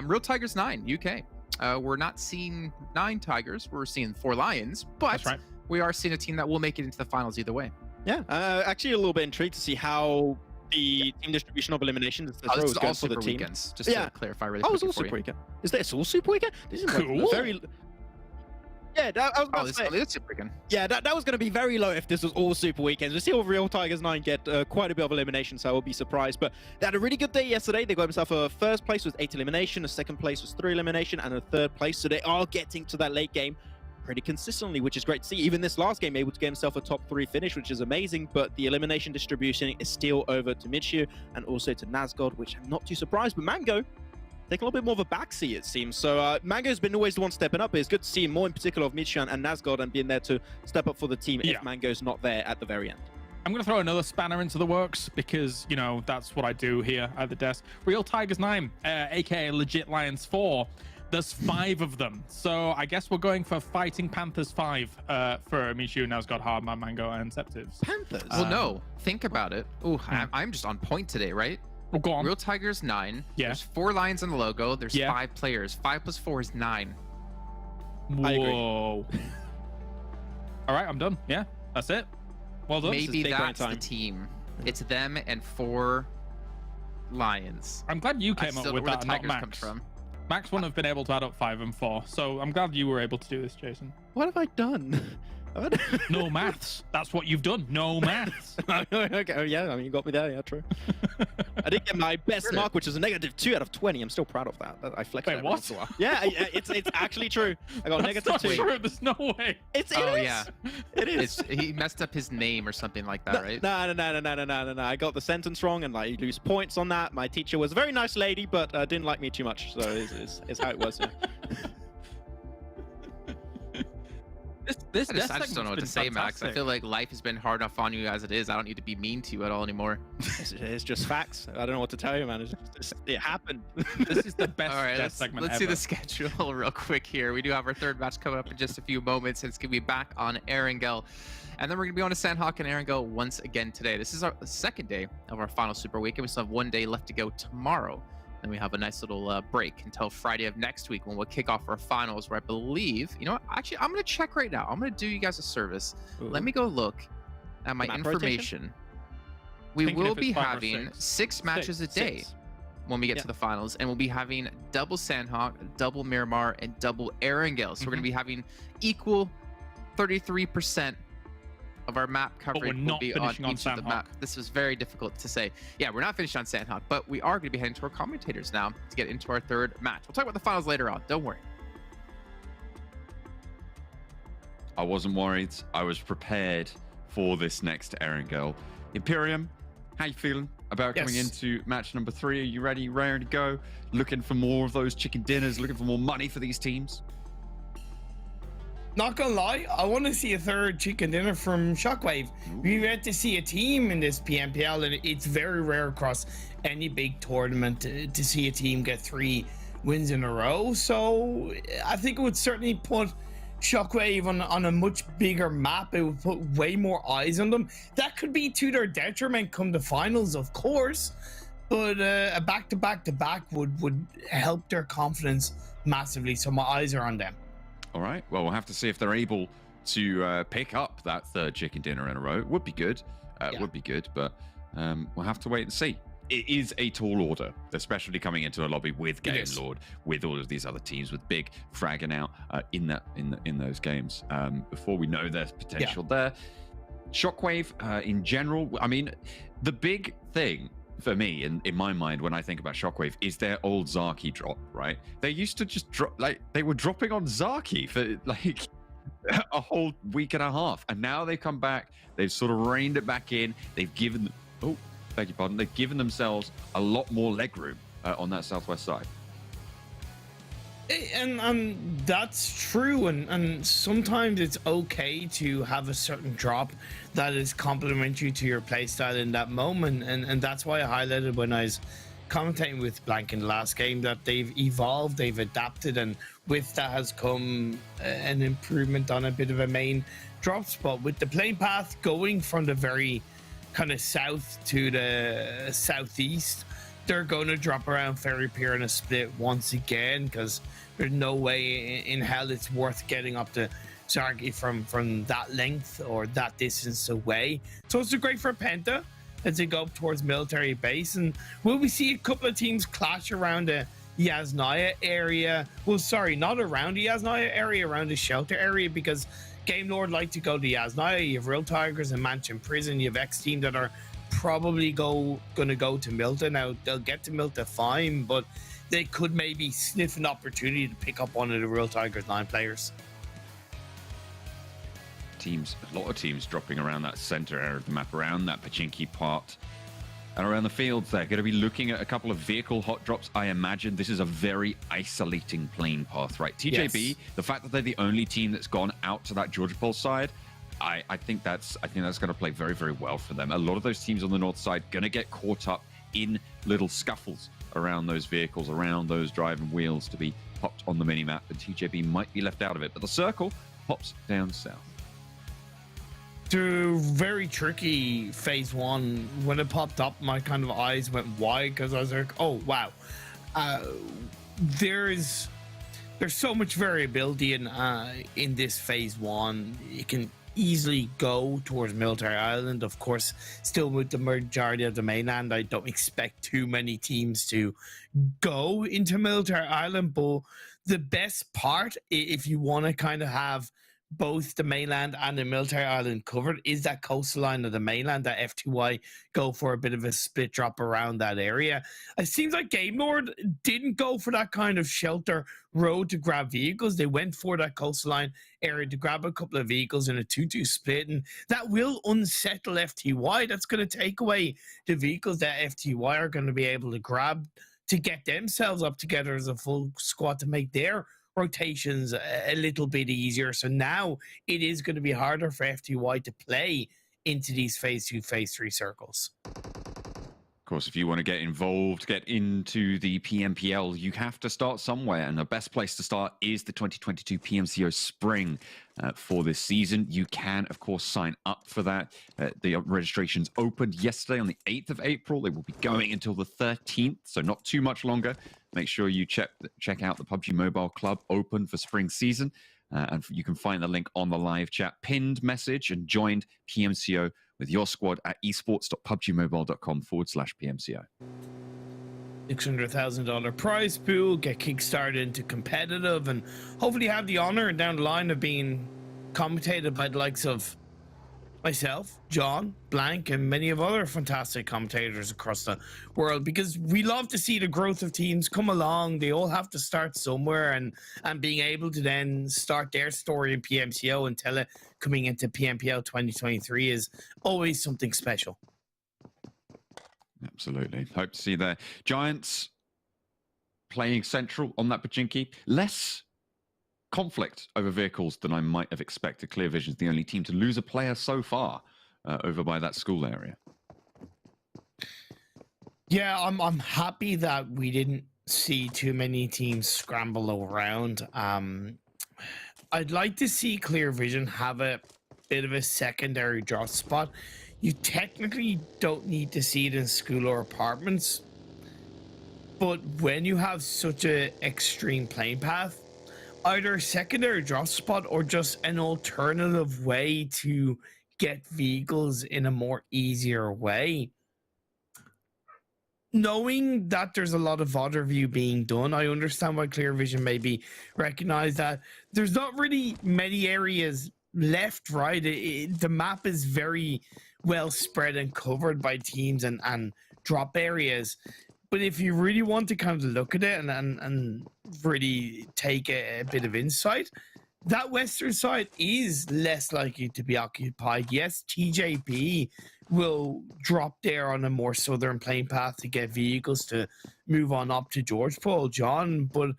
Real Tigers 9, UK. We're not seeing 9 Tigers. We're seeing 4 Lions, but we are seeing a team that will make it into the finals either way. Yeah. Actually, a little bit intrigued to see how the team distribution of eliminations this is all Super Weekends, just to clarify really quickly. Oh, it's all Super Weekend. Is this all Super Weekend? This is cool. Very... Yeah, I was about to say. It's Super Weekend. Yeah, that was going to be very low if this was all Super Weekends. We see all Real Tigers 9 get quite a bit of elimination, so I will be surprised. But they had a really good day yesterday. They got themselves a first place with 8 elimination, a second place was 3 elimination, and a third place. So they are getting to that late game pretty consistently, which is great to see. Even this last game, able to get himself a top 3 finish, which is amazing. But the elimination distribution is still over to Michio and also to Nazgod, which I'm not too surprised. But Mango taking a little bit more of a backseat, it seems. So Mango's been always the one stepping up. It's good to see more in particular of Michian and Nazgod and being there to step up for the team if Mango's not there at the very end. I'm going to throw another spanner into the works because, you know, that's what I do here at the desk. Real Tigers 9, aka Legit Lions 4. There's 5 of them. So I guess we're going for Fighting Panthers 5 for Michiu, Nazgod, Hardman, Mango, and Septives. Panthers? Well, no. Think about it. Oh, I'm just on point today, right? Well, go on. Real Tigers 9. Yeah. There's 4 lions on the logo. There's 5 players. 5 plus 4 is 9. Whoa. All right, I'm done. Yeah, that's it. Well done. Maybe that's the team. It's them and 4 lions. I'm glad you came up with that, not Max. Come from. Max wouldn't have been able to add up 5 and 4, so I'm glad you were able to do this, Jason. What have I done? No maths. That's what you've done. No maths. Okay. Oh, yeah. I mean, you got me there. Yeah, true. I did get my best mark, which is a -2 out of 20. I'm still proud of that. I flexed. Wait, what? Yeah, it's actually true. I got That's not -2. true. There's no way. It is. It is. He messed up his name or something like that, right? No. I got the sentence wrong, and like you lose points on that. My teacher was a very nice lady, but didn't like me too much. So it's how it was. Yeah. I just don't know what to say, Max. I feel like life has been hard enough on you as it is. I don't need to be mean to you at all anymore. It's just facts. I don't know what to tell you, man. It happened. This is the best all right, segment let's ever. see the schedule real quick here. We do have our 3rd match coming up in just a few moments. It's going to be back on Erangel. And then we're going to be on to Sanhok and Erangel once again today. This is our 2nd day of our final Super Weekend. We still have 1 day left to go tomorrow. Then we have a nice little break until Friday of next week when we'll kick off our finals, where I believe, you know what, actually, I'm going to check right now. I'm going to do you guys a service. Ooh. Let me go look at my information. We will be having 6 matches a day when we get to the finals, and we'll be having double Sanhok, double Miramar, and double Erangel. So we're going to be having equal 33% of our map coverage will be on each of the map. This was very difficult to say. Yeah, we're not finished on Sanhok, but we are going to be heading to our commentators now to get into our 3rd match. We'll talk about the finals later on. Don't worry. I wasn't worried. I was prepared for this next Erangel. Imperium, how you feeling about coming into match number 3? Are you ready? Raring to go? Looking for more of those chicken dinners? Looking for more money for these teams? Not gonna lie, I want to see a third chicken dinner from Shockwave. We get to see a team in this PMPL, and it's very rare across any big tournament to see a team get 3 wins in a row. So I think it would certainly put Shockwave on a much bigger map. It would put way more eyes on them. That could be to their detriment come the finals, of course, but a back-to-back-to-back would help their confidence massively. So my eyes are on them. All right. Well, we'll have to see if they're able to pick up that third chicken dinner in a row. It would be good. Would be good, but we'll have to wait and see. It is a tall order, especially coming into a lobby with Game Lord, with all of these other teams, with Big fragging out in those games. Before we know there's potential there, Shockwave in general. I mean, the big thing for me, in my mind, when I think about Shockwave, is their old Zaki drop, right? They used to just drop, like, they were dropping on Zaki for, like, a whole week and a half. And now they come back, they've sort of reined it back in. They've given, oh, beg your pardon, they've given themselves a lot more leg room on that southwest side. And that's true, and sometimes it's okay to have a certain drop that is complementary to your playstyle in that moment, and that's why I highlighted when I was commentating with Blank in the last game that they've evolved, they've adapted, and with that has come an improvement on a bit of a main drop spot, with the plane path going from the very kind of south to the southeast. They're going to drop around Ferry Pier in a split once again, because there's no way in hell it's worth getting up to Zargi from that length or that distance away. So it's great for PENTA as they go up towards military base. And will we see a couple of teams clash around the Yasnaya area? Well, sorry, not around the Yasnaya area, around the shelter area, because Game Lord like to go to Yasnaya. You have Real Tigers and Mansion Prison. You have XTEAM that are probably gonna go to Milta. Now they'll get to Milta fine, but they could maybe sniff an opportunity to pick up one of the Real Tigers 9 players. Teams, a lot of teams dropping around that center area of the map, around that Pachinki part and around the fields. They're going to be looking at a couple of vehicle hot drops. I imagine this is a very isolating plane path, right? TJB, yes. The fact that they're the only team that's gone out to that Georgia Pole side, I think that's going to play very, very well for them. A lot of those teams on the north side going to get caught up in little scuffles around those vehicles, around those driving wheels to be popped on the mini-map, and TJB might be left out of it. But the circle pops down south. To very tricky phase 1. When it popped up, my kind of eyes went wide, because I was like, oh, wow. There's so much variability in this phase 1. You can easily go towards Military Island. Of course, still with the majority of the mainland, I don't expect too many teams to go into Military Island, but the best part, if you want to kind of have both the mainland and the Military Island covered, is that coastline of the mainland, that FTY go for a bit of a split drop around that area. It seems like Game Lord didn't go for that kind of shelter road to grab vehicles. They went for that coastline area to grab a couple of vehicles in a 2-2 split, and that will unsettle FTY. That's going to take away the vehicles that FTY are going to be able to grab to get themselves up together as a full squad to make their rotations a little bit easier. So now it is going to be harder for FTY to play into these phase 2, phase 3 circles. Of course, if you want to get involved, get into the PMPL, you have to start somewhere, and the best place to start is the 2022 PMCO Spring for this season. You can, of course, sign up for that. The registrations opened yesterday on the 8th of April. They will be going until the 13th, so not too much longer. Make sure you check out the PUBG Mobile Club open for spring season, and you can find the link on the live chat pinned message, and join PMCO with your squad at esports.pubgmobile.com/PMCO. $600,000 prize pool, get kickstarted into competitive, and hopefully have the honor down the line of being commentated by the likes of myself, John, Blank, and many of other fantastic commentators across the world, because we love to see the growth of teams come along. They all have to start somewhere, and being able to then start their story in PMCO and tell it coming into PMPL 2023 is always something special. Absolutely. Hope to see the Giants playing central on that Pachinki. Less conflict over vehicles than I might have expected. Clear Vision's the only team to lose a player so far over by that school area. Yeah, I'm happy that we didn't see too many teams scramble around. I'd like to see Clear Vision have a bit of a secondary drop spot. You technically don't need to see it in school or apartments, but when you have such a extreme playing path, either a secondary drop spot or just an alternative way to get vehicles in a more easier way. Knowing that there's a lot of VOD review being done, I understand why Clear Vision maybe recognize that there's not really many areas left, right? The map is very well spread and covered by teams and drop areas. But if you really want to kind of look at it and really take a bit of insight, that western side is less likely to be occupied. Yes, TJB will drop there on a more southern plane path to get vehicles to move on up to George Paul, John, but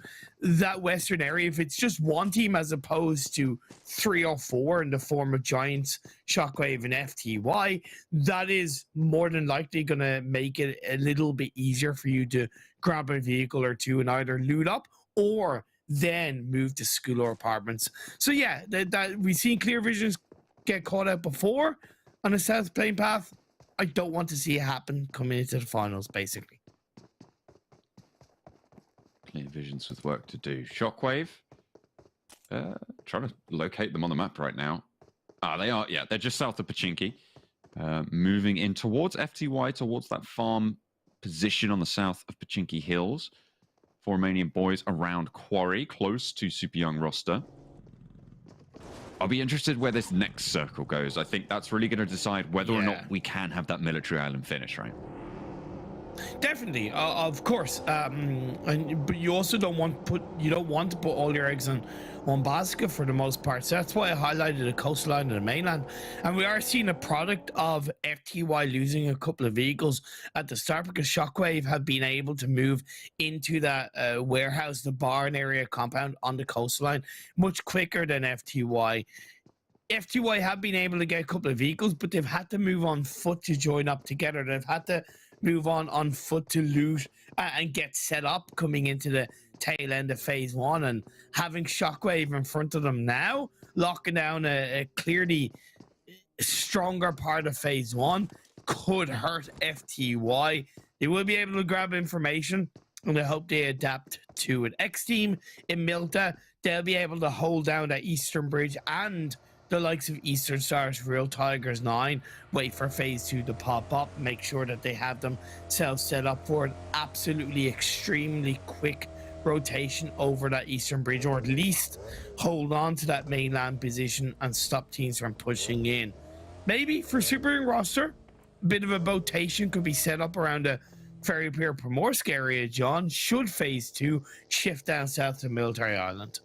that western area, if it's just one team as opposed to 3 or 4 in the form of Giants, Shockwave, and FTY, that is more than likely going to make it a little bit easier for you to grab a vehicle or two and either loot up or then move to school or apartments. So yeah, that we've seen Clear Visions get caught out before on a south plane path. I don't want to see it happen coming into the finals, basically. Clear Visions with work to do. Shockwave, trying to locate them on the map right now. Ah, they are, yeah, they're just south of Pachinki. Moving in towards FTY, towards that farm position on the south of Pachinki Hills. For Romanian Boys around Quarry, close to Super Young roster. I'll be interested where this next circle goes. I think that's really going to decide whether or not we can have that military island finish, right? Definitely, of course. But you also don't want to put all your eggs in one basket for the most part. So that's why I highlighted the coastline and the mainland. And we are seeing a product of FTY losing a couple of vehicles at the start because Shockwave have been able to move into that warehouse, the barn area compound on the coastline much quicker than FTY. FTY have been able to get a couple of vehicles, but they've had to move on foot to join up together. They've had to move on foot to loot and get set up coming into the tail end of phase 1, and having Shockwave in front of them now, locking down a clearly stronger part of phase 1 could hurt FTY. They will be able to grab information, and I hope they adapt to it. XTEAM in Milta, they'll be able to hold down that Eastern Bridge and the likes of Eastern Stars, Real Tigers 9, wait for phase 2 to pop up, make sure that they have themselves set up for an absolutely extremely quick rotation over that Eastern Bridge, or at least hold on to that mainland position and stop teams from pushing in. Maybe for Super Young roster, a bit of a rotation could be set up around the Ferry Pier Primorsk area, John, should phase 2 shift down south to Military Island.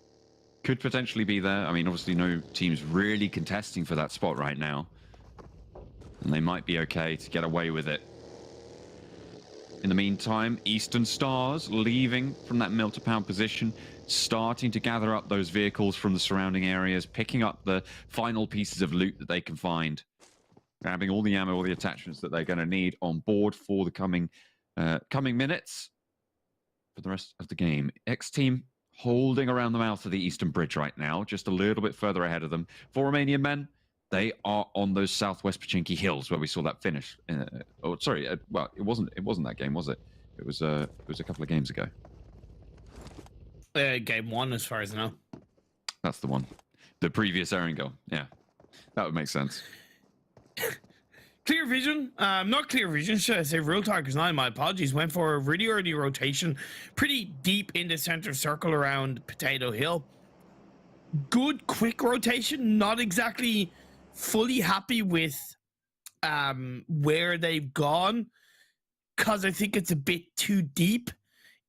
Could potentially be there. I mean, obviously no team's really contesting for that spot right now. And they might be okay to get away with it. In the meantime, Eastern Stars leaving from that Milta-Pound position, starting to gather up those vehicles from the surrounding areas, picking up the final pieces of loot that they can find. Grabbing all the ammo, all the attachments that they're going to need on board for the coming minutes. For the rest of the game, X-Team holding around the mouth of the Eastern Bridge right now, just a little bit further ahead of them. For Romanian Men, they are on those southwest Pachinki Hills where we saw that finish. Well, it wasn't that game, was it? It was a couple of games ago. Game 1, as far as I know. That's the one. The previous Erangel. Yeah, that would make sense. Clear Vision, not Clear Vision, should I say Real Tigers 9, my apologies, went for a really early rotation, pretty deep in the center circle around Potato Hill. Good, quick rotation, not exactly fully happy with where they've gone, because I think it's a bit too deep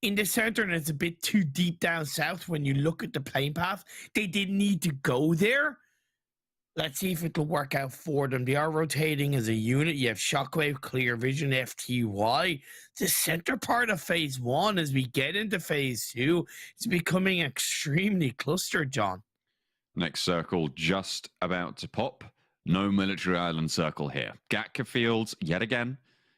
in the center and it's a bit too deep down south when you look at the plane path. They didn't need to go there. Let's see if it'll work out for them. They are rotating as a unit. You have Shockwave, Clear Vision, FTY. The center part of phase 1, as we get into phase 2, is becoming extremely clustered, John. Next circle just about to pop. No military island circle here. Gatka Fields, yet again,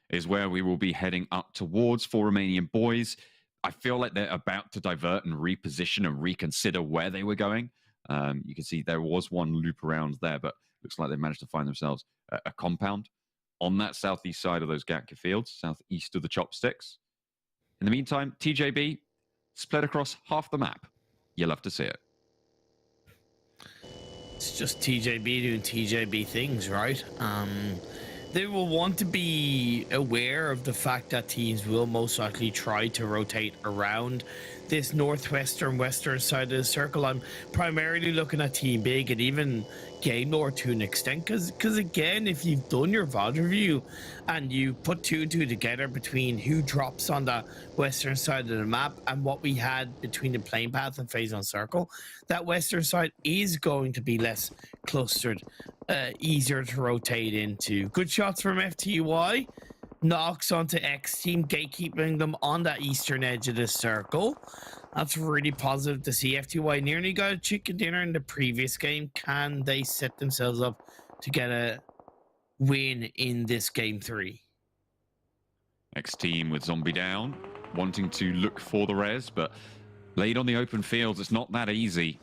is where we will be heading up towards for Romanian Boys. I feel like they're about to divert and reposition and reconsider where they were going. You can see there was one loop around there, but looks like they managed to find themselves a compound on that southeast side of those Gatka Fields, southeast of the Chopsticks. In the meantime, TJB split across half the map. You'll love to see it. It's just TJB doing TJB things, right? They will want to be aware of the fact that teams will most likely try to rotate around this northwestern western side of the circle. I'm primarily looking at Team Big and even Game Lord to an extent, because again, if you've done your VOD review and you put 2 and 2 together between who drops on the western side of the map and what we had between the plane path and phase 1 circle, that western side is going to be less clustered, easier to rotate into. Good shots from FTY. Knocks onto XTEAM, gatekeeping them on that eastern edge of the circle. That's really positive to see. FTY nearly got a chicken dinner in the previous game. Can they set themselves up to get a win in this game 3? XTEAM with Zombie down, wanting to look for the res, but laid on the open fields, it's not that easy.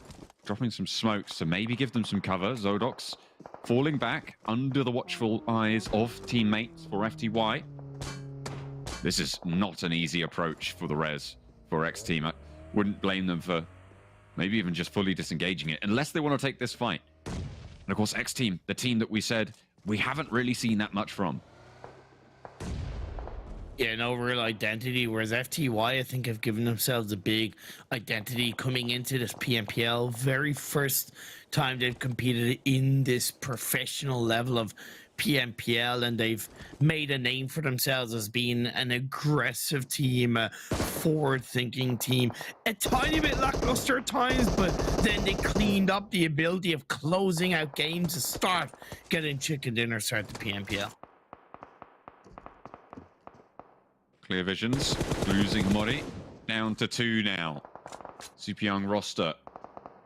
Dropping some smokes to maybe give them some cover. Zodox falling back under the watchful eyes of teammates for FTY. This is not an easy approach for the res for XTEAM. I wouldn't blame them for maybe even just fully disengaging it, unless they want to take this fight. And of course, XTEAM, the team that we said we haven't really seen that much from. Yeah, no real identity, whereas FTY, I think, have given themselves a big identity coming into this PMPL. Very first time they've competed in this professional level of PMPL, and they've made a name for themselves as being an aggressive team, a forward-thinking team. A tiny bit lackluster at times, but then they cleaned up the ability of closing out games to start getting chicken dinner start the PMPL. Clear Visions, losing Mori, down to 2 now. Super young roster,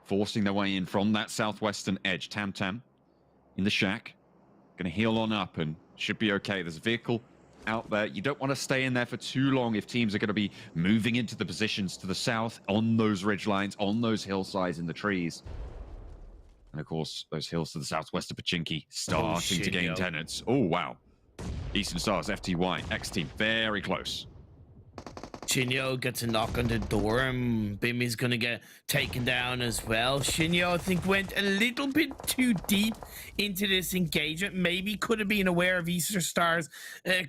forcing their way in from that southwestern edge. Tam Tam in the shack, gonna heal on up and should be okay. There's a vehicle out there. You don't want to stay in there for too long if teams are going to be moving into the positions to the south, on those ridge lines, on those hillsides in the trees. And of course, those hills to the southwest of Pachinki starting to gain tenants. Oh, wow. Eastern Stars, FTY, XTEAM, very close. Shinyo gets a knock on the door, and Bimi's gonna get taken down as well. Shinyo, I think, went a little bit too deep into this engagement. Maybe could have been aware of Eastern Stars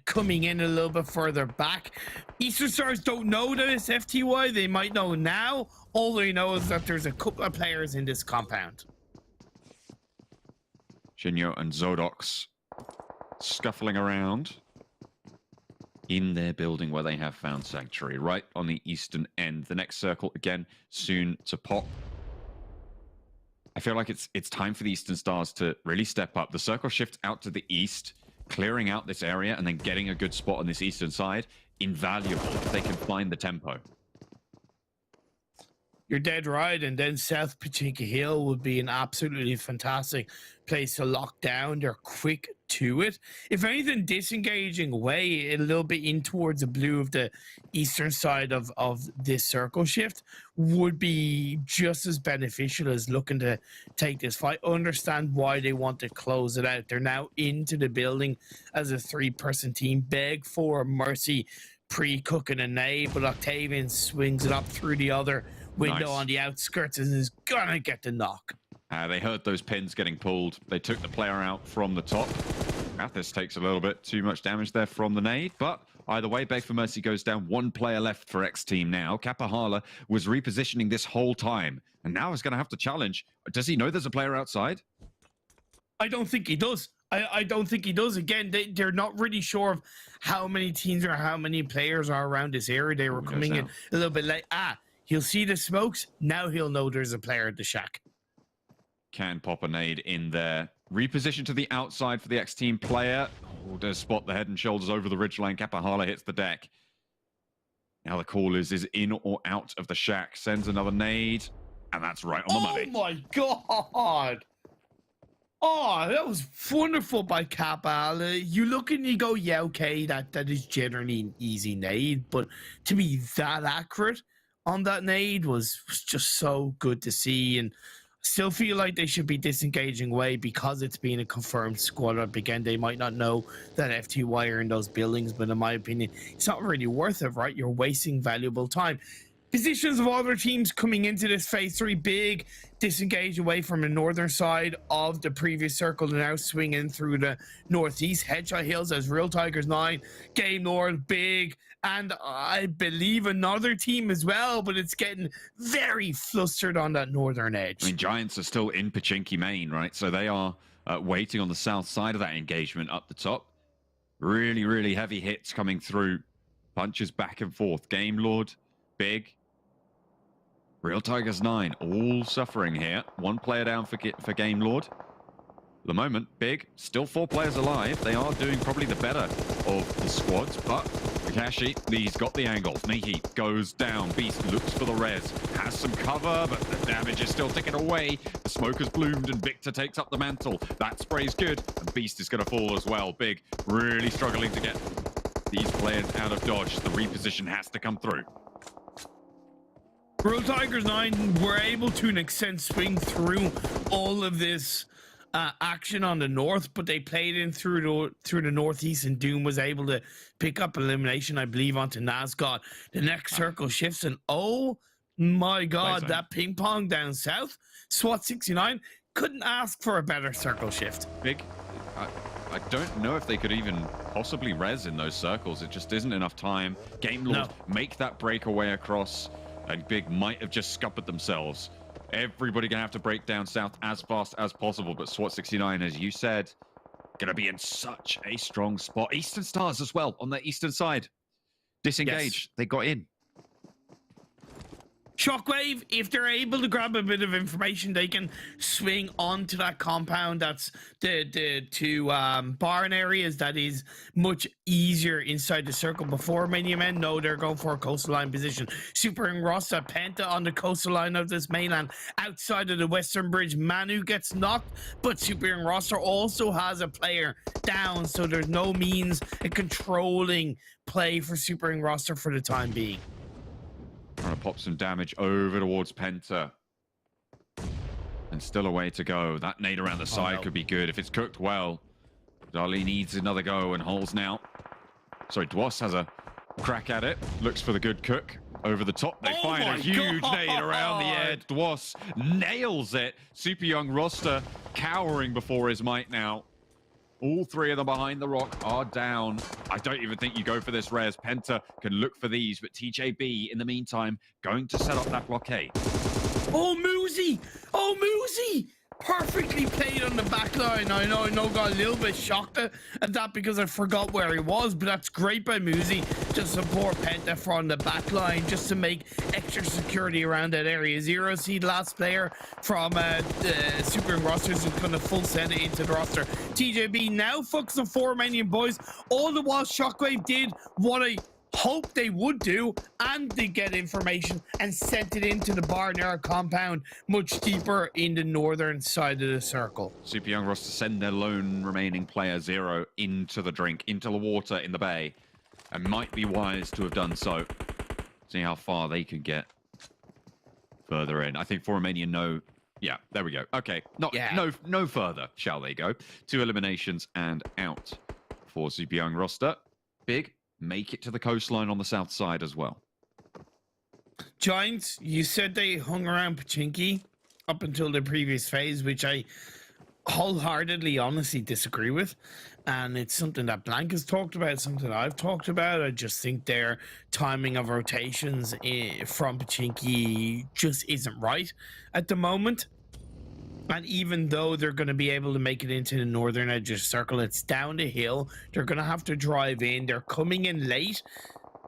coming in a little bit further back. Eastern Stars don't know that it's FTY. They might know now. All they know is that there's a couple of players in this compound. Shinyo and Zodox scuffling around in their building where they have found sanctuary, right on the eastern end. The next circle, again, soon to pop. I feel like it's time for the Eastern Stars to really step up. The circle shift out to the east, clearing out this area, and then getting a good spot on this eastern side. Invaluable if they can find the tempo. You're dead right, and then South Pachinki Hill would be an absolutely fantastic place to lock down. They're quick to it. If anything, disengaging away a little bit in towards the blue of the eastern side of this circle shift would be just as beneficial as looking to take this fight. Understand why they want to close it out. They're now into the building as a 3-person team. Beg for mercy, pre-cooking a nade, but Octavian swings it up through the other window on the outskirts and is gonna get the knock. They heard those pins getting pulled. They took the player out from the top. Mathis takes a little bit too much damage there from the nade, but either way, Beg for Mercy goes down. 1 player left for XTEAM now. Kapahala was repositioning this whole time, and now is going to have to challenge. Does he know there's a player outside? I don't think he does. I don't think he does. Again, they're not really sure of how many teams or how many players are around this area. They were coming in a little bit late. He'll see the smokes. Now he'll know there's a player at the shack. can pop a nade in there. Reposition to the outside for the X-Team player. Oh, does spot the head and shoulders over the ridgeline. Kapahala hits the deck. Now the call is in or out of the shack. Sends another nade. And that's right on the money. Oh my god! Oh, that was wonderful by Kappa. You look and you go, yeah, okay, that is generally an easy nade, but to be that accurate on that nade was just so good to see. And still feel like they should be disengaging away because it's been a confirmed squad up again. They might not know that FTY are in those buildings, but in my opinion, it's not really worth it, right? You're wasting valuable time. Positions of other teams coming into this phase 3, big disengage away from the northern side of the previous circle and now swing in through the northeast. Headshot Hills as Real Tigers 9, Game Lord, big, and I believe another team as well, but it's getting very flustered on that northern edge. I mean, Giants are still in Pachinki main, right? So they are waiting on the south side of that engagement up the top. Really, really heavy hits coming through. Punches back and forth. Game Lord, big. Real Tigers 9, all suffering here. One player down for Game Lord. At the moment, big, still 4 players alive. They are doing probably the better of the squads, but Takashi, he's got the angle. Nihi goes down. Beast looks for the res. Has some cover, but the damage is still ticking away. The smoke has bloomed, and Victor takes up the mantle. That spray's good, and Beast is going to fall as well. Big, really struggling to get these players out of dodge. The reposition has to come through. Real Tigers 9 were able to an extent swing through all of this action on the north, but they played in through the northeast, and Doom was able to pick up elimination, I believe, onto Nazgod. The next circle shifts, and oh my god, that ping pong down south. Swat 69 couldn't ask for a better circle shift. Big, I don't know if they could even possibly res in those circles. It just isn't enough time. Game Lord make that breakaway across. And Big might have just scuppered themselves. Everybody gonna have to break down south as fast as possible. But SWAT 69, as you said, gonna be in such a strong spot. Eastern Stars as well on the eastern side. Disengage. Yes. They got in. Shockwave, if they're able to grab a bit of information, they can swing onto that compound. That's the two barn areas. That is much easier inside the circle. Before Romanian Men, no, they're going for a coastal line position. Super and Rasta, Penta on the coastal line of this mainland. Outside of the western bridge, Manu gets knocked, but Super and Rasta also has a player down, so there's no means of controlling play for Super and Rasta for the time being. Trying to pop some damage over towards Penta. And still a way to go. That nade around the side could be good if it's cooked well. Dali needs another go, and Holes now. Sorry, Dwas has a crack at it. Looks for the good cook. Over the top, they find a huge nade around the edge. Dwas nails it. Super Young Roster cowering before his might now. All 3 of them behind the rock are down. I don't even think you go for this res. Penta can look for these, but TJB, in the meantime, going to set up that blockade. Oh, Moosey! Oh, Moosey! Perfectly played on the back line. I know, got a little bit shocked at that because I forgot where he was, but that's great by Moosey to support Penta from the back line, just to make extra security around that area. Zero seed last player from the Super Rosters is going to full send it into the roster. TJB now focus on 4 Romanian Boys, all the while Shockwave did what I hope they would do, and they get information and sent it into the Barnera compound much deeper in the northern side of the circle. Super Young Roster send their lone remaining player Zero into the drink, into the water in the bay, and might be wise to have done so. See how far they can get further in. I think for Romania, no. Yeah, there we go. Okay, no further shall they go. 2 eliminations and out for Super Young Roster. Big. Make it to the coastline on the south side as well. Giants, you said they hung around Pachinki up until the previous phase, which I wholeheartedly, honestly disagree with. And it's something that Blank has talked about, something I've talked about. I just think their timing of rotations from Pachinki just isn't right at the moment. And even though they're going to be able to make it into the northern edge of the circle, it's down the hill. They're going to have to drive in. They're coming in late.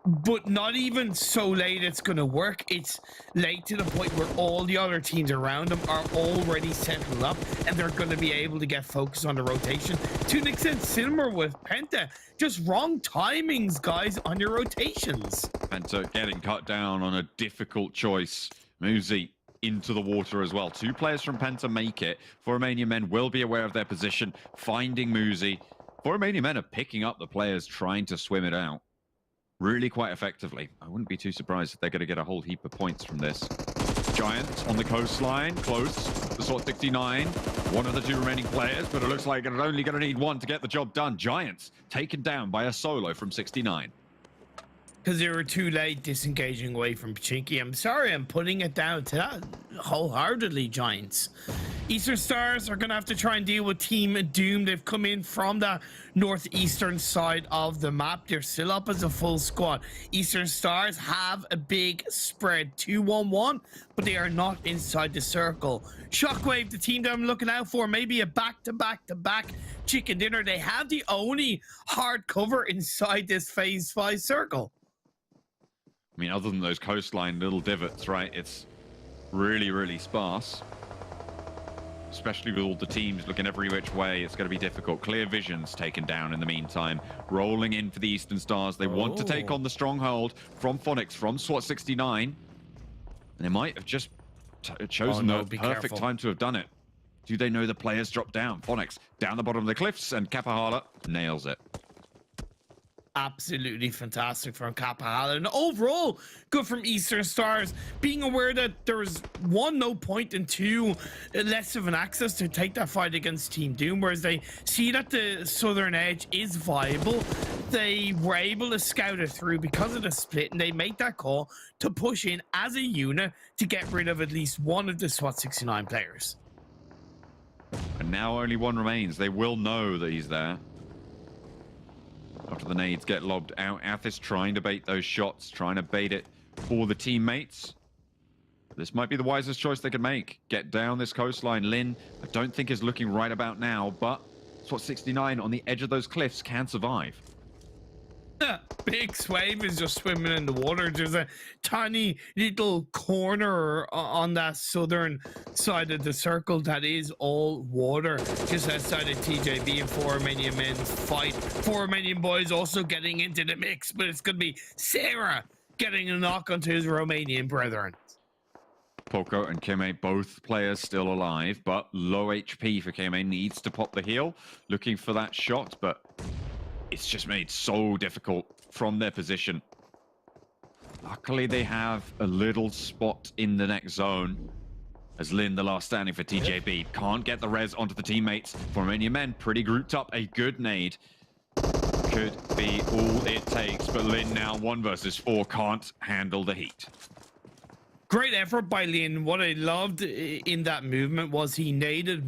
but not even so late it's going to work. It's late to the point where all the other teams around them are already settled up, and they're going to be able to get focused on the rotation. To an extent, similar with Penta, just wrong timings, guys, on your rotations. Penta getting cut down on a difficult choice. Muzi into the water as well. 2 players from Penta make it. For Romanian Men will be aware of their position, finding Muzi. For Romanian Men are picking up the players trying to swim it out really quite effectively. I wouldn't be too surprised if they're going to get a whole heap of points from this. Giant on the coastline, close. The Swat 69, one of the 2 remaining players, but it looks like it's only going to need 1 to get the job done. Giants taken down by a solo from 69. Because they were too late disengaging away from Pachinki. I'm sorry, I'm putting it down to that wholeheartedly, Giants. Eastern Stars are going to have to try and deal with Team Doom. They've come in from the northeastern side of the map. They're still up as a full squad. Eastern Stars have a big spread, 2-1-1, but they are not inside the circle. Shockwave, the team that I'm looking out for, maybe a back-to-back-to-back chicken dinner. They have the only hard cover inside this phase 5 circle. I mean, other than those coastline little divots, right? It's really, really sparse. Especially with all the teams looking every which way, it's going to be difficult. Clear Vision's taken down in the meantime. Rolling in for the Eastern Stars. They want to take on the stronghold from Phonics, from SWAT 69. And they might have just chosen the perfect time to have done it. Do they know the players drop down? Phonics down the bottom of the cliffs, and Kapahala nails it. Absolutely fantastic from Kapahala, and overall good from Eastern Stars, being aware that there was 1, no point, and 2, less of an access to take that fight against Team Doom, whereas they see that the southern edge is viable. They were able to scout it through because of the split, and they make that call to push in as a unit to get rid of at least one of the SWAT 69 players. And now only 1 remains. They will know that he's there. After the nades get lobbed out, Athis trying to bait those shots, trying to bait it for the teammates. This might be the wisest choice they could make. Get down this coastline. Lin, I don't think is looking right about now, but SWAT 69 on the edge of those cliffs can survive. Big Swave is just swimming in the water. There's a tiny little corner on that southern side of the circle that is all water, just outside of TJB and 4 Romanian Men fight. 4 Romanian Boys also getting into the mix, but it's going to be Sarah getting a knock onto his Romanian brethren. Poco and Kime, both players still alive, but low HP for Kime. Needs to pop the heal, looking for that shot, but it's just made so difficult from their position. Luckily, they have a little spot in the next zone. As Lin, the last standing for TJB, can't get the res onto the teammates. For Romanian Men, pretty grouped up. A good nade could be all it takes, but Lin now 1 versus 4 can't handle the heat. Great effort by Lin. What I loved in that movement was he naded,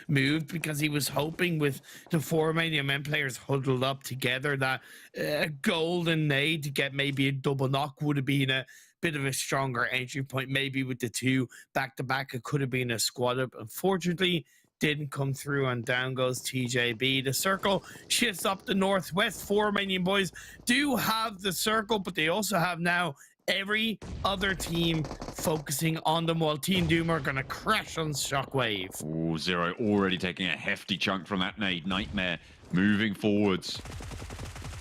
moved, because he was hoping with the 4 Romanian Men players huddled up together that a golden nade to get maybe a double knock would have been a bit of a stronger entry point. Maybe with the 2 back-to-back, it could have been a squad up. Unfortunately, didn't come through, and down goes TJB. The circle shifts up the northwest. 4 Romanian Boys do have the circle, but they also have now every other team focusing on them, while Team Doom are going to crash on Shockwave. Ooh, Zero already taking a hefty chunk from that nade. Nightmare moving forwards.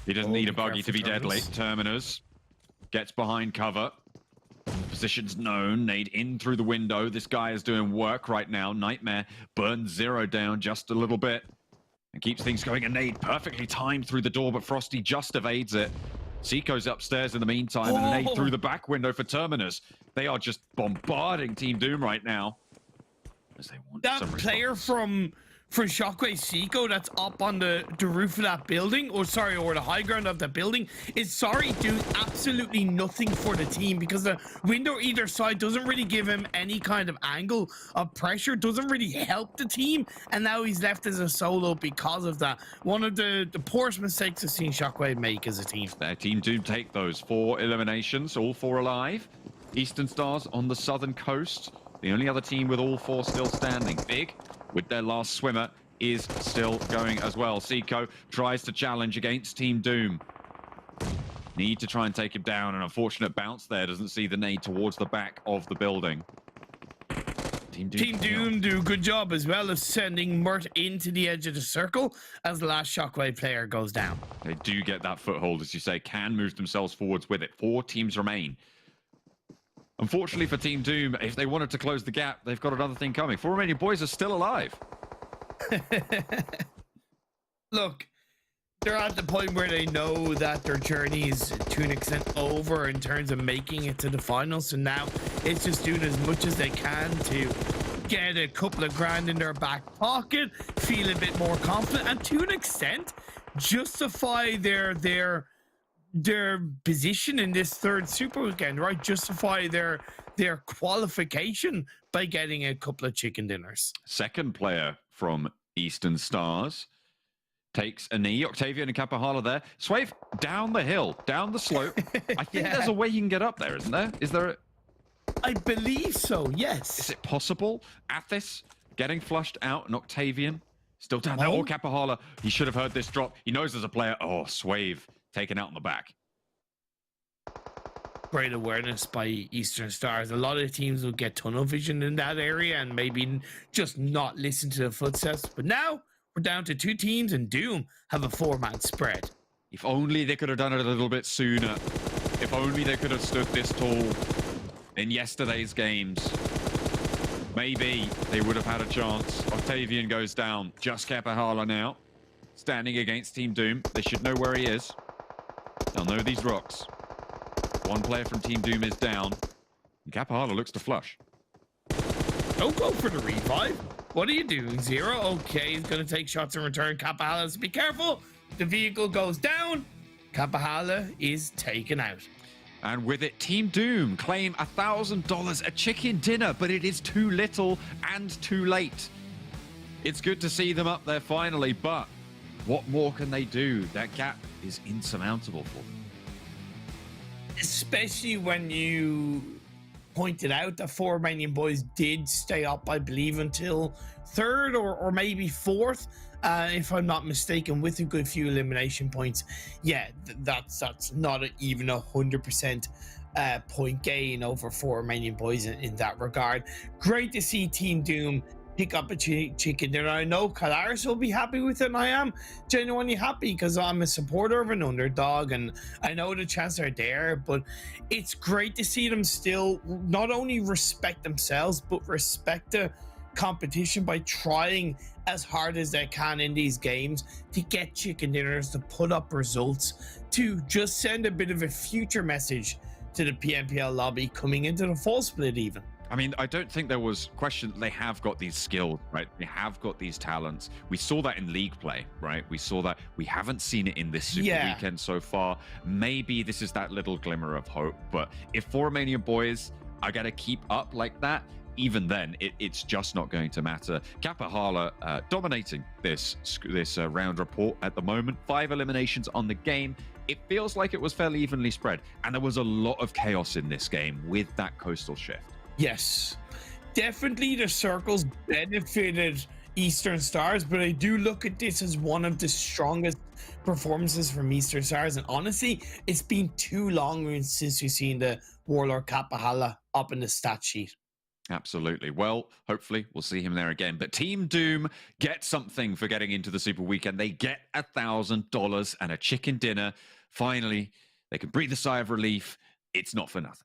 He doesn't need a buggy to be deadly. Terminus gets behind cover. Position's known. Nade in through the window. This guy is doing work right now. Nightmare burns Zero down just a little bit and keeps things going. A nade perfectly timed through the door, but Frosty just evades it. Seiko's upstairs in the meantime, and a nade through the back window for Terminus. They are just bombarding Team Doom right now. As they want that some player from Shockwave, Seiko, that's up on the roof of that building, or the high ground of the building, is doing absolutely nothing for the team, because the window either side doesn't really give him any kind of angle of pressure, doesn't really help the team, and now he's left as a solo because of that. One of the poorest mistakes I've seen Shockwave make as a team. Their Team Doom take those 4 eliminations, all 4 alive. Eastern Stars on the southern coast, the only other team with all 4 still standing. Big, with their last swimmer, is still going as well. Seiko tries to challenge against Team Doom. Need to try and take him down. An unfortunate bounce there. Doesn't see the nade towards the back of the building. Team Doom do a good job as well of sending Mert into the edge of the circle as the last Shockwave player goes down. They do get that foothold, as you say, can move themselves forwards with it. 4 teams remain. Unfortunately for Team Doom, if they wanted to close the gap, they've got another thing coming. 4 Romanian Boys are still alive. Look, they're at the point where they know that their journey is to an extent over in terms of making it to the finals. So now it's just doing as much as they can to get a couple of grand in their back pocket, feel a bit more confident, and to an extent justify their position in this third super weekend, right? Justify their qualification by getting a couple of chicken dinners. Second player from Eastern Stars takes a knee. Octavian and Kapahala there. Swave down the hill, down the slope. I think there's a way you can get up there, isn't there? Is there? I believe so, yes. Is it possible? Athis getting flushed out, and Octavian still down there. Oh, Kapahala. He should have heard this drop. He knows there's a player. Oh, Swave taken out in the back. Great awareness by Eastern Stars. A lot of teams will get tunnel vision in that area and maybe just not listen to the footsteps. But now we're down to 2 teams, and Doom have a 4-man spread. If only they could have done it a little bit sooner. If only they could have stood this tall in yesterday's games. Maybe they would have had a chance. Octavian goes down. Just Kapahala now. Standing against Team Doom. They should know where he is. They'll know these rocks. 1 player from Team Doom is down. And Kapahala looks to flush. Don't go for the revive. What are you doing, Zero? Okay, he's going to take shots in return. Kapahala has to be careful. The vehicle goes down. Kapahala is taken out. And with it, Team Doom claim $1,000, a chicken dinner, but it is too little and too late. It's good to see them up there finally, but what more can they do? That gap is insurmountable for them. Especially when you pointed out that 4 Romanian Boys did stay up, I believe, until 3rd or maybe 4th, if I'm not mistaken, with a good few elimination points. Yeah, that's not even 100% point gain over 4 Romanian Boys in that regard. Great to see Team Doom pick up a chicken dinner. I know Kalaris will be happy with it, and I am genuinely happy because I'm a supporter of an underdog, and I know the chances are there, but it's great to see them still not only respect themselves, but respect the competition by trying as hard as they can in these games to get chicken dinners, to put up results, to just send a bit of a future message to the PMPL lobby coming into the fall split even. I mean, I don't think there was question. They have got these skills, right? They have got these talents. We saw that in league play, right? We saw that. We haven't seen it in this super weekend so far. Maybe this is that little glimmer of hope. But if 4 Romanian Boys are going to keep up like that, even then, it's just not going to matter. Kapahala dominating this round report at the moment. 5 eliminations on the game. It feels like it was fairly evenly spread. And there was a lot of chaos in this game with that coastal shift. Yes, definitely the circles benefited Eastern Stars, but I do look at this as one of the strongest performances from Eastern Stars, and honestly, it's been too long since we've seen the Warlord Kapahala up in the stat sheet. Absolutely. Well, hopefully we'll see him there again. But Team Doom get something for getting into the Super Weekend. They get $1,000 and a chicken dinner. Finally, they can breathe a sigh of relief. It's not for nothing.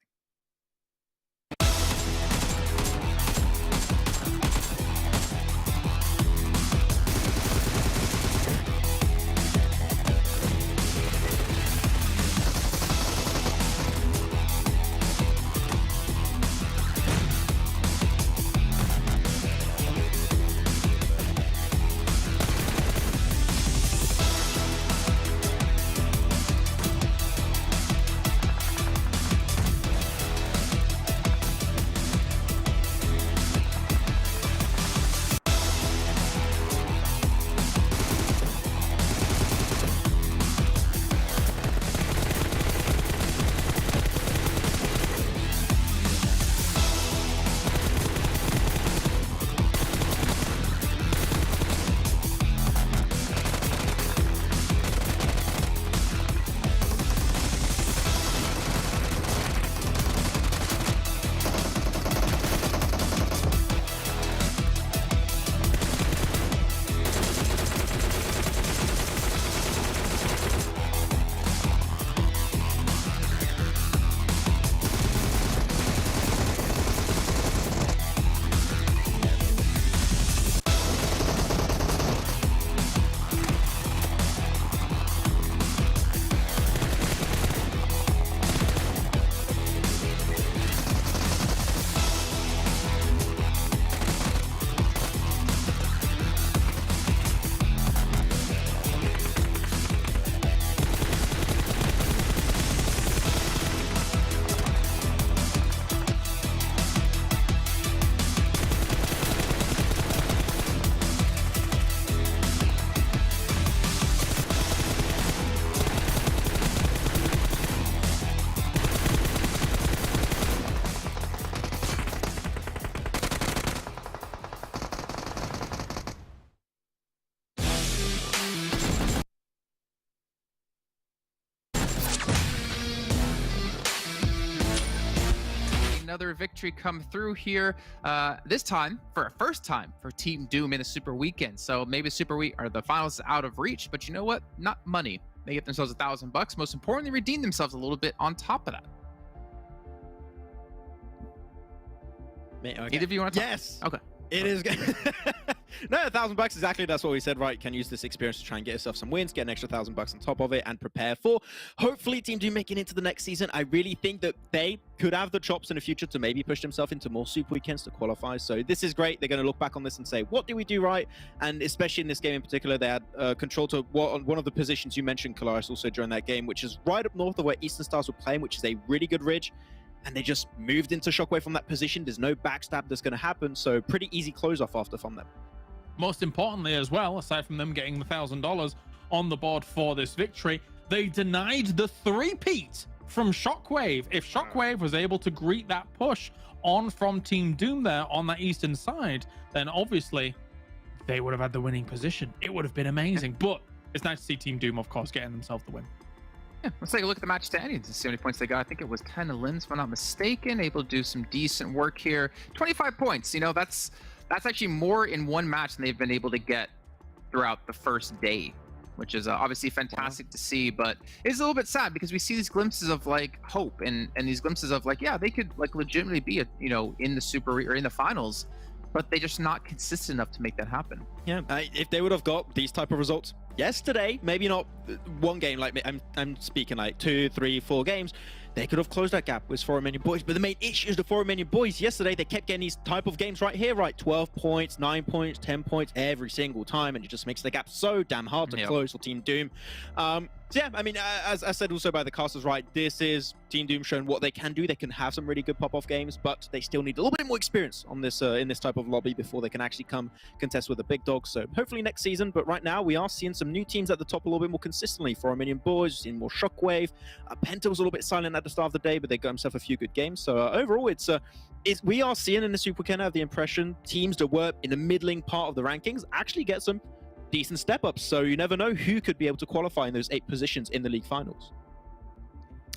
another victory come through here. This time, for a first time for Team Doom in a Super Weekend. So maybe Super Week or the finals is out of reach, but you know what? Not money. They get themselves $1,000. Most importantly, redeem themselves a little bit on top of that. Okay. Either of you want to talk? Yes. Okay. It is. No, $1,000 exactly. That's what we said, right? Can use this experience to try and get yourself some wins, get an extra $1,000 on top of it, and prepare for hopefully Team Doom making it into the next season. I really think that they could have the chops in the future to maybe push themselves into more Super Weekends to qualify. So this is great. They're going to look back on this and say, what do we do right? And especially in this game in particular, they had control to one of the positions you mentioned, Kalaris, also during that game, which is right up north of where Eastern Stars were playing, which is a really good ridge. And they just moved into Shockwave from that position. There's no backstab that's going to happen. So pretty easy close off after from them. Most importantly as well, aside from them getting the $1,000 on the board for this victory, they denied the three-peat from Shockwave. If Shockwave was able to greet that push on from Team Doom there on that eastern side, then obviously they would have had the winning position. It would have been amazing. But it's nice to see Team Doom, of course, getting themselves the win. Yeah, let's take a look at the match standings and see how many points they got. I think it was 10 Lins, if I'm not mistaken. Able to do some decent work here. 25 points. You know, that's actually more in one match than they've been able to get throughout the first day, which is obviously fantastic to see. But it's a little bit sad because we see these glimpses of like hope and these glimpses of like, yeah, they could like legitimately be in the Super or in the finals, but they're just not consistent enough to make that happen. Yeah, if they would have got these type of results yesterday, maybe not one game, like I'm speaking like 2, 3, 4 games, they could have closed that gap with Romanian Boys. But the main issue is the Romanian Boys. Yesterday, they kept getting these type of games right here, right? 12 points, 9 points, 10 points every single time, and it just makes the gap so damn hard to close for Team Doom. So yeah, I mean, as I said also by the casters, right, this is Team Doom showing what they can do. They can have some really good pop-off games, but they still need a little bit more experience on this in this type of lobby before they can actually come contest with the big dogs. So hopefully next season, but right now we are seeing some new teams at the top a little bit more consistently. For Romanian Boys, we've seen more Shockwave. PENTA was a little bit silent at the start of the day, but they got themselves a few good games. So overall, we are seeing in the Super Weekend, I have the impression, teams that were in the middling part of the rankings actually get some decent step-ups. So you never know who could be able to qualify in those 8 positions in the league finals.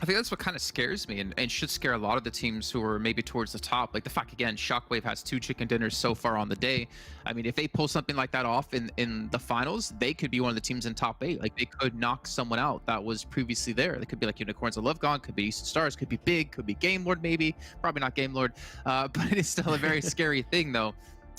I think that's what kind of scares me and should scare a lot of the teams who are maybe towards the top. Like the fact, again, Shockwave has 2 chicken dinners so far on the day. I mean, if they pull something like that off in the finals, they could be one of the teams in top 8. Like they could knock someone out that was previously there. They could be like Unicorns of Love Gone, could be Eastern Stars, could be Big, could be Game Lord maybe. Probably not Game Lord, but it is still a very scary thing though.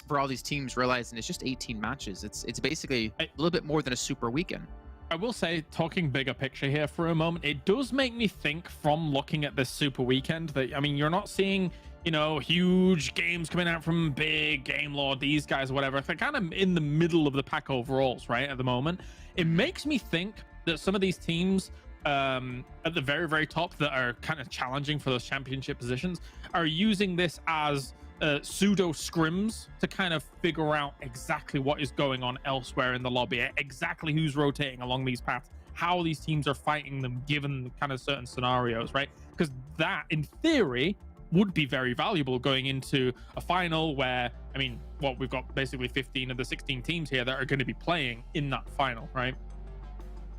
For all these teams realizing it's just 18 matches. It's basically a little bit more than a Super Weekend. I will say, talking bigger picture here for a moment, it does make me think from looking at this Super Weekend that, I mean, you're not seeing, huge games coming out from Big, Game Lord, these guys, whatever. They're kind of in the middle of the pack overalls, right, at the moment. It makes me think that some of these teams at the very, very top that are kind of challenging for those championship positions are using this as pseudo scrims to kind of figure out exactly what is going on elsewhere in the lobby, exactly who's rotating along these paths, how these teams are fighting them given kind of certain scenarios, right? Because that, in theory, would be very valuable going into a final where, I mean, we've got basically 15 of the 16 teams here that are going to be playing in that final, right?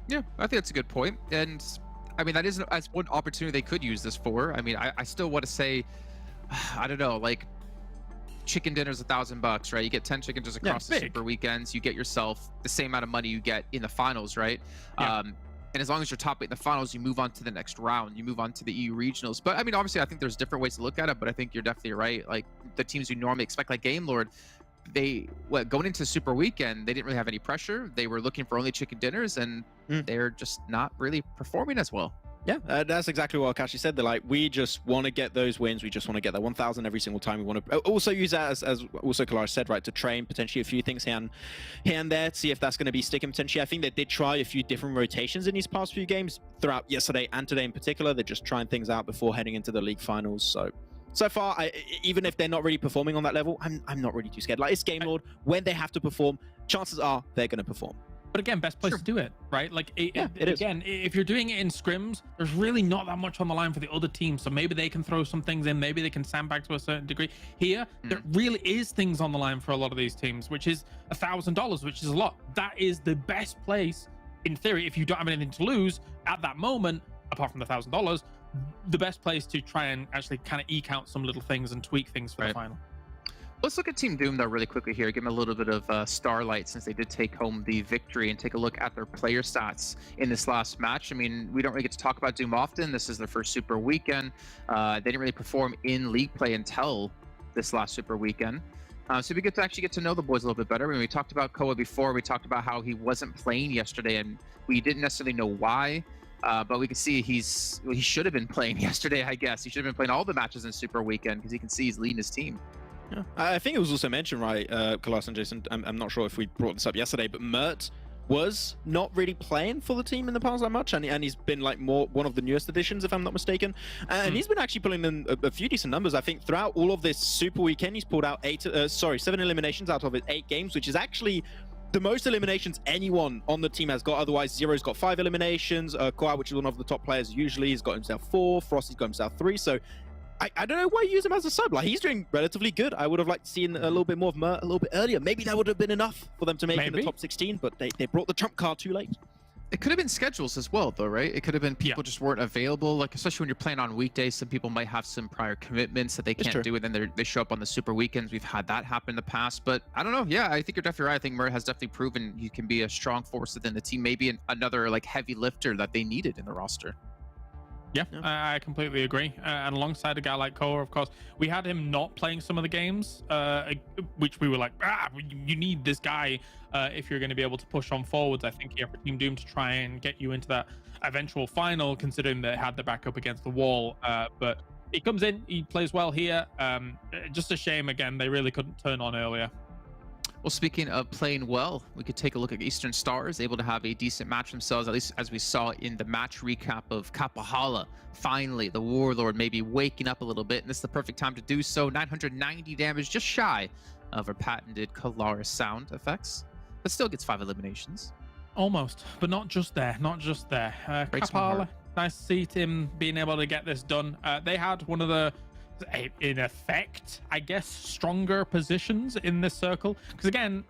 Yeah, I think that's a good point. And I mean, that is one opportunity they could use this for. I mean, I still want to say, I don't know, like, chicken dinner's $1,000, right? You get 10 chicken dinners across the Super Weekends. You get yourself the same amount of money you get in the finals, right? Yeah. And as long as you're top 8 in the finals, you move on to the next round. You move on to the EU regionals. But I mean, obviously, I think there's different ways to look at it. But I think you're definitely right. Like the teams you normally expect, like Game Lord, going into Super Weekend, they didn't really have any pressure. They were looking for only chicken dinners, and they're just not really performing as well. Yeah, that's exactly what Akashi said. They're like, we just want to get those wins. We just want to get that 1,000 every single time. We want to also use that as also Kalaris said, right, to train potentially a few things here and there to see if that's going to be sticking potentially. I think they did try a few different rotations in these past few games throughout yesterday and today in particular. They're just trying things out before heading into the league finals. So far, even if they're not really performing on that level, I'm not really too scared. Like, it's Game Lord. When they have to perform, chances are they're going to perform. But again, best place to do it, right? Like, it again, if you're doing it in scrims, there's really not that much on the line for the other team. So maybe they can throw some things in. Maybe they can sandbag to a certain degree. Here, there really is things on the line for a lot of these teams, which is $1,000, which is a lot. That is the best place, in theory, if you don't have anything to lose at that moment, apart from the $1,000, the best place to try and actually kind of eke out some little things and tweak things for the final. Let's look at Team Doom, though, really quickly here. Give them a little bit of starlight since they did take home the victory, and take a look at their player stats in this last match. I mean, we don't really get to talk about Doom often. This is their first Super Weekend. They didn't really perform in league play until this last Super Weekend. So it'd be good to actually get to know the boys a little bit better. When we talked about Koa before, we talked about how he wasn't playing yesterday, and we didn't necessarily know why. But we can see he should have been playing yesterday, I guess. He should have been playing all the matches in Super Weekend because you can see he's leading his team. Yeah. I think it was also mentioned, right, Kalas and Jason, I'm not sure if we brought this up yesterday, but Mert was not really playing for the team in the past that much, and he's been like one of the newest additions, if I'm not mistaken, and he's been actually pulling in a few decent numbers. I think throughout all of this Super Weekend, he's pulled out 7 eliminations out of his 8 games, which is actually the most eliminations anyone on the team has got. Otherwise, Zero's got 5 eliminations, Kawhi, which is one of the top players usually, he's got himself 4, Frosty's got himself 3, so I don't know why you use him as a sub. Like, he's doing relatively good. I would have liked to see a little bit more of Mert a little bit earlier. Maybe that would have been enough for them to make it in the top 16, but they brought the trump card too late. It could have been schedules as well, though, right? It could have been people just weren't available. Like, especially when you're playing on weekdays, some people might have some prior commitments that they can't do, and then they show up on the Super Weekends. We've had that happen in the past, but I don't know. Yeah, I think you're definitely right. I think Mert has definitely proven he can be a strong force within the team. Maybe another like heavy lifter that they needed in the roster. Yeah, I completely agree. And alongside a guy like Koa, of course, we had him not playing some of the games, which we were like, you need this guy if you're going to be able to push on forwards. I think here for Team Doom to try and get you into that eventual final, considering they had the backup against the wall. But he comes in, he plays well here. Just a shame, again, they really couldn't turn on earlier. Well, speaking of playing well, we could take a look at Eastern Stars, able to have a decent match themselves, at least as we saw in the match recap of Kapahala. Finally, the Warlord maybe waking up a little bit, and this is the perfect time to do so. 990 damage, just shy of our patented Kalaris sound effects, but still gets 5 eliminations. Almost, but not just there, not just there. Kapahala, nice to see him being able to get this done. They had one of the, in effect, I guess, stronger positions in this circle, because again,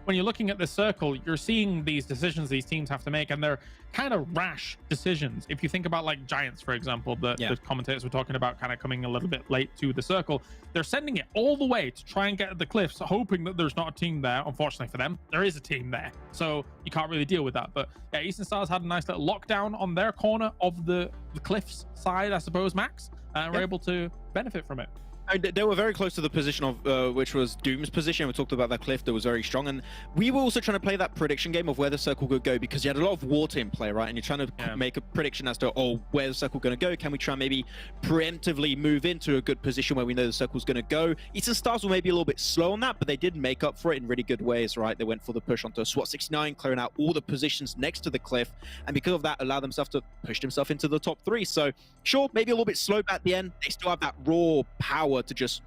when you're looking at this circle, you're seeing these decisions these teams have to make, and they're kind of rash decisions. If you think about like Giants, for example, the commentators were talking about kind of coming a little bit late to the circle. They're sending it all the way to try and get at the cliffs, hoping that there's not a team there. Unfortunately for them, there is a team there, so you can't really deal with that. But yeah, Eastern Stars had a nice little lockdown on their corner of the cliffs side, I suppose, Max, and were able to benefit from it. They were very close to the position of which was Doom's position. We talked about that cliff that was very strong, and we were also trying to play that prediction game of where the circle could go, because you had a lot of war team play, right? And you're trying to make a prediction as to, where's the circle going to go? Can we try and maybe preemptively move into a good position where we know the circle's going to go? Eastern Stars were maybe a little bit slow on that, but they did make up for it in really good ways, right? They went for the push onto SWAT 69, clearing out all the positions next to the cliff, and because of that, allowed themselves to push themselves into the top 3. So sure, maybe a little bit slow at the end. They still have that raw power to just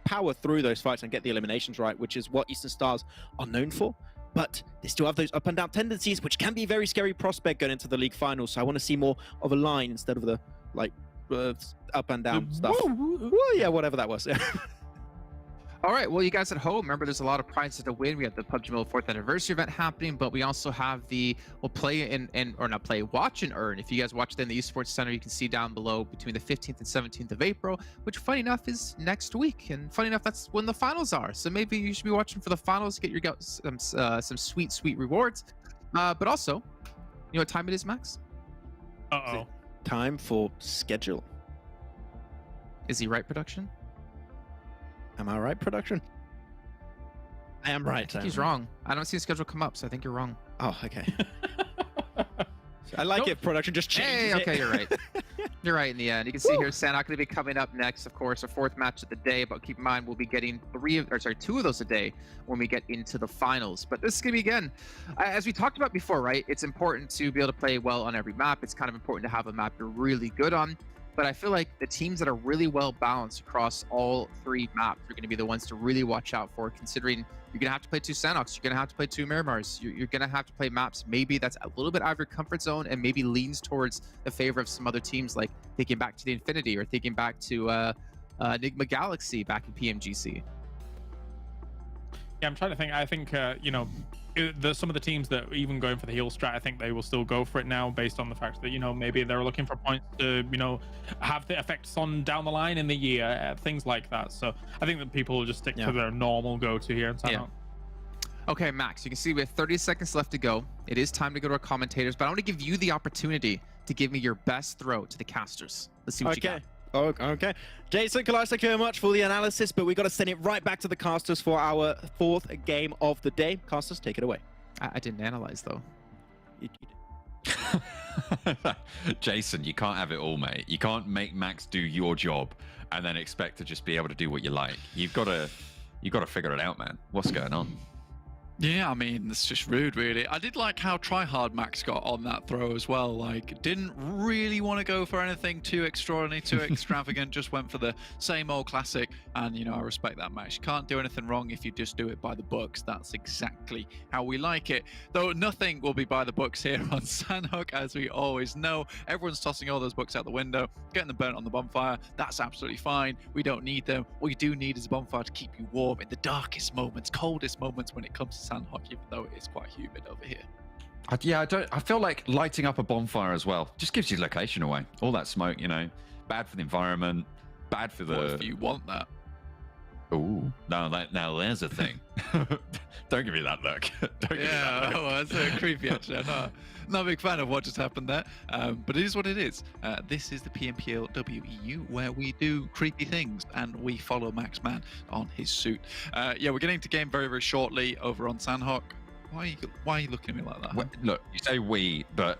power through those fights and get the eliminations right, which is what Eastern Stars are known for. But they still have those up and down tendencies, which can be a very scary prospect going into the league finals. So I want to see more of a line instead of the like up and down stuff. Woo, yeah, whatever that was. All right, well, you guys at home, remember there's a lot of prizes to win. We have the PUBG Mobile 4th anniversary event happening, but we also have the, watch and earn. If you guys watch it in the Esports Center, you can see down below between the 15th and 17th of April, which funny enough is next week. And funny enough, that's when the finals are. So maybe you should be watching for the finals, get your some sweet, sweet rewards. But also, you know what time it is, Max? Uh-oh. Time for schedule. Is he right, production? Am I right, production? I am right. I think he's wrong. I don't see the schedule come up, so I think you're wrong. Oh, okay. I like it, production. Just change it. Okay, you're right. You're right in the end. You can see here, Sanhok going to be coming up next, of course, our 4th match of the day, but keep in mind, we'll be getting 2 of those a day when we get into the finals. But this is going to be, again, as we talked about before, right? It's important to be able to play well on every map. It's kind of important to have a map you're really good on. But I feel like the teams that are really well balanced across all 3 maps are going to be the ones to really watch out for, considering you're going to have to play 2 Sanhoks, you're going to have to play 2 Miramars, you're going to have to play maps maybe that's a little bit out of your comfort zone and maybe leans towards the favor of some other teams, like thinking back to the Infinity or thinking back to Enigma Galaxy back in PMGC. Yeah, I'm trying to think. I think, some of the teams that are even going for the heal strat, I think they will still go for it now, based on the fact that, you know, maybe they're looking for points to, you know, have the effects on down the line in the year, things like that. So I think that people will just stick to their normal go-to here in Sanhok. Okay, Max, you can see we have 30 seconds left to go. It is time to go to our commentators, but I want to give you the opportunity to give me your best throw to the casters. Let's see what you got. Okay. Jason, thank you very much for the analysis, but we got to send it right back to the casters for our 4th game of the day. Casters, take it away. I didn't analyze, though. You did. Jason, you can't have it all, mate. You can't make Max do your job and then expect to just be able to do what you like. You've got to figure it out, man. What's going on? Yeah, I mean, it's just rude, really. I did like how tryhard Max got on that throw as well. Like, didn't really want to go for anything too extraordinary, too extravagant. Just went for the same old classic. And, you know, I respect that, Max. You can't do anything wrong if you just do it by the books. That's exactly how we like it. Though nothing will be by the books here on Sanhok, as we always know. Everyone's tossing all those books out the window, getting them burnt on the bonfire. That's absolutely fine. We don't need them. What you do need is a bonfire to keep you warm in the darkest moments, coldest moments when it comes to Sanhok, even though it is quite humid over here. I feel like lighting up a bonfire as well just gives you location away. All that smoke, you know, bad for the environment, bad for the. What if you want that? Ooh, now there's a thing. Don't give me that look. Don't give me that look. Oh, that's creepy actually. I'm not a big fan of what just happened there, but it is what it is. This is the PMPL WEU, where we do creepy things and we follow Max Man on his suit. Yeah, we're getting to game very, very shortly over on Sanhok. Why are you looking at me like that? Well, look, you say we, but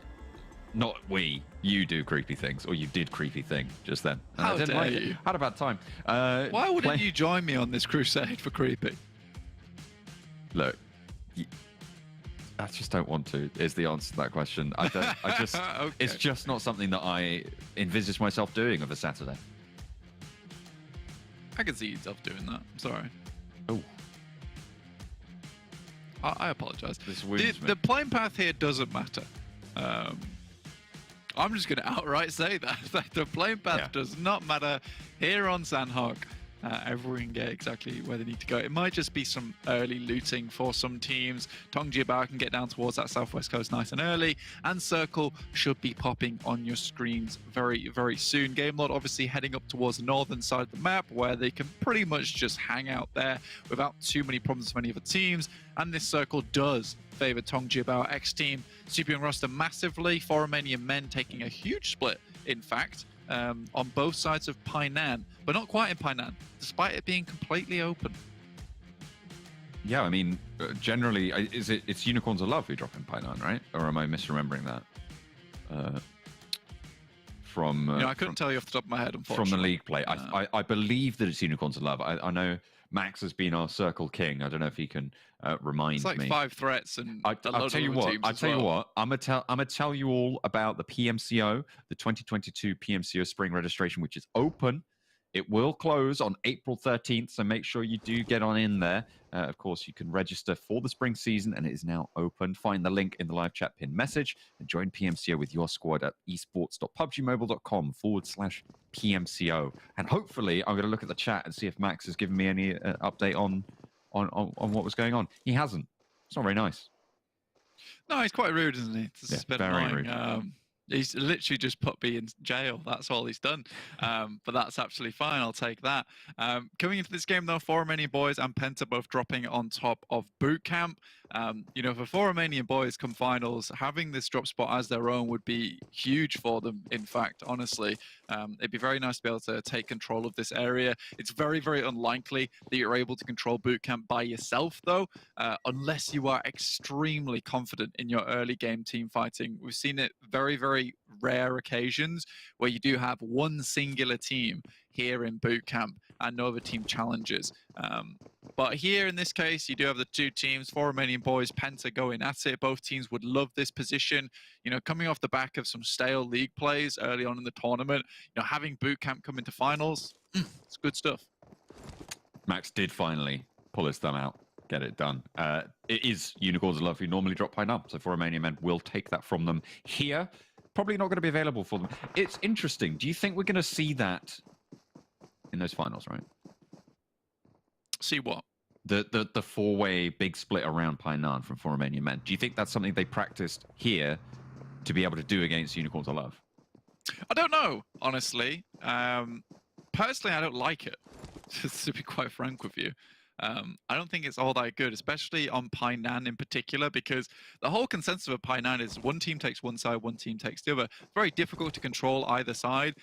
not we. You do creepy things, or you did creepy thing just then. And How I didn't dare like you? it. Had a bad time. Why wouldn't you join me on this crusade for creepy? Look, I just don't want to. Is the answer to that question? I don't. I just. Okay. It's just not something that I envisage myself doing of a Saturday. I can see yourself doing that. I'm sorry. Oh. I apologize. This wounds me. The playing path here doesn't matter. I'm just going to outright say that. The playing path does not matter here on Sanhok. Everyone can get exactly where they need to go. It might just be some early looting for some teams. TJB can get down towards that southwest coast nice and early, and Circle should be popping on your screens very, very soon. Gamelord obviously heading up towards the northern side of the map, where they can pretty much just hang out there without too many problems for any other teams. And this Circle does favor TJB XTEAM super roster massively. For Romanian Men taking a huge split, in fact, on both sides of Painan, but not quite in Painan, despite it being completely open. Yeah, I mean, generally, it's Unicorns of Love who drop in Painan, right? Or am I misremembering that? From I couldn't tell you off the top of my head, unfortunately. From the league play, I believe that it's Unicorns of Love. I know Max has been our Circle King. I don't know if he can remind me. It's like 5 threats and I'll tell you what. I'm gonna tell you all about the PMCO, the 2022 PMCO Spring registration, which is open. It will close on April 13th, so make sure you do get on in there. Of course, you can register for the spring season, and it is now open. Find the link in the live chat pinned message and join PMCO with your squad at esports.pubgmobile.com/PMCO. And hopefully, I'm going to look at the chat and see if Max has given me any update on what was going on. He hasn't. It's not very nice. No, he's quite rude, isn't he? It's a bit very annoying. rude. He's literally just put me in jail. That's all he's done. But that's absolutely fine. I'll take that. Coming into this game, though, for Romanian Boys and PENTA both dropping on top of Boot Camp. For Romanian Boys come finals, having this drop spot as their own would be huge for them, in fact, honestly. It'd be very nice to be able to take control of this area. It's very, very unlikely that you're able to control Boot Camp by yourself, though, unless you are extremely confident in your early game team fighting. We've seen it very, very rare occasions where you do have one singular team here in Boot Camp and no other team challenges. But here in this case, you do have the two teams, for Romanian Boys, PENTA going at it. Both teams would love this position. Coming off the back of some stale league plays early on in the tournament, having Boot Camp come into finals, it's good stuff. Max did finally pull his thumb out, get it done. It is Unicorns of Love who normally drop Pine Up, so for Romanian Men, we'll take that from them here. Probably not going to be available for them. It's interesting. Do you think we're going to see that in those finals, right? See what? the four-way big split around Painan from Romanian Men. Do you think that's something they practiced here to be able to do against Unicorns of Love? I don't know, honestly. Personally, I don't like it, to be quite frank with you. I don't think it's all that good, especially on Painan in particular, because the whole consensus of Painan is one team takes one side, one team takes the other. Very difficult to control either side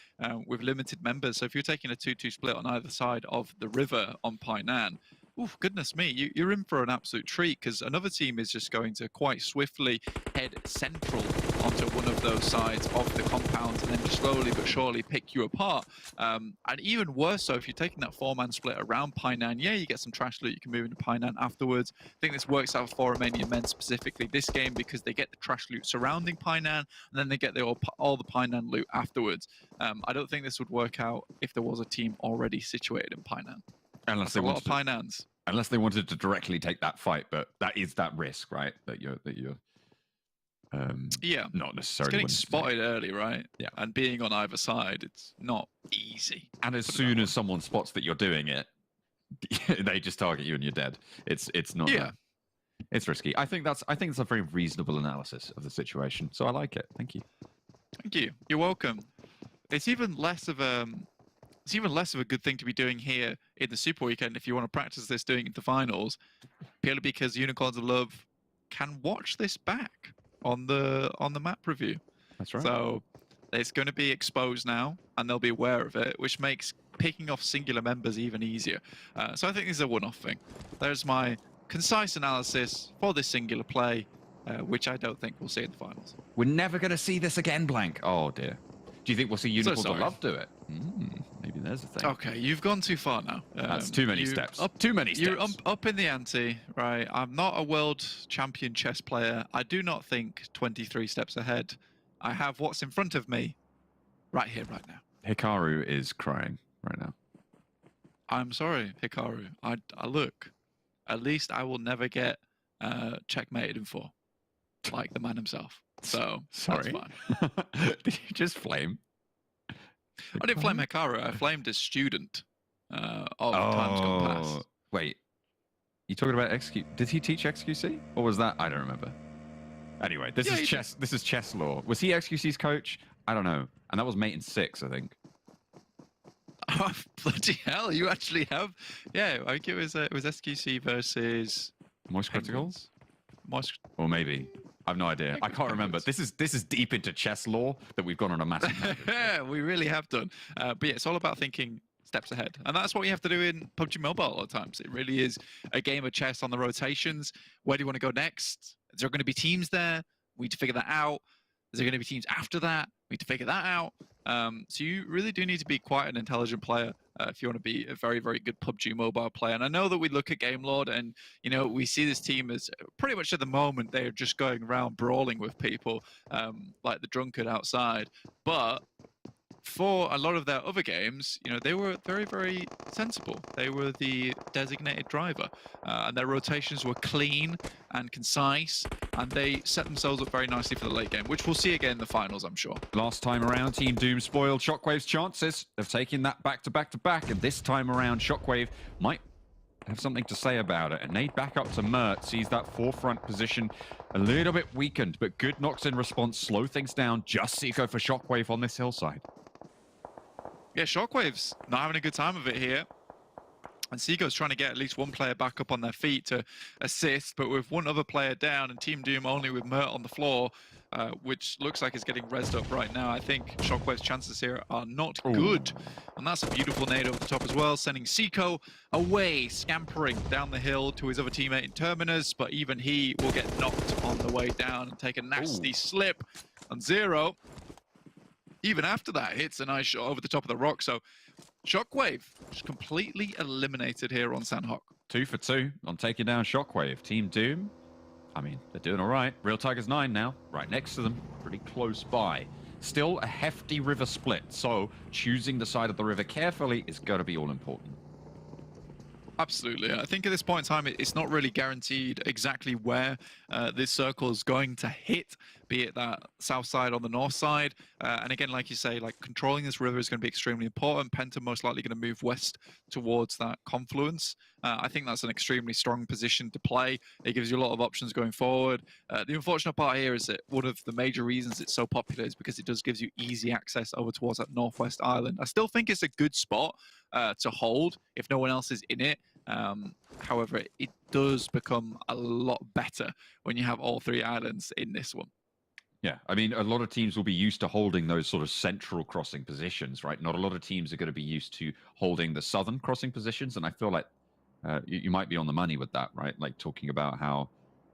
with limited members. So if you're taking a 2-2 split on either side of the river on Painan, oh, goodness me, you're in for an absolute treat, because another team is just going to quite swiftly head central onto one of those sides of the compound and then slowly but surely pick you apart. And even worse so, if you're taking that 4-man split around Painan, yeah, you get some trash loot, you can move into Painan afterwards. I think this works out for Romanian Men specifically this game, because they get the trash loot surrounding Painan, and then they get all the Painan loot afterwards. I don't think this would work out if there was a team already situated in Painan. Unless they wanted Painans. Unless they wanted to directly take that fight, but that is that risk, right? That you're yeah, not necessarily getting spotted early, right? Yeah, and being on either side, it's not easy. And as soon as someone spots that you're doing it, they just target you and you're dead. It's not. Yeah, it's risky. I think it's a very reasonable analysis of the situation. So I like it. Thank you. Thank you. You're welcome. It's even less of a good thing to be doing here in the Super Weekend if you want to practice this doing it in the finals, purely because Unicorns of Love can watch this back on the map review. That's right. So it's going to be exposed now, and they'll be aware of it, which makes picking off singular members even easier. So I think this is a one-off thing. There's my concise analysis for this singular play, which I don't think we'll see in the finals. We're never going to see this again, Blank. Oh dear. Do you think we'll see Unicorns of Love do it? Maybe there's a thing. Okay, you've gone too far now. That's too many steps. Too many steps. You're up in the ante, right? I'm not a world champion chess player. I do not think 23 steps ahead. I have what's in front of me right here, right now. Hikaru is crying right now. I'm sorry, Hikaru. I look, at least I will never get checkmated in 4, like the man himself. So, sorry. That's fine. Did you just flame? I didn't flame Hikaru. I flamed a student of times gone past. Wait. You talking about XQ? Did he teach XQC? Or was that? I don't remember. Anyway, this is chess. This is chess law. Was he XQC's coach? I don't know. And that was mate in 6, I think. Oh, bloody hell! You actually have? Yeah, I think it was SQC versus Moist Criticals. Moist. Or maybe. I've no idea. I can't remember. This is deep into chess law that we've gone on a massive. Yeah, we really have done. But yeah, it's all about thinking steps ahead, and that's what you have to do in PUBG Mobile a lot of times. It really is a game of chess on the rotations. Where do you want to go next? Is there going to be teams there? We need to figure that out. Is there going to be teams after that? We need to figure that out. So you really do need to be quite an intelligent player if you want to be a very, very good PUBG Mobile player. And I know that we look at GameLord and, you know, we see this team as pretty much at the moment, they're just going around brawling with people like the drunkard outside. But for a lot of their other games, you know, they were very, very sensible. They were the designated driver, and their rotations were clean and concise, and they set themselves up very nicely for the late game, which we'll see again in the finals, I'm sure. Last time around, Team Doom spoiled Shockwave's chances of taking that back-to-back-to-back, and this time around, Shockwave might have something to say about it. And nade back up to Mert, sees that forefront position a little bit weakened, but good knocks in response, slow things down. Just Seiko for Shockwave on this hillside. Yeah, Shockwave's not having a good time of it here. And Seago's trying to get at least one player back up on their feet to assist, but with one other player down and Team Doom only with Mert on the floor, which looks like it's getting rezzed up right now. I think Shockwave's chances here are not good. And that's a beautiful nade over the top as well, sending Seiko away, scampering down the hill to his other teammate in Terminus, but even he will get knocked on the way down and take a nasty slip on 0. Even after that, hits a nice shot over the top of the rock. So Shockwave just completely eliminated here on Sanhok. 2 for 2 on taking down Shockwave. Team Doom, I mean, they're doing all right. Real Tigers 9 now, right next to them, pretty close by. Still a hefty river split, so choosing the side of the river carefully is going to be all important. Absolutely. I think at this point in time, it's not really guaranteed exactly where this circle is going to hit, be it that south side or the north side. And again, like you say, like controlling this river is going to be extremely important. Penta most likely going to move west towards that confluence. I think that's an extremely strong position to play. It gives you a lot of options going forward. The unfortunate part here is that one of the major reasons it's so popular is because it does gives you easy access over towards that northwest island. I still think it's a good spot to hold if no one else is in it. However, it does become a lot better when you have all three islands in this one. Yeah, I mean, a lot of teams will be used to holding those sort of central crossing positions, right? Not a lot of teams are going to be used to holding the southern crossing positions, and I feel like you might be on the money with that, right? Like talking about how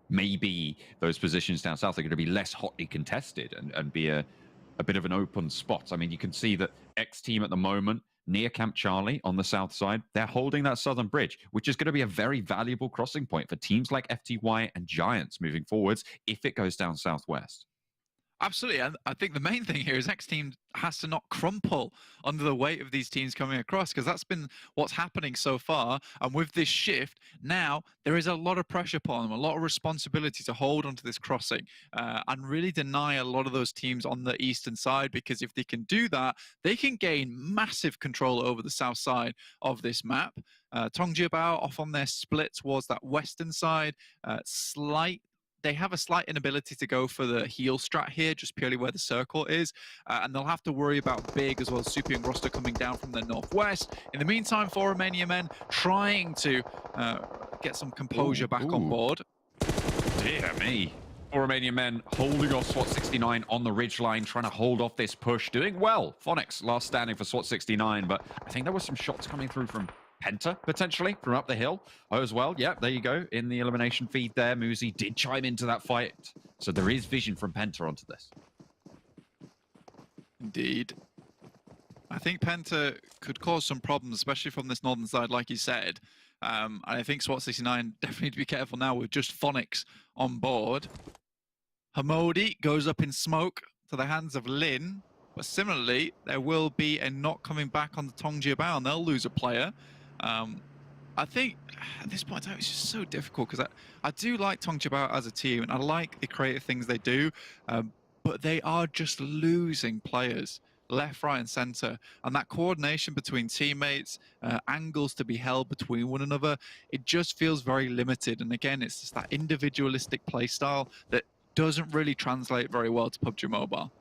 maybe those positions down south are going to be less hotly contested and be a bit of an open spot. I mean, you can see that XTEAM at the moment, near Camp Charlie on the south side, they're holding that southern bridge, which is going to be a very valuable crossing point for teams like FTY and Giants moving forwards if it goes down southwest. Absolutely, and I think the main thing here is XTEAM has to not crumple under the weight of these teams coming across, because that's been what's happening so far. And with this shift, now there is a lot of pressure upon them, a lot of responsibility to hold onto this crossing and really deny a lot of those teams on the eastern side, because if they can do that, they can gain massive control over the south side of this map. Tongjibao off on their split towards that western side, they have a slight inability to go for the heel strat here, just purely where the circle is. And they'll have to worry about Big as well as Super Young Roster coming down from the northwest. In the meantime, for Romanian Men trying to get some composure back on board. Dear me. For Romanian Men holding off SWAT69 on the ridgeline, trying to hold off this push. Doing well. Phonics last standing for SWAT69, but I think there were some shots coming through from Penta, potentially, from up the hill as well. Yeah, there you go. In the elimination feed there, Muzi did chime into that fight. So there is vision from Penta onto this. Indeed. I think Penta could cause some problems, especially from this northern side, like you said. And I think SWAT69 definitely need to be careful now with just Phonics on board. Hamodi goes up in smoke to the hands of Lin. But similarly, there will be a knock coming back on the Tongjibao, and they'll lose a player. I think at this point in time, it's just so difficult because I do like Tongjibao as a team, and I like the creative things they do, but they are just losing players left, right, and center. And that coordination between teammates, angles to be held between one another, it just feels very limited. And again, it's just that individualistic play style that doesn't really translate very well to PUBG Mobile.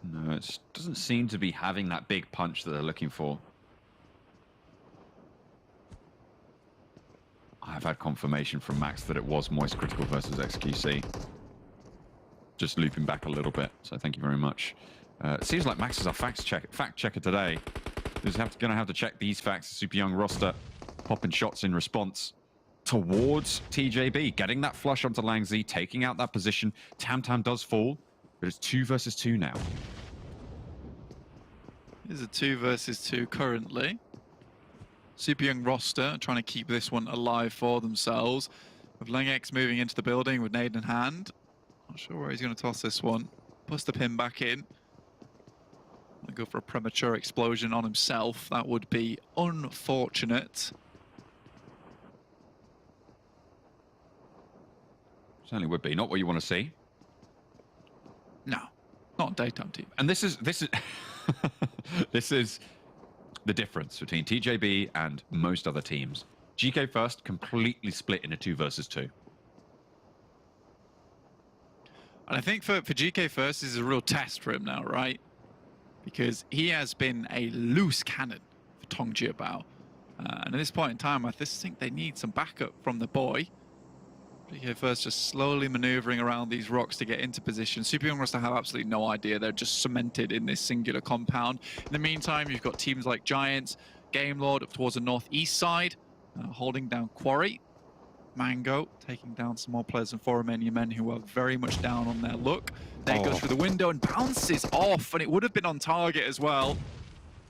No, it doesn't seem to be having that big punch that they're looking for. I've had confirmation from Max that it was Moist Critical versus XQC. Just looping back a little bit, so thank you very much. It seems like Max is our fact checker today. He's going to have to check these facts. Super Young Roster popping shots in response towards TJB, getting that flush onto Langzy, taking out that position. Tam Tam does fall, but it's 2 versus 2 now. It's a 2 versus 2 currently. Super Young Roster trying to keep this one alive for themselves. With Lengex moving into the building with nade in hand. Not sure where he's going to toss this one. Puts the pin back in. Gonna go for a premature explosion on himself. That would be unfortunate. Certainly would be. Not what you want to see. No, not on daytime team. And this is this is the difference between TJB and most other teams. GK First completely split in a 2 versus 2. And I think for GK First, this is a real test for him now, right? Because he has been a loose cannon for Tongjibao. And at this point in time, I just think they need some backup from the boy. GK First just slowly maneuvering around these rocks to get into position. Super Young Roster have absolutely no idea. They're just cemented in this singular compound. In the meantime, you've got teams like Giants, Game Lord up towards the northeast side, holding down Quarry. Mango taking down some more players and Romanian Men who are very much down on their luck. There it goes through the window and bounces off, and it would have been on target as well.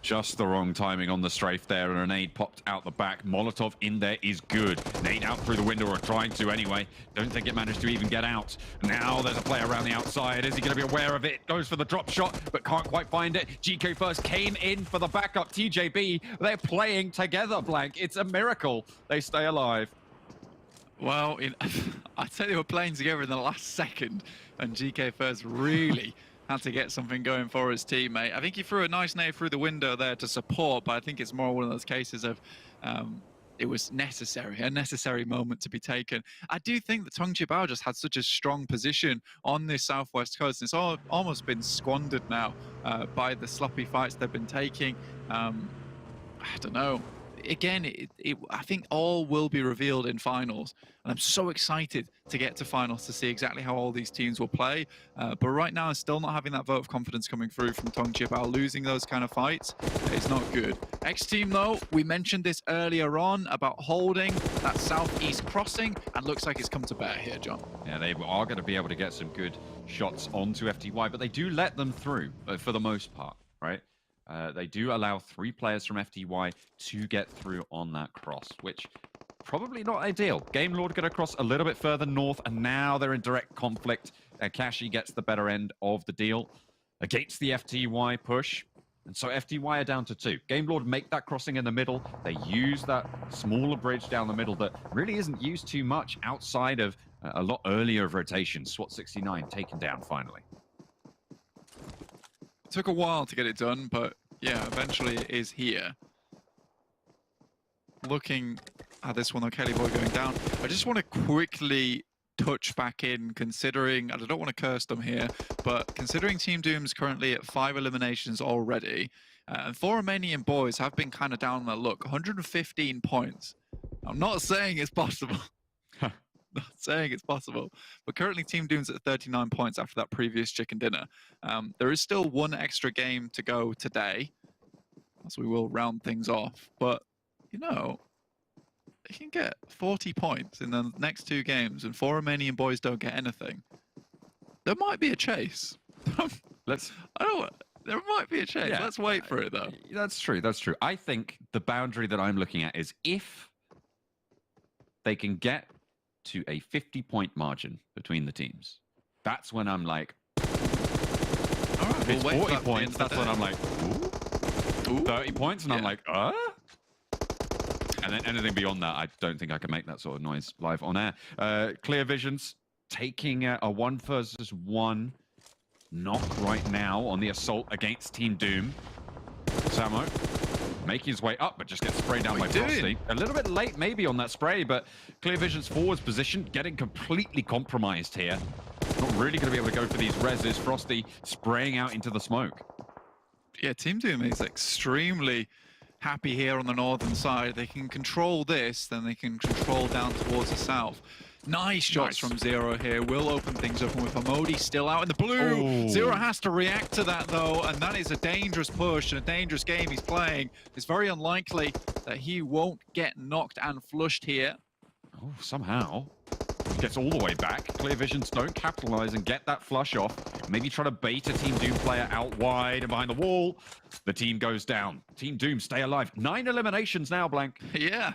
Just the wrong timing on the strafe there, and a nade popped out the back. Molotov in there is good. Nade out through the window, or trying to anyway. Don't think it managed to even get out. Now there's a player around the outside. Is he going to be aware of it? Goes for the drop shot, but can't quite find it. GK First came in for the backup. TJB, they're playing together, Blank. It's a miracle they stay alive. Well, I'd say they were playing together in the last second, and GK First really had to get something going for his teammate. I think he threw a nice nade through the window there to support, but I think it's more one of those cases of it was a necessary moment to be taken. I do think that TJB just had such a strong position on this southwest coast. It's almost been squandered now by the sloppy fights they've been taking. I don't know. Again, I think all will be revealed in finals, and I'm so excited to get to finals to see exactly how all these teams will play. But right now, I'm still not having that vote of confidence coming through from TJB. Losing those kind of fights is not good. XTEAM, though, we mentioned this earlier on about holding that southeast crossing, and looks like it's come to bear here, John. Yeah, they are going to be able to get some good shots onto FTY, but they do let them through for the most part, right? They do allow 3 players from FTY to get through on that cross, which probably not ideal. Game Lord got across a little bit further north, and now they're in direct conflict. Kashi gets the better end of the deal against the FTY push. And so FTY are down to 2. Game Lord make that crossing in the middle. They use that smaller bridge down the middle that really isn't used too much outside of a lot earlier of rotation. SWAT 69 taken down finally. Took a while to get it done, but yeah, eventually it is here. Looking at this one, though, Kelly Boy going down. I just want to quickly touch back in, considering, and I don't want to curse them here, but considering Team Doom's currently at 5 eliminations already, and 4 Romanian Boys have been kind of down on their luck, 115 points. I'm not saying it's possible. Not saying it's possible, but currently Team Doom's at 39 points after that previous chicken dinner. There is still 1 extra game to go today, as we will round things off. But, you know, they can get 40 points in the next 2 games, and 4 Romanian Boys don't get anything. There might be a chase. There might be a chase. Yeah, let's wait for it, though. That's true. That's true. I think the boundary that I'm looking at is if they can get to a 50-point margin between the teams. That's when I'm like, all right, if it's 40 points, that's when I'm like, ooh. 30 points, and I'm like, And then anything beyond that, I don't think I can make that sort of noise live on air. Clear Visions taking a 1-versus-1 knock right now on the assault against Team Doom. Sanhok making his way up, but just gets sprayed down by Frosty. A little bit late maybe on that spray, but Clear Vision's forwards position getting completely compromised here. Not really going to be able to go for these reses. Frosty spraying out into the smoke. Yeah, Team Doom is extremely happy here on the northern side. They can control this, then they can control down towards the south. Nice shots from Zero here. Will open things up, and with Amodi still out in the blue. Zero has to react to that, though, and that is a dangerous push and a dangerous game he's playing. It's very unlikely that he won't get knocked and flushed here. Oh, somehow gets all the way back. Clear Visions don't capitalize and get that flush off. Maybe try to bait a Team Doom player out wide and behind the wall. The team goes down. Team Doom stay alive. 9 eliminations now, Blank. Yeah.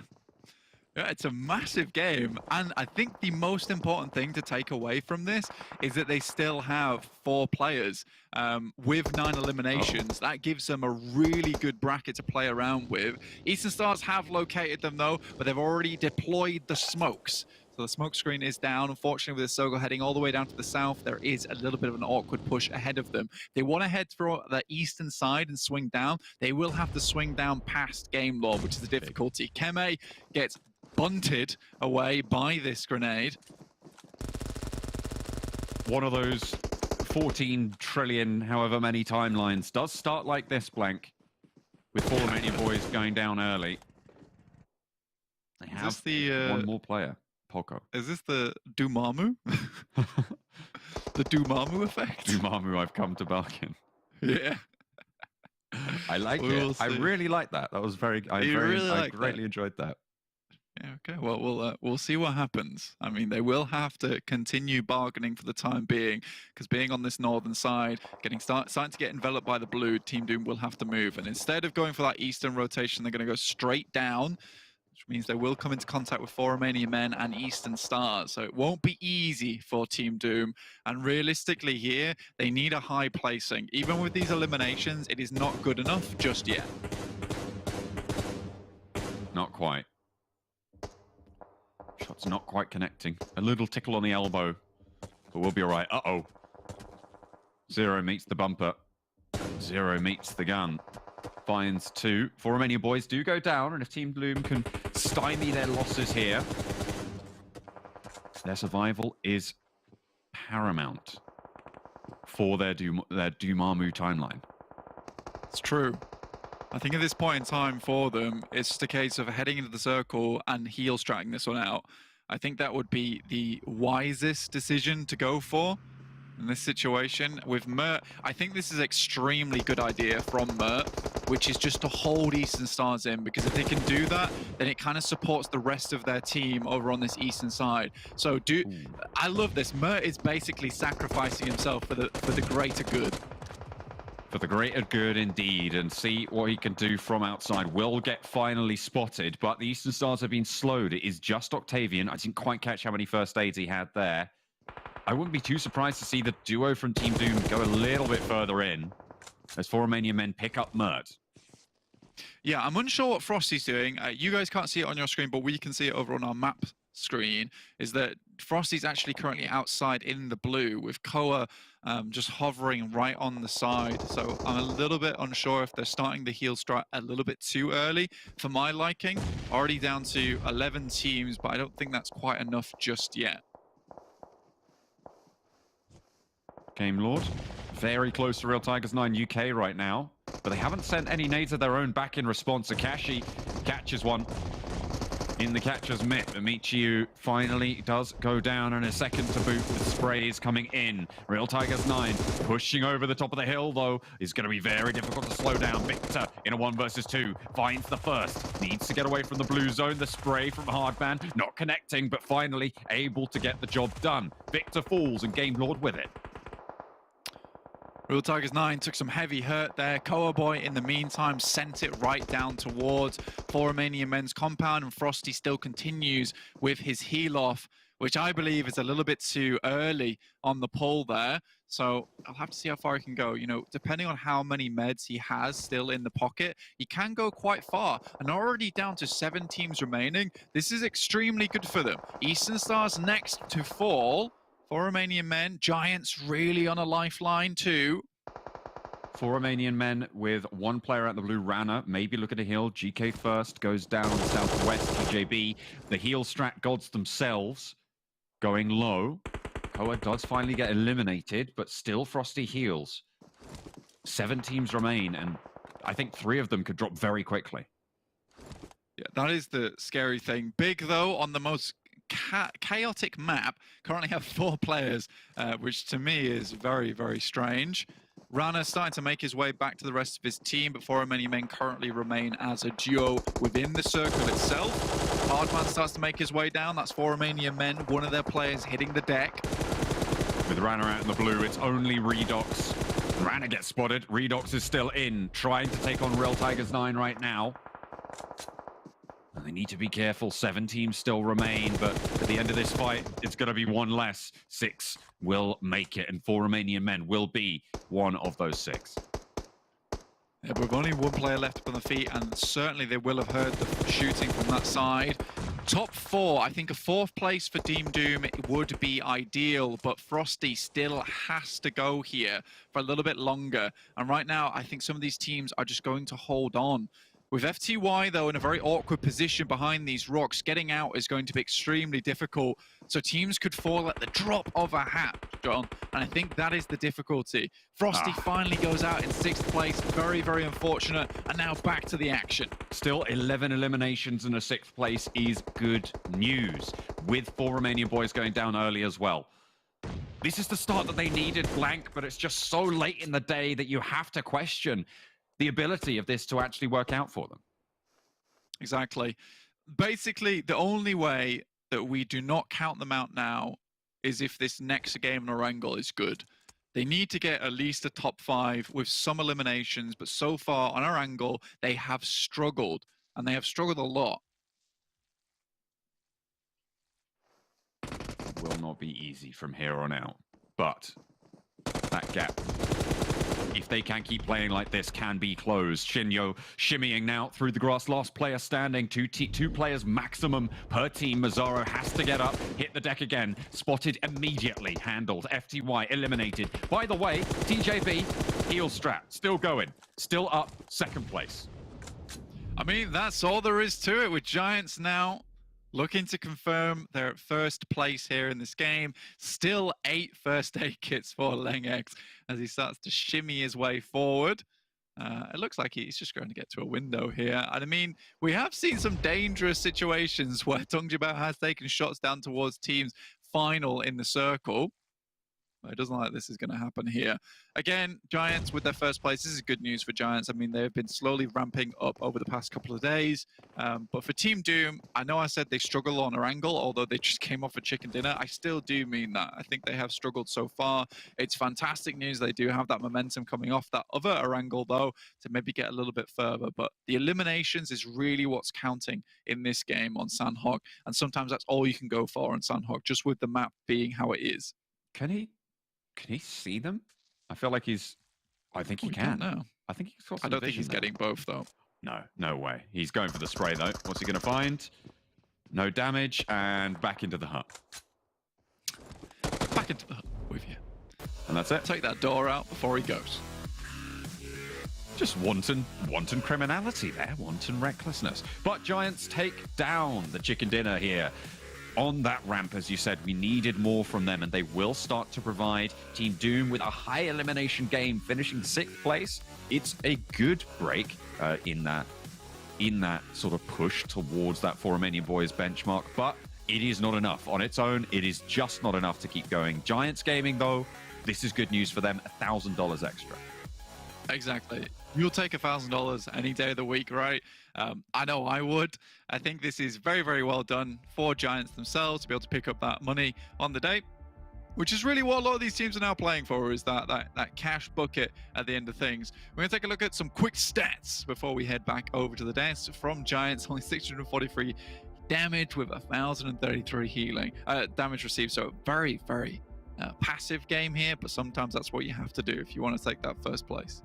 Yeah, it's a massive game, and I think the most important thing to take away from this is that they still have 4 players with 9 eliminations. That gives them a really good bracket to play around with. Eastern Stars have located them, though, but they've already deployed the smokes. So the smoke screen is down. Unfortunately, with the Sogo heading all the way down to the south, there is a little bit of an awkward push ahead of them. They want to head through the eastern side and swing down. They will have to swing down past Game Lord, which is the difficulty. Keme gets bunted away by this grenade. One of those 14 trillion, however many timelines, does start like this, Blank, with 4 Romanian Boys going down early. They have one more player, Poco. Is this the Dumamu? The Dumamu effect? Dumamu, I've come to bargain. Yeah. I like it. I really like that. That was very, I greatly enjoyed that. Yeah, okay. Well, we'll see what happens. I mean, they will have to continue bargaining for the time being, because being on this northern side, starting to get enveloped by the blue, Team Doom will have to move. And instead of going for that eastern rotation, they're going to go straight down, which means they will come into contact with 4 Romanian Men and Eastern Stars. So it won't be easy for Team Doom. And realistically here, they need a high placing. Even with these eliminations, it is not good enough just yet. Not quite. Shot's not quite connecting. A little tickle on the elbow, but we'll be all right. Uh-oh. Zero meets the bumper. Zero meets the gun. Finds two. For Romanian Boys do go down, and if Team Bloom can stymie their losses here, their survival is paramount for their Dumamu timeline. It's true. I think at this point in time for them, it's just a case of heading into the circle and heel stratting this one out. I think that would be the wisest decision to go for in this situation. With Mert, I think this is an extremely good idea from Mert, which is just to hold Eastern Stars in, because if they can do that, then it kind of supports the rest of their team over on this Eastern side. So I love this. Mert is basically sacrificing himself for the greater good. For the greater good indeed, and see what he can do from outside. Will get finally spotted, but the Eastern Stars have been slowed. It is just Octavian. I didn't quite catch how many first aids he had there. I wouldn't be too surprised to see the duo from Team Doom go a little bit further in as 4 Romanian Men pick up Mert. Yeah, I'm unsure what Frosty's doing. You guys can't see it on your screen, but we can see it over on our map screen, is that Frosty's actually currently outside in the blue with Koa just hovering right on the side. So I'm a little bit unsure if they're starting the heel strat a little bit too early for my liking. Already down to 11 teams, but I don't think that's quite enough just yet. Game Lord, very close to Real Tigers 9 UK right now, but they haven't sent any nades of their own back in response. Akashi catches one in the catcher's mitt. Amichiu finally does go down, and a second to boot with sprays coming in. Real Tigers 9 pushing over the top of the hill, though, is going to be very difficult to slow down. Victor in a 1 versus 2 finds the first, needs to get away from the blue zone. The spray from Hardman not connecting, but finally able to get the job done. Victor falls and Game Lord with it. Real Tigers 9 took some heavy hurt there. Koa Boy, in the meantime, sent it right down towards 4 Romanian Men's compound, and Frosty still continues with his heal off, which I believe is a little bit too early on the pull there. So I'll have to see how far he can go. You know, depending on how many meds he has still in the pocket, he can go quite far. And already down to 7 teams remaining, this is extremely good for them. Eastern Stars next to fall. 4 Romanian Men, Giants really on a lifeline too. 4 Romanian Men with 1 player out the blue. Rana, maybe look at a heal. GK first, goes down on the southwest. TJB, the heal strat gods themselves, going low. Koa does finally get eliminated, but still Frosty heals. 7 teams remain, and I think 3 of them could drop very quickly. Yeah, that is the scary thing. Big, though, on the most chaotic map, currently have 4 players, which to me is very, very strange. Rana starting to make his way back to the rest of his team, but 4 Romanian Men currently remain as a duo within the circle itself. Hardman starts to make his way down. That's 4 Romanian Men, one of their players hitting the deck. With Rana out in the blue, it's only Redox. Rana gets spotted. Redox is still in, trying to take on Real Tigers 9 right now. They need to be careful. 7 teams still remain, but at the end of this fight, it's going to be 1 less. 6 will make it, and 4 Romanian Men will be one of those 6. Yeah, but with only 1 player left up on the feet, and certainly they will have heard the shooting from that side. Top 4, I think a 4th place for Team Doom would be ideal, but Frosty still has to go here for a little bit longer. And right now, I think some of these teams are just going to hold on. With FTY, though, in a very awkward position behind these rocks, getting out is going to be extremely difficult. So teams could fall at the drop of a hat, John. And I think that is the difficulty. Frosty finally goes out in 6th place. Very, very unfortunate. And now back to the action. Still 11 eliminations and a 6th place is good news, with 4 Romanian Boys going down early as well. This is the start that they needed, Blank, but it's just so late in the day that you have to question the ability of this to actually work out for them. Exactly. Basically, the only way that we do not count them out now is if this next game in Erangel is good. They need to get at least a top 5 with some eliminations, but so far on Erangel, they have struggled, and they have struggled a lot. It will not be easy from here on out, but that gap, if they can keep playing like this, can be closed. Shinyo shimmying now through the grass. Last player standing. Two players maximum per team. Mazzaro has to get up, hit the deck again. Spotted immediately, handled. FTY eliminated. By the way, TJB, heel strat, still going. Still up, second place. I mean, that's all there is to it, with Giants now looking to confirm they're at first place here in this game. Still 8 first aid kits for Lengex as he starts to shimmy his way forward. It looks like he's just going to get to a window here. And I mean, we have seen some dangerous situations where Dongjibao has taken shots down towards teams final in the circle. It doesn't look like this is going to happen here. Again, Giants with their first place. This is good news for Giants. I mean, they've been slowly ramping up over the past couple of days. But for Team Doom, I know I said they struggle on Erangel, although they just came off a chicken dinner. I still do mean that. I think they have struggled so far. It's fantastic news. They do have that momentum coming off that other Erangel, though, to maybe get a little bit further. But the eliminations is really what's counting in this game on Sanhok. And sometimes that's all you can go for on Sanhok, just with the map being how it is. Can he see them? I feel like he's... I think he can. No. I think he's got some I don't think he's vision getting both, though. No way. He's going for the spray, though. What's he going to find? No damage, and back into the hut. Back into the hut with you. And that's it. Take that door out before he goes. Just wanton criminality there, wanton recklessness. But Giants take down the chicken dinner here. On that ramp, as you said, we needed more from them, and they will start to provide. Team Doom with a high elimination game, finishing 6th place. It's a good break in that sort of push towards that for Romanian Boys benchmark, but it is not enough on its own. It is just not enough to keep going. Giants Gaming, though, this is good news for them. $1,000 extra. Exactly. You'll take $1,000 any day of the week, right? I know I would. I think this is very, very well done for Giants themselves to be able to pick up that money on the day, which is really what a lot of these teams are now playing for, is that cash bucket at the end of things. We're going to take a look at some quick stats before we head back over to the desk. From Giants, only 643 damage with 1,033 healing damage received. So very, very passive game here, but sometimes that's what you have to do if you want to take that first place.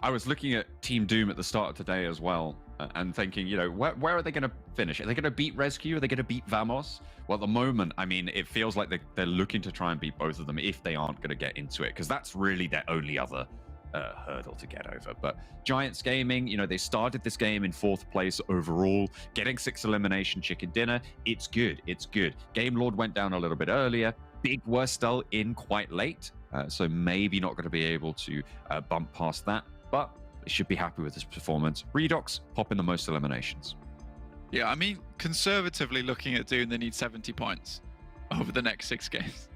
I was looking at Team Doom at the start of today as well, and thinking, you know, where are they going to finish? Are they going to beat RESQ? Are they going to beat Vamos? Well, at the moment, I mean, it feels like they're looking to try and beat both of them if they aren't going to get into it, because that's really their only other hurdle to get over. But Giants Gaming, you know, they started this game in 4th place overall, getting 6 elimination chicken dinner. It's good. It's good. Game Lord went down a little bit earlier. Big Worstel in quite late, so maybe not going to be able to bump past that. But they should be happy with this performance. Redox popping the most eliminations. Yeah, I mean, conservatively looking at Doom, they need 70 points over the next 6 games,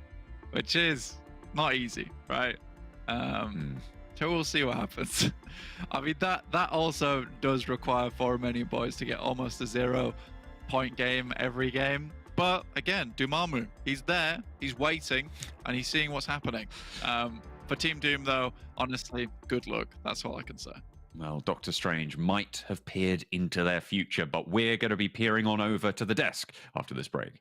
which is not easy, right? So we'll see what happens. I mean, that also does require for Romanian Boys to get almost a 0-point game every game. But again, Dumamu, he's there, he's waiting, and he's seeing what's happening. For Team Doom, though, honestly, good luck. That's all I can say. Well, Doctor Strange might have peered into their future, but we're going to be peering on over to the desk after this break.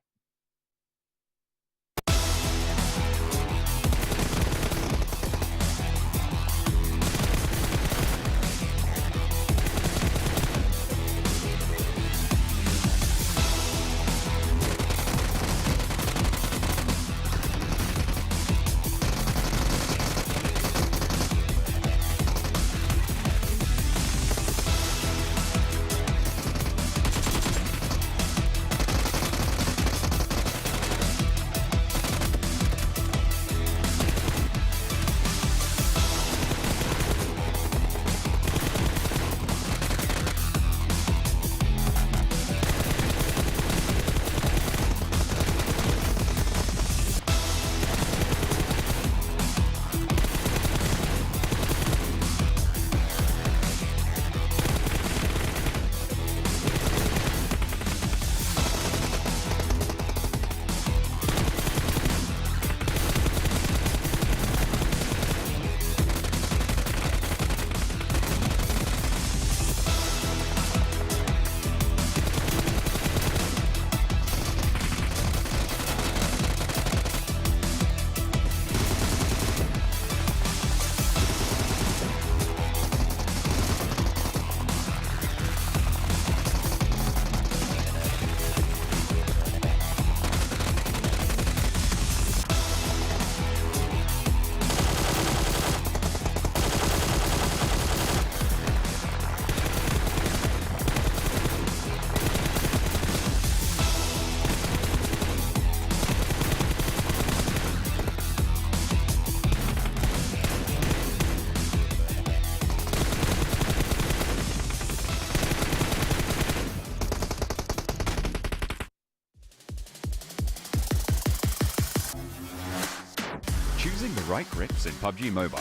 right grips in PUBG Mobile.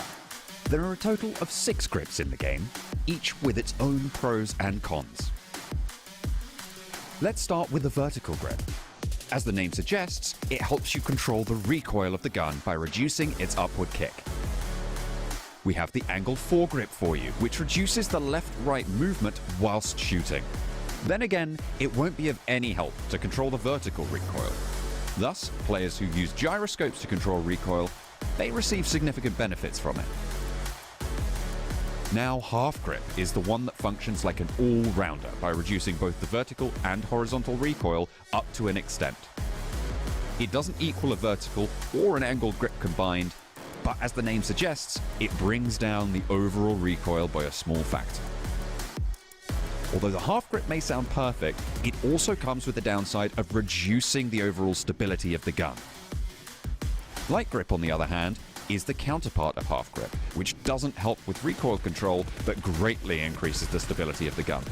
There are a total of 6 grips in the game, each with its own pros and cons. Let's start with the vertical grip. As the name suggests, it helps you control the recoil of the gun by reducing its upward kick. We have the angled foregrip for you, which reduces the left-right movement whilst shooting. Then again, it won't be of any help to control the vertical recoil. Thus, players who use gyroscopes to control recoil, they receive significant benefits from it. Now, half grip is the one that functions like an all-rounder by reducing both the vertical and horizontal recoil up to an extent. It doesn't equal a vertical or an angled grip combined, but as the name suggests, it brings down the overall recoil by a small factor. Although the half grip may sound perfect, it also comes with the downside of reducing the overall stability of the gun. Light grip, on the other hand, is the counterpart of half grip, which doesn't help with recoil control, but greatly increases the stability of the gun.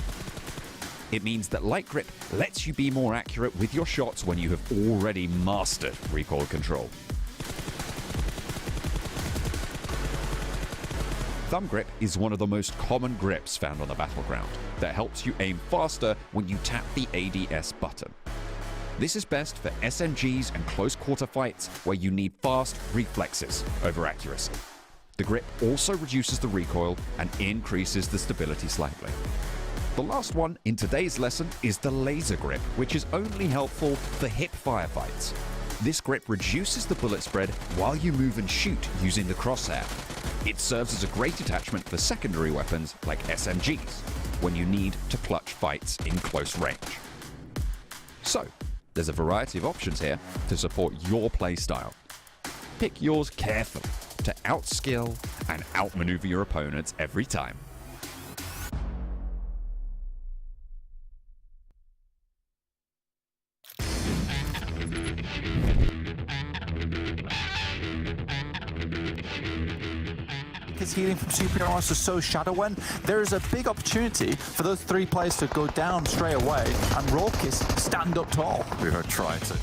It means that light grip lets you be more accurate with your shots when you have already mastered recoil control. Thumb grip is one of the most common grips found on the battleground that helps you aim faster when you tap the ADS button. This is best for SMGs and close quarter fights where you need fast reflexes over accuracy. The grip also reduces the recoil and increases the stability slightly. The last one in today's lesson is the laser grip, which is only helpful for hip firefights. This grip reduces the bullet spread while you move and shoot using the crosshair. It serves as a great attachment for secondary weapons like SMGs, when you need to clutch fights in close range. So, there's a variety of options here to support your playstyle. Pick yours carefully to outskill and outmaneuver your opponents every time. Is healing from superheroes to so Shadowwen, there is a big opportunity for those 3 players to go down straight away and Rorkis stand up tall. We're going to try to.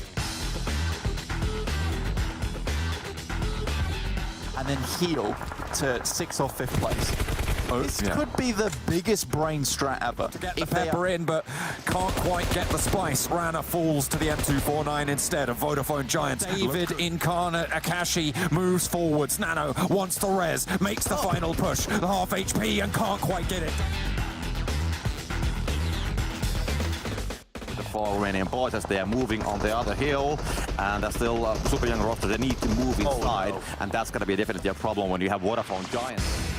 And then heal to 6th or 5th place. This could be the biggest brain strat ever. To get the pepper in, but can't quite get the spice. Rana falls to the M249 instead of Vodafone Giants. David, Incarnate, Akashi moves forwards. Nano wants the res, makes the final push. The half HP and can't quite get it. The 4 Romanian boys as they are moving on the other hill, and they're still super young roster. They need to move inside, and that's going to be definitely a problem when you have Vodafone Giants.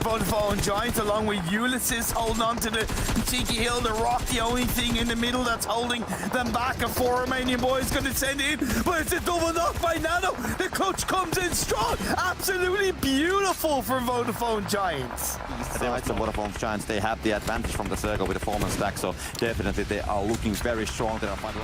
Vodafone Giants along with Ulysses holding on to the cheeky hill, the rock, the only thing in the middle that's holding them back. A 4 Romanian boys going to send it in, but it's a double knock by Nano. The clutch comes in strong. Absolutely beautiful for Vodafone Giants. The Vodafone Giants, they have the advantage from the circle with the performance stack, so definitely they are looking very strong. They are fighting.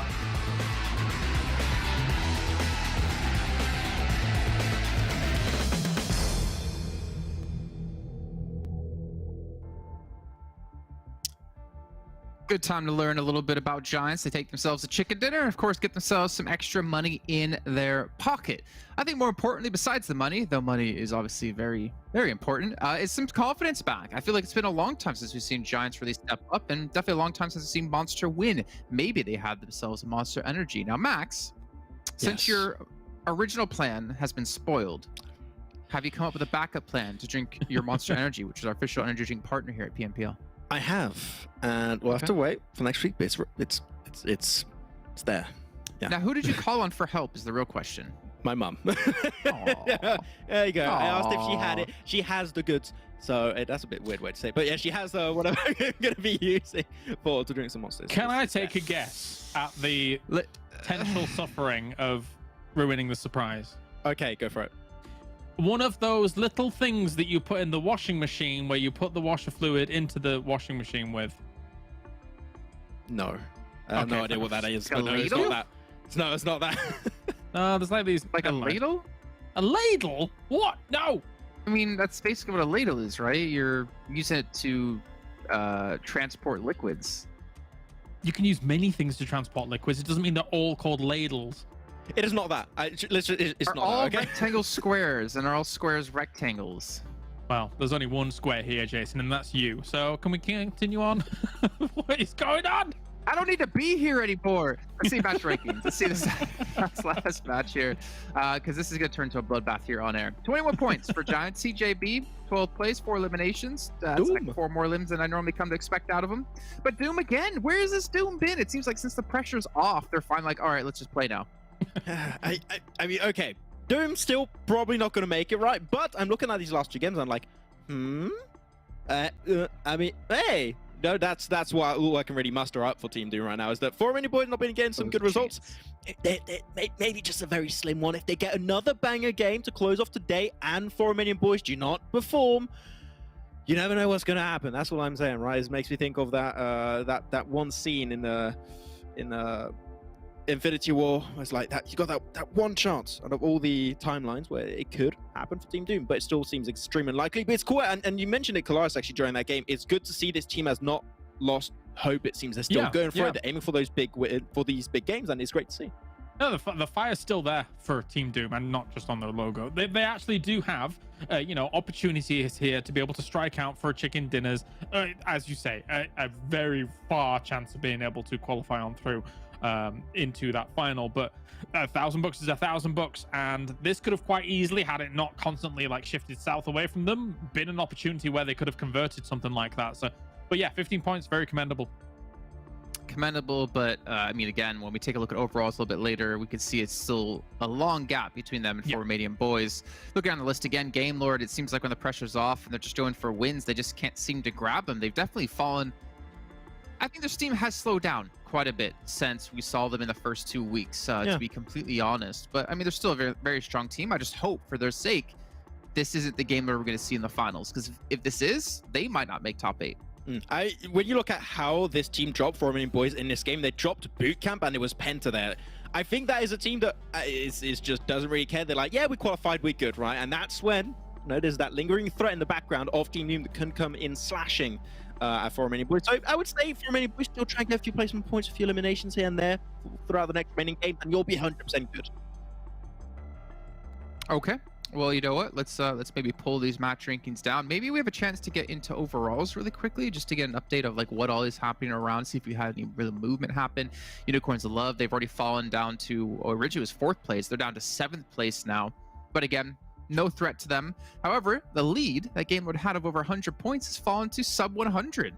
Good time to learn a little bit about Giants. They take themselves a chicken dinner and, of course, get themselves some extra money in their pocket. I think more importantly, besides the money, though money is obviously very, very important, is some confidence back. I feel like it's been a long time since we've seen Giants really step up, and definitely a long time since we've seen Monster win. Maybe they had themselves a Monster energy. Now, Max, since your original plan has been spoiled, have you come up with a backup plan to drink your Monster energy, which is our official energy drink partner here at PMPL? I have, and we'll have to wait for next week. But it's there. Yeah. Now, who did you call on for help? Is the real question. My mum. There you go. I asked if she had it. She has the goods. So that's a bit weird way to say it. But yeah, she has what I'm going to be using to drink some monsters. Can I take a guess at the potential suffering of ruining the surprise? Okay, go for it. One of those little things that you put in the washing machine where you put the washer fluid into the washing machine with. No. I have no idea what that is. A ladle? It's not that. No, it's not that. No, there's like these... Like a ladle? A ladle? What? No! I mean, that's basically what a ladle is, right? You're using it to transport liquids. You can use many things to transport liquids. It doesn't mean they're all called ladles. It is not that. It's Are not all that, okay? rectangles squares, and are all squares rectangles? Well, there's only one square here, Jason, and that's you. So can we continue on? What is going on? I don't need to be here anymore. Let's see match rankings. Let's see this last match here, because this is going to turn to a bloodbath here on air. 21 points for Giants. TJB, 12th place, 4 eliminations. That's like 4 more limbs than I normally come to expect out of them. But Doom again, where has this Doom been? It seems like since the pressure's off, they're finally like, all right, let's just play now. I mean, okay. Doom's still probably not going to make it, right? But I'm looking at these last 2 games and I'm like, I mean, hey. No, that's why all I can really muster up for Team Doom right now is that Romanian Boys not been getting some good results. Maybe just a very slim one. If they get another banger game to close off today and Romanian Boys do not perform, you never know what's going to happen. That's what I'm saying, right? It makes me think of that one scene in the Infinity War. It's like that you got that one chance out of all the timelines where it could happen for Team Doom, but it still seems extremely unlikely. But it's cool, and you mentioned it, Kalaris, actually during that game. It's good to see this team has not lost hope. It seems they're still going for it. They're aiming for these big games, and it's great to see. No, the fire's still there for Team Doom, and not just on their logo. They actually do have, opportunities here to be able to strike out for chicken dinners. As you say, a very far chance of being able to qualify on through into that final. But $1,000 is $1,000, and this could have quite easily, had it not constantly like shifted south away from them, been an opportunity where they could have converted something like that. So, but yeah, 15 points, very commendable. But I mean, again, when we take a look at overalls a little bit later, we can see it's still a long gap between them and Romanian Boys. Looking on the list again, Game Lord, it seems like when the pressure's off and they're just going for wins, they just can't seem to grab them. They've definitely fallen. I think their steam has slowed down quite a bit since we saw them in the first 2 weeks, to be completely honest. But I mean, they're still a very, very strong team. I just hope for their sake, this isn't the game that we're going to see in the finals, because if this is, they might not make top 8. When you look at how this team dropped for Romanian Boys in this game, they dropped boot camp and it was PENTA there. I think that is a team that is just doesn't really care. They're like, yeah, we qualified, we're good, right? And that's when there's that lingering threat in the background of Team Doom that can come in slashing for Romanian Boys. So I would say for Romanian Boys, still try and get a few placement points, a few eliminations here and there throughout the next remaining game, and you'll be 100% good. Okay. Well, you know what? Let's maybe pull these match rankings down. Maybe we have a chance to get into overalls really quickly, just to get an update of like what all is happening around, see if we had any real movement happen. Unicorns of Love, they've already fallen down to, originally it was 4th place. They're down to 7th place now. But again, no threat to them. However, the lead that Game Lord had of over 100 points has fallen to sub 100.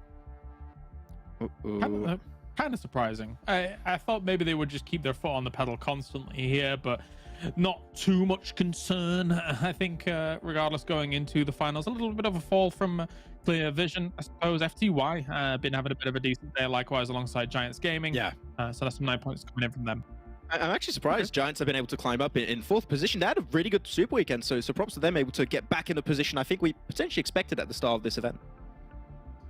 Kind of surprising. I thought maybe they would just keep their foot on the pedal constantly here, but not too much concern. I think regardless, going into the finals, a little bit of a fall from Clear Vision, I suppose. FTY been having a bit of a decent day, likewise alongside Giants Gaming. So that's some 9 points coming in from them. I'm actually surprised Giants have been able to climb up in 4th position. They had a really good Super Weekend, so props to them, able to get back in the position I think we potentially expected at the start of this event.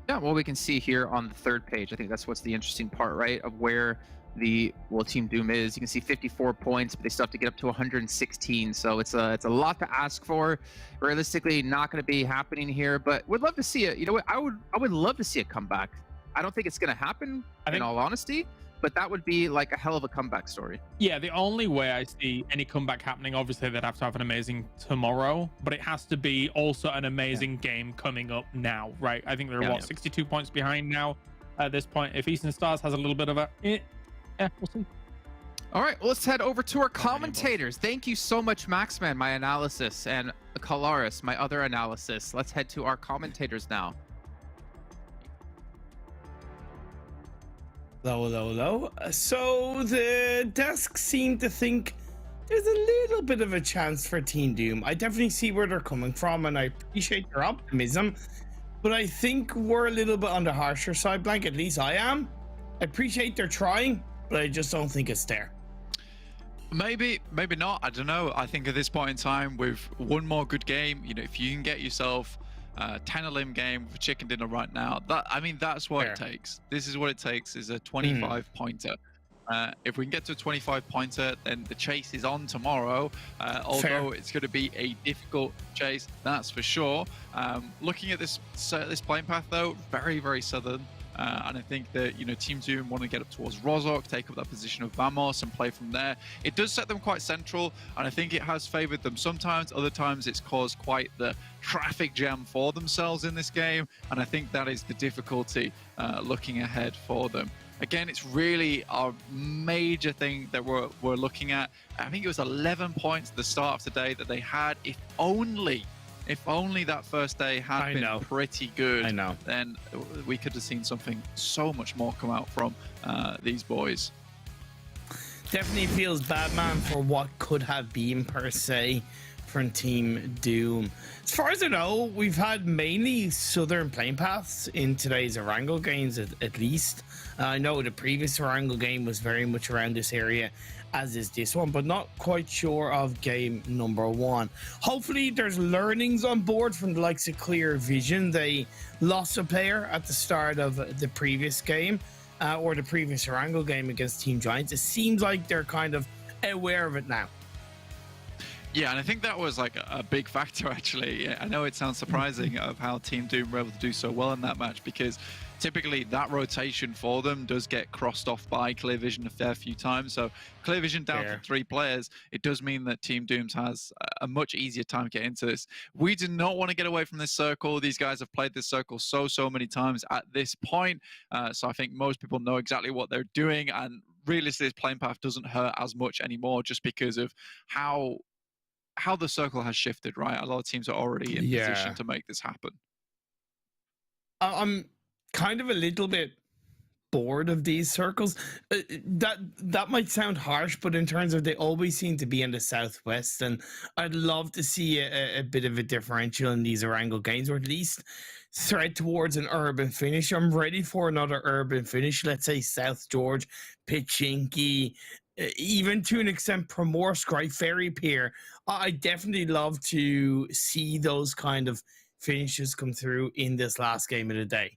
Yeah, well, we can see here on the 3rd page, I think that's what's the interesting part, right, of where Team Doom is. You can see 54 points, but they still have to get up to 116, so it's a lot to ask for. Realistically, not going to be happening here, but would love to see it. You know what, I would love to see a comeback. I don't think it's going to happen, in all honesty, but that would be like a hell of a comeback story. Yeah, the only way I see any comeback happening, obviously they'd have to have an amazing tomorrow, but it has to be also an amazing game coming up now, right? I think they're 62 points behind now at this point. If Eastern Stars has a little bit of a we'll see. All right, well, let's head over to our commentators. Thank you so much, Maxman, my analysis, and Kalaris, my other analysis. Let's head to our commentators now. Hello. So the desk seem to think there's a little bit of a chance for Team Doom. I definitely see where they're coming from, and I appreciate their optimism, but I think we're a little bit on the harsher side, Blank. At least I am. I appreciate they're trying, but I just don't think it's there. Maybe not. I don't know. I think at this point in time, with one more good game, if you can get yourself 10 elim game for chicken dinner right now, that's what it takes. This is what it takes, is a 25 pointer. If we can get to a 25 pointer, then the chase is on tomorrow. Although it's going to be a difficult chase, that's for sure. Looking at this playing path though, very, very southern. And I think that, you know, Team Doom want to get up towards Rozhok, take up that position of Vamos and play from there. It does set them quite central, and I think it has favored them sometimes. Other times it's caused quite the traffic jam for themselves in this game, and I think that is the difficulty looking ahead for them. Again, it's really our major thing that we're looking at. I think it was 11 points at the start of today that they had. If only that first day had been pretty good, then we could have seen something so much more come out from these boys. Definitely feels bad, man, for what could have been, per se, from Team Doom. As far as I know, we've had mainly southern plane paths in today's Erangel games, at least. I know the previous Erangel game was very much around this area, as is this one, but not quite sure of game number 1. Hopefully there's learnings on board from the likes of Clear Vision. They lost a player at the start of the previous game, or the previous Erangel game against Team Giants. It seems like they're kind of aware of it now. Yeah, and I think that was like a big factor, actually. I know it sounds surprising of how Team Doom were able to do so well in that match, because typically that rotation for them does get crossed off by Clear Vision a fair few times. So Clear Vision down to 3 players, it does mean that Team Dooms has a much easier time to get into this. We do not want to get away from this circle. These guys have played this circle so many times at this point. So I think most people know exactly what they're doing, and realistically this plane path doesn't hurt as much anymore, just because of how the circle has shifted, right? A lot of teams are already in position to make this happen. I'm kind of a little bit bored of these circles. That might sound harsh, but in terms of they always seem to be in the southwest, and I'd love to see a bit of a differential in these Erangel games, or at least thread towards an urban finish. I'm ready for another urban finish. Let's say South George, Pichinki, even to an extent Primorsk, right? Ferry Pier. I definitely love to see those kind of finishes come through in this last game of the day.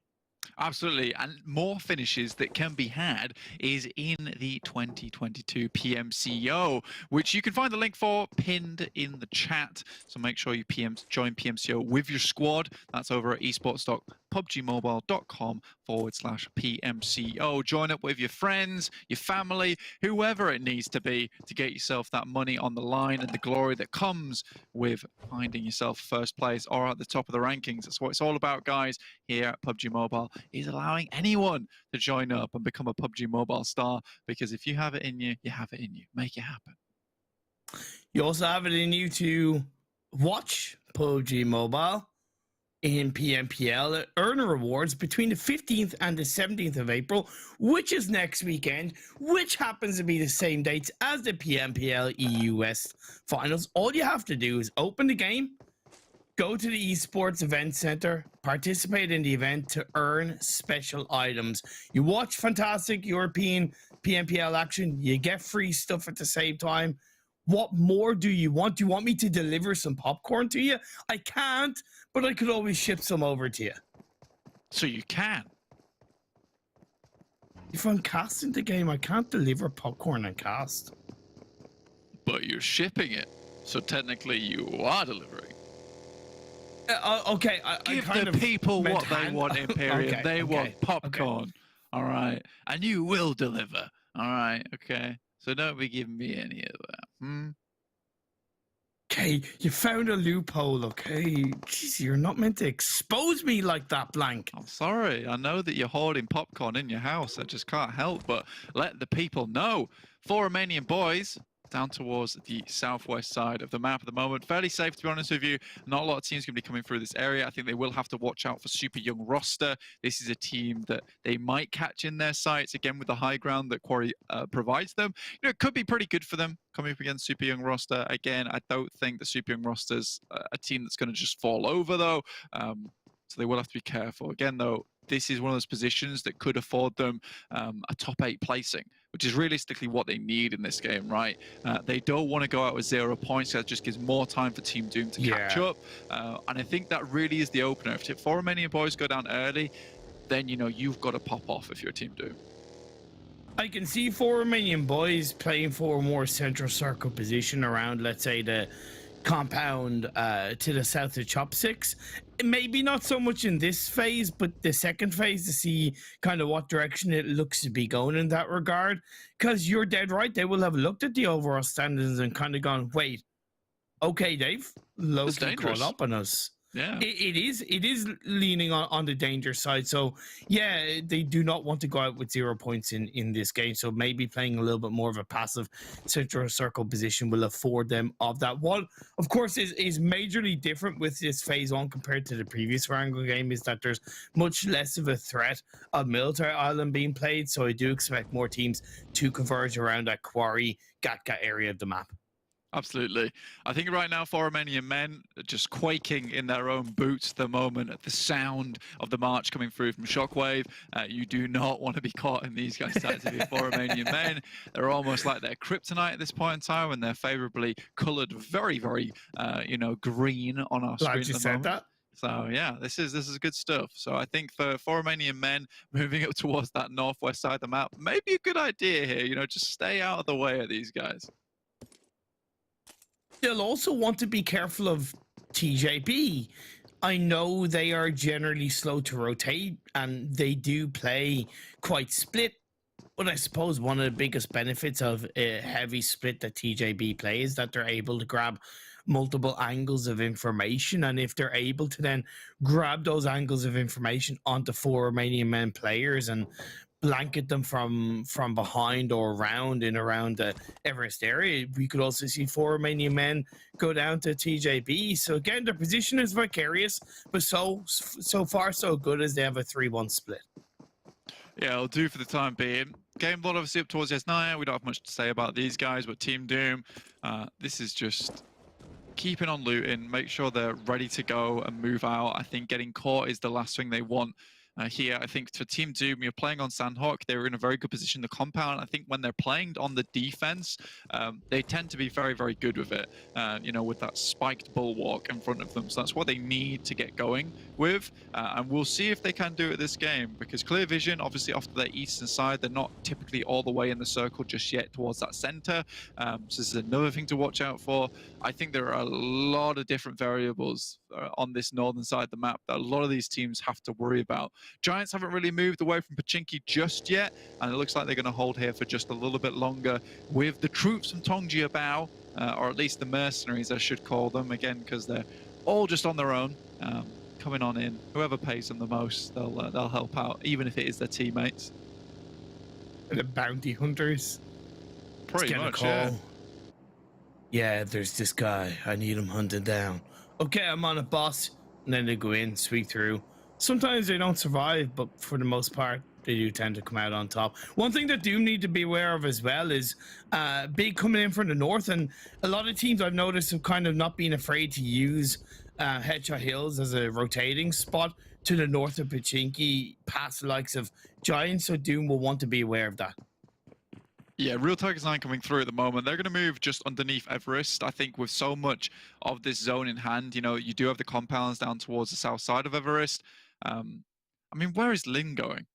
Absolutely, and more finishes that can be had is in the 2022 PMCO, which you can find the link for pinned in the chat. So make sure you join PMCO with your squad. That's over at esports.pubgmobile.com/PMCO. Join up with your friends, your family, whoever it needs to be, to get yourself that money on the line and the glory that comes with finding yourself first place or at the top of the rankings. That's what it's all about, guys, here at PUBG Mobile, is allowing anyone to join up and become a PUBG Mobile star, because if you have it in you, you have it in you. Make it happen. You also have it in you to watch PUBG Mobile in PMPL, earn rewards between the 15th and the 17th of April, which is next weekend, which happens to be the same dates as the PMPL EU West finals. All you have to do is open the game, go to the Esports Event Center, participate in the event to earn special items. You watch fantastic European PMPL action, you get free stuff at the same time. What more do you want? Do you want me to deliver some popcorn to you? I can't, but I could always ship some over to you. So you can. If I'm casting the game, I can't deliver popcorn and cast. But you're shipping it, so technically you are delivering. Okay, Give the people what they want, Imperium. Okay, they want popcorn. Okay. All right. And you will deliver. All right. Okay. So don't be giving me any of that. Okay, you found a loophole, okay? Jeez, you're not meant to expose me like that, Blank. I'm sorry. I know that you're hoarding popcorn in your house. I just can't help but let the people know. 4 Romanian boys down towards the southwest side of the map at the moment. Fairly safe, to be honest with you. Not a lot of teams going to be coming through this area. I think they will have to watch out for super young roster. This is a team that they might catch in their sights, again, with the high ground that Quarry provides them. You know, it could be pretty good for them coming up against super young roster. Again, I don't think the super young roster's a team that's going to just fall over, though. So they will have to be careful. Again, though, this is one of those positions that could afford them a top 8 placing, which is realistically what they need in this game, right? They don't want to go out with 0 points. That just gives more time for Team Doom to catch up. And I think that really is the opener. If 4 Romanian boys go down early, then, you know, you've got to pop off if you're Team Doom. I can see 4 Romanian boys playing for a more central circle position around, let's say, the compound to the south of Chopsticks. maybe not so much in this phase, but the second phase to see kind of what direction it looks to be going in that regard. Because you're dead right, they will have looked at the overall standings and kind of gone, wait, okay, Dave, Loki caught up on us. Yeah, it is leaning on the danger side. So yeah, they do not want to go out with 0 points in this game. So maybe playing a little bit more of a passive central circle position will afford them of that. What of course is majorly different with this phase 1 compared to the previous Erangel game is that there's much less of a threat of military island being played. So I do expect more teams to converge around that quarry Gatka area of the map. Absolutely. I think right now for Romanian Men are just quaking in their own boots at the moment at the sound of the march coming through from Shockwave. You do not want to be caught in these guys' tactics for Romanian Men. They're almost like their kryptonite at this point in time, and they're favorably colored very, very, green on our screen. Glad you said that. So yeah, this is good stuff. So I think for Romanian Men moving up towards that northwest side of the map, maybe a good idea here. Just stay out of the way of these guys. They'll also want to be careful of TJB. I know they are generally slow to rotate and they do play quite split. But I suppose one of the biggest benefits of a heavy split that TJB plays is that they're able to grab multiple angles of information. And if they're able to then grab those angles of information onto 4 Romanian Men players and blanket them from behind or around the Everest area, we could also see 4 Romanian Men go down to TJB. So again, their position is vicarious, but so far so good as they have a 3-1 split. Yeah, it'll do for the time being. Game blood obviously up towards S9. We don't have much to say about these guys, but Team Doom, this is just keeping on looting, make sure they're ready to go and move out. I think getting caught is the last thing they want. Here, I think for Team Doom, you're playing on Sanhok. They're in a very good position to compound. I think when they're playing on the defense, they tend to be very, very good with it, with that spiked bulwark in front of them. So that's what they need to get going with. And we'll see if they can do it this game, because Clear Vision, obviously off to their eastern side, they're not typically all the way in the circle just yet towards that center. So this is another thing to watch out for. I think there are a lot of different variables on this northern side of the map that a lot of these teams have to worry about. Giants haven't really moved away from Pachinki just yet, and it looks like they're going to hold here for just a little bit longer with the troops from Tongjiabao, or at least the mercenaries, I should call them, again, because they're all just on their own, coming on in. Whoever pays them the most, they'll help out, even if it is their teammates. The bounty hunters. Pretty much, yeah, there's this guy. I need him hunted down. Okay, I'm on a boss. And then they go in, sweep through. Sometimes they don't survive, but for the most part, they do tend to come out on top. One thing that Doom need to be aware of as well is Big coming in from the north, and a lot of teams I've noticed have kind of not been afraid to use Headshot Hills as a rotating spot to the north of Pachinki, past the likes of Giants, so Doom will want to be aware of that. Yeah, Real Tigers 9 coming through at the moment. They're going to move just underneath Everest. I think with so much of this zone in hand, you do have the compounds down towards the south side of Everest. I mean, where is Lin going?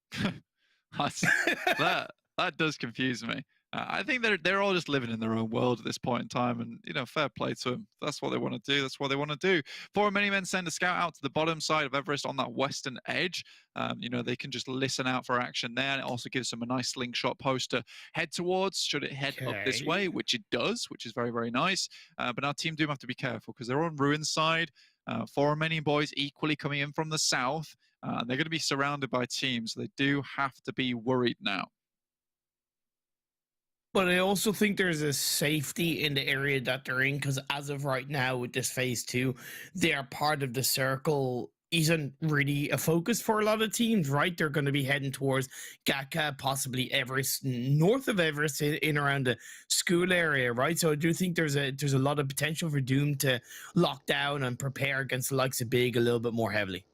that does confuse me. I think they're all just living in their own world at this point in time, and fair play to them. That's what they want to do. That's what they want to do. 4 Romanian Men send a scout out to the bottom side of Everest on that western edge. They can just listen out for action there, and it also gives them a nice slingshot post to head towards. Should it head up this way, which it does, which is very, very nice. But now Team Doom have to be careful because they're on Ruin side. 4 Romanian Boys equally coming in from the south. They're going to be surrounded by teams, so they do have to be worried now. But I also think there's a safety in the area that they're in, because as of right now with this phase 2, they are part of the circle. Isn't really a focus for a lot of teams, right? They're going to be heading towards Gatka, possibly Everest, north of Everest, in around the school area, right? So I do think there's a lot of potential for Doom to lock down and prepare against the likes of Big a little bit more heavily.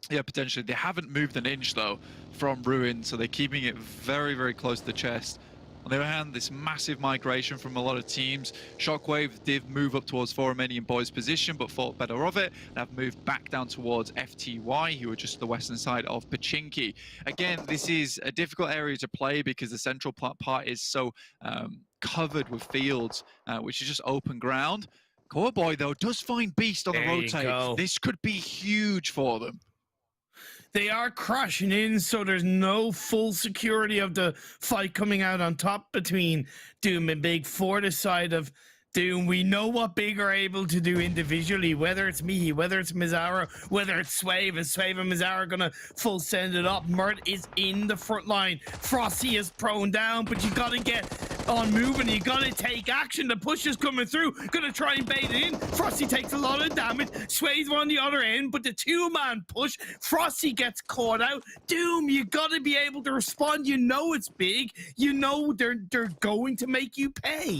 Yeah, potentially. They haven't moved an inch, though, from Ruin, so they're keeping it very, very close to the chest. On the other hand, this massive migration from a lot of teams. Shockwave did move up towards 4 Romanian Boys' position, but thought better of it, and have moved back down towards FTY, who are just the western side of Pachinki. Again, this is a difficult area to play because the central part is so covered with fields, which is just open ground. Cowboy, though, does find Beast on the There you go. rotate. This could be huge for them. They are crashing in, so there's no full security of the fight coming out on top between Doom and Big for the side of Doom. We know what Big are able to do individually, whether it's Mihi, whether it's Mizara, whether it's Swave, and Swave and Mizara are gonna full send it up. Mert is in the front line. Frosty is prone down, but you gotta get on moving. You gotta take action. The push is coming through. Gonna try and bait it in. Frosty takes a lot of damage. Swave's on the other end, but the two-man push, Frosty gets caught out. Doom, you gotta be able to respond. You know it's Big. You know they're going to make you pay.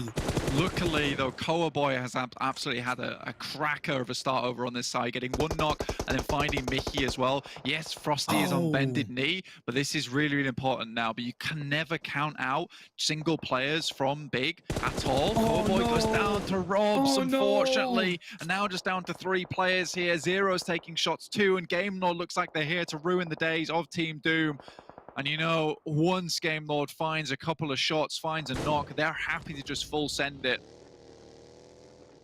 Luckily, though, Cowboy has absolutely had a cracker of a start over on this side, getting one knock and then finding Mickey as well. Yes, Frosty is on bended knee, but this is really, really important now. But you can never count out single players from Big at all. Cowboy goes down to Robs, unfortunately, and now just down to 3 players here. Zero's taking shots too, and Game Lord looks like they're here to ruin the days of Team Doom. And you know, once Game Lord finds a couple of shots, finds a knock, they're happy to just full send it.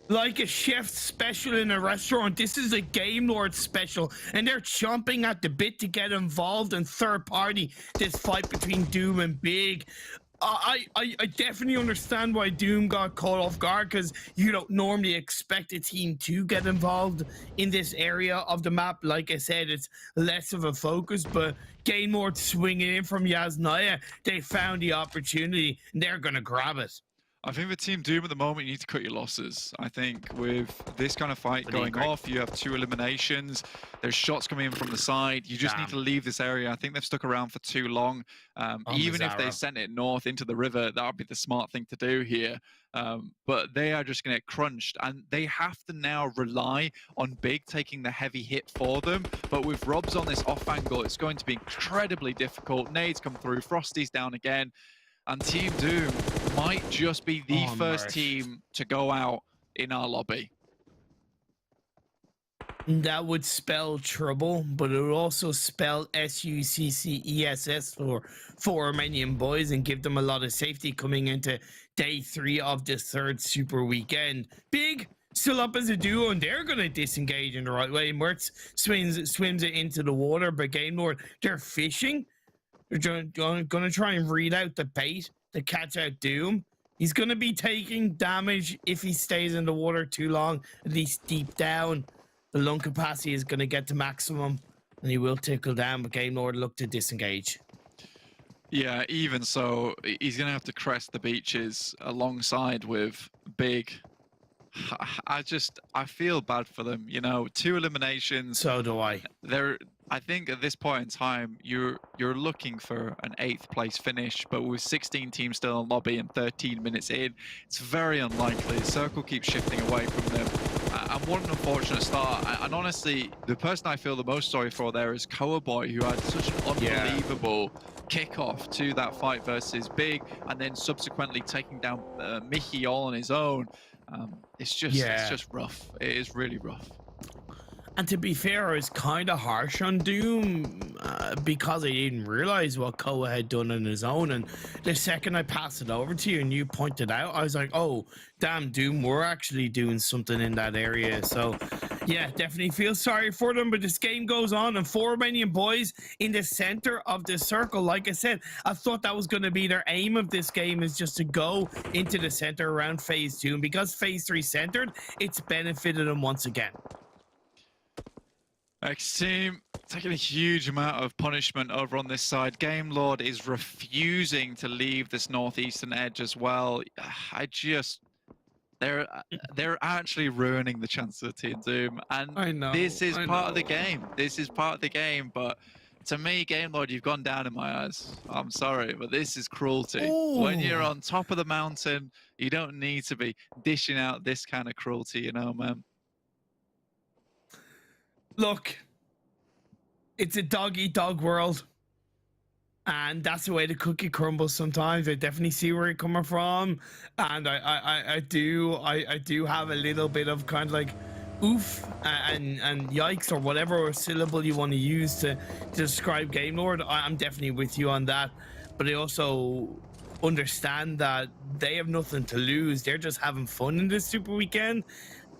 Like a chef's special in a restaurant, this is a Game Lord special, and they're chomping at the bit to get involved in third party, this fight between Doom and Big. I definitely understand why Doom got caught off guard, because you don't normally expect a team to get involved in this area of the map. Like I said, it's less of a focus, but Game Lord swinging in from Yasnaya, they found the opportunity, and they're going to grab it. I think for Team Doom at the moment, you need to cut your losses. I think with this kind of fight going off, you have 2 eliminations. There's shots coming in from the side. You just need to leave this area. I think they've stuck around for too long. Even if they sent it north into the river, that would be the smart thing to do here. But they are just going to get crunched, and they have to now rely on Big taking the heavy hit for them. But with Robs on this off angle, it's going to be incredibly difficult. Nades come through. Frosty's down again. And Team Doom might just be the first team to go out in our lobby. That would spell trouble, but it would also spell SUCCESS for Romanian Boys and give them a lot of safety coming into day 3 of this 3rd super weekend. Big still up as a duo, and they're going to disengage in the right way. Mertz swims it into the water, but Game Lord, they're fishing. They're going to try and read out the bait to catch out Doom. He's going to be taking damage if he stays in the water too long, at least deep down. The lung capacity is going to get to maximum, and he will tickle down, but Game Lord look to disengage. Yeah, even so, he's going to have to crest the beaches alongside with Big. I feel bad for them, you know, 2 eliminations. So do I. I think at this point in time, you're looking for an 8th place finish, but with 16 teams still in lobby and 13 minutes in, it's very unlikely. The circle keeps shifting away from them. And what an unfortunate start. And honestly, the person I feel the most sorry for there is Cowboy, who had such an unbelievable kickoff to that fight versus Big, and then subsequently taking down Mickey all on his own. It's just rough. It is really rough. And to be fair, I was kind of harsh on Doom because I didn't realize what Koa had done on his own. And the second I passed it over to you and you pointed out, I was like, oh, damn, Doom, we're actually doing something in that area. So, yeah, definitely feel sorry for them. But this game goes on, and 4 Romanian Boys in the center of the circle. Like I said, I thought that was going to be their aim of this game, is just to go into the center around phase 2. And because phase 3 centered, it's benefited them once again. XTEAM taking a huge amount of punishment over on this side. Game Lord is refusing to leave this northeastern edge as well. They're actually ruining the chances of Team Doom, and this is part of the game. This is part of the game, but to me, Game Lord, you've gone down in my eyes. I'm sorry, but this is cruelty. Ooh. When you're on top of the mountain, you don't need to be dishing out this kind of cruelty, you know, man. Look, it's a dog-eat-dog world, and that's the way the cookie crumbles sometimes. I definitely see where you're coming from, and I do have a little bit of kind of like oof and yikes, or whatever syllable you want to use to describe Game Lord. I'm definitely with you on that, but I also understand that they have nothing to lose. They're just having fun in this super weekend.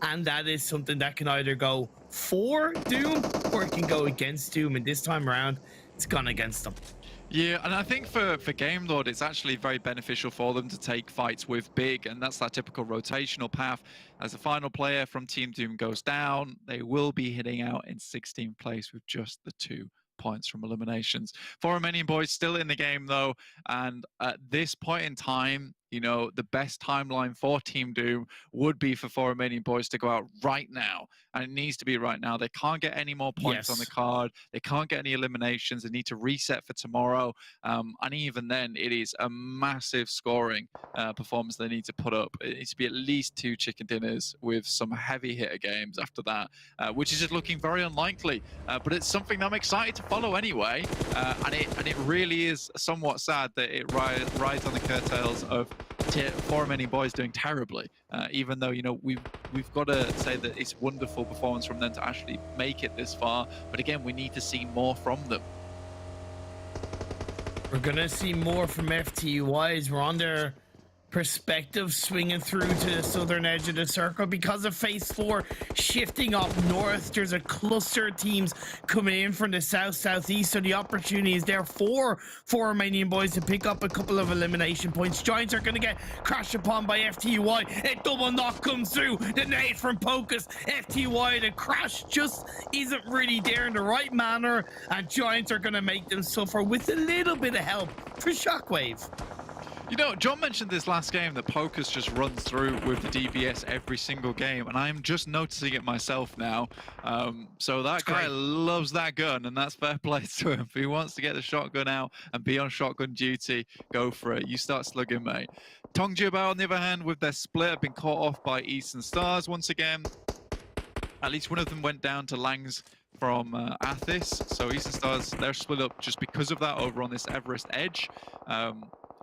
and that is something that can either go for Doom or it can go against Doom, and this time around it's gone against them. Yeah, and I think for Game Lord, it's actually very beneficial for them to take fights with Big, and that's that typical rotational path. As the final player from Team Doom goes down, they will be hitting out in 16th place with just the 2 points from eliminations. For Romanian Boys still in the game though, and at this point in time, you know, the best timeline for Team Doom would be for Romanian Boys to go out right now, and it needs to be right now. They can't get any more points on the card. They can't get any eliminations. They need to reset for tomorrow, and even then, it is a massive scoring performance they need to put up. It needs to be at least 2 chicken dinners with some heavy hitter games after that, which is just looking very unlikely. But it's something that I'm excited to follow anyway, and it really is somewhat sad that it rides on the curtails of Romanian Boys doing terribly, even though, you know, we've got to say that it's wonderful performance from them to actually make it this far. But again, we need to see more from them. We're gonna see more from FTYs. We're on their perspective, swinging through to the southern edge of the circle because of phase 4 shifting up north. There's a cluster of teams coming in from the southeast, so the opportunity is there for Romanian Boys to pick up a couple of elimination points. Giants are going to get crashed upon by FTY. A double knock comes through. The nade from Pocus. FTY, the crash just isn't really there in the right manner, and Giants are going to make them suffer with a little bit of help for Shockwave. You know, John mentioned this last game that Pocus just runs through with the DBS every single game, and I'm just noticing it myself now. So that guy loves that gun, and that's fair play to him. If he wants to get the shotgun out and be on shotgun duty, go for it. You start slugging, mate. Tongjibao, on the other hand, with their split, have been caught off by Eastern Stars once again. At least one of them went down to Langs from Athis. So Eastern Stars, they're split up just because of that over on this Everest edge.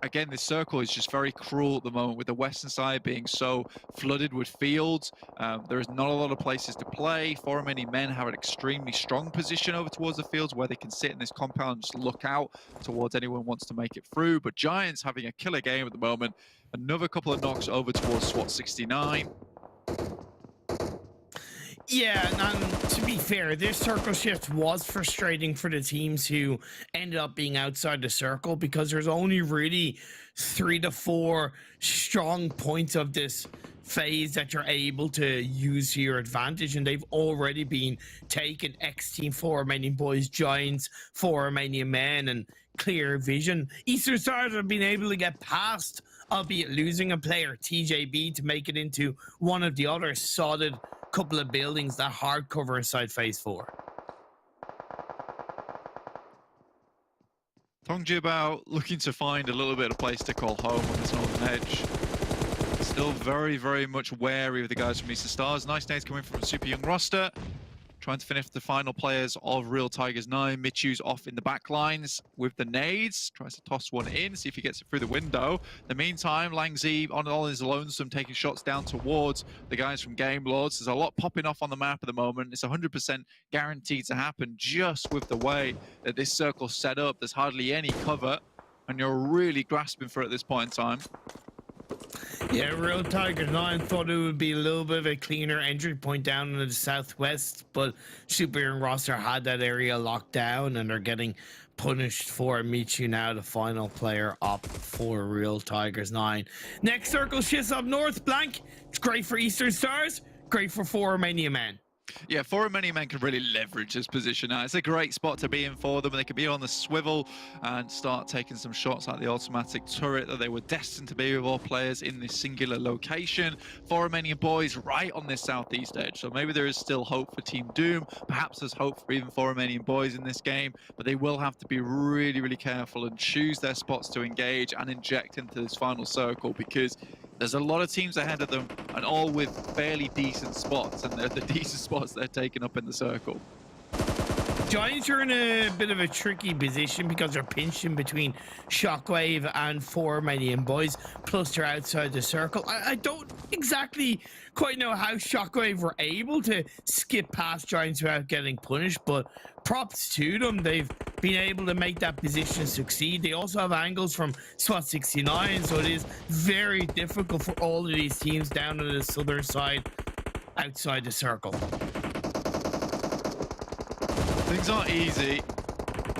Again, this circle is just very cruel at the moment, with the western side being so flooded with fields. There is not a lot of places to play. Romanian Men have an extremely strong position over towards the fields where they can sit in this compound and just look out towards anyone who wants to make it through. But Giants having a killer game at the moment. Another couple of knocks over towards SWAT 69. Yeah, and to be fair, this circle shift was frustrating for the teams who ended up being outside the circle, because there's only really 3 to 4 strong points of this phase that you're able to use to your advantage, and they've already been taken. XTEAM, Romanian Boys, Giants, Romanian Men, and Clear Vision. Eastern Stars have been able to get past, albeit losing a player, TJB, to make it into one of the other solid couple of buildings that hard cover inside phase 4. Tongjibao looking to find a little bit of place to call home on this northern edge. Still very, very much wary of the guys from Eastern Stars. Nice nades coming from a super young roster. Trying to finish the final players of Real Tigers 9. Michu's off in the back lines with the nades. Tries to toss one in, see if he gets it through the window. In the meantime, Langzi on all his lonesome, taking shots down towards the guys from Game Lords. There's a lot popping off on the map at the moment. It's 100% guaranteed to happen just with the way that this circle's set up. There's hardly any cover, and you're really grasping for it at this point in time. Yeah, Real Tigers 9 thought it would be a little bit of a cleaner entry point down in the southwest, but Super Young roster had that area locked down, and they're getting punished for it. Michu now the final player up for Real Tigers 9. Next circle shifts up north. Blank. It's great for Eastern Stars, great for Romanian Men. Yeah, Romanian Men can really leverage this position now. It's a great spot to be in for them. They can be on the swivel and start taking some shots at the automatic turret that they were destined to be with all players in this singular location. Romanian Boys right on this southeast edge. So maybe there is still hope for Team Doom. Perhaps there's hope for even Romanian Boys in this game, but they will have to be really, really careful and choose their spots to engage and inject into this final circle, because there's a lot of teams ahead of them, and all with fairly decent spots, and they're the decent spots they're taking up in the circle. Giants are in a bit of a tricky position because they're pinched in between Shockwave and Romanian Boys, plus they're outside the circle. I don't exactly quite know how Shockwave were able to skip past Giants without getting punished, but props to them. They've been able to make that position succeed. They also have angles from SWAT 69, so it is very difficult for all of these teams down on the southern side outside the circle. Things aren't easy.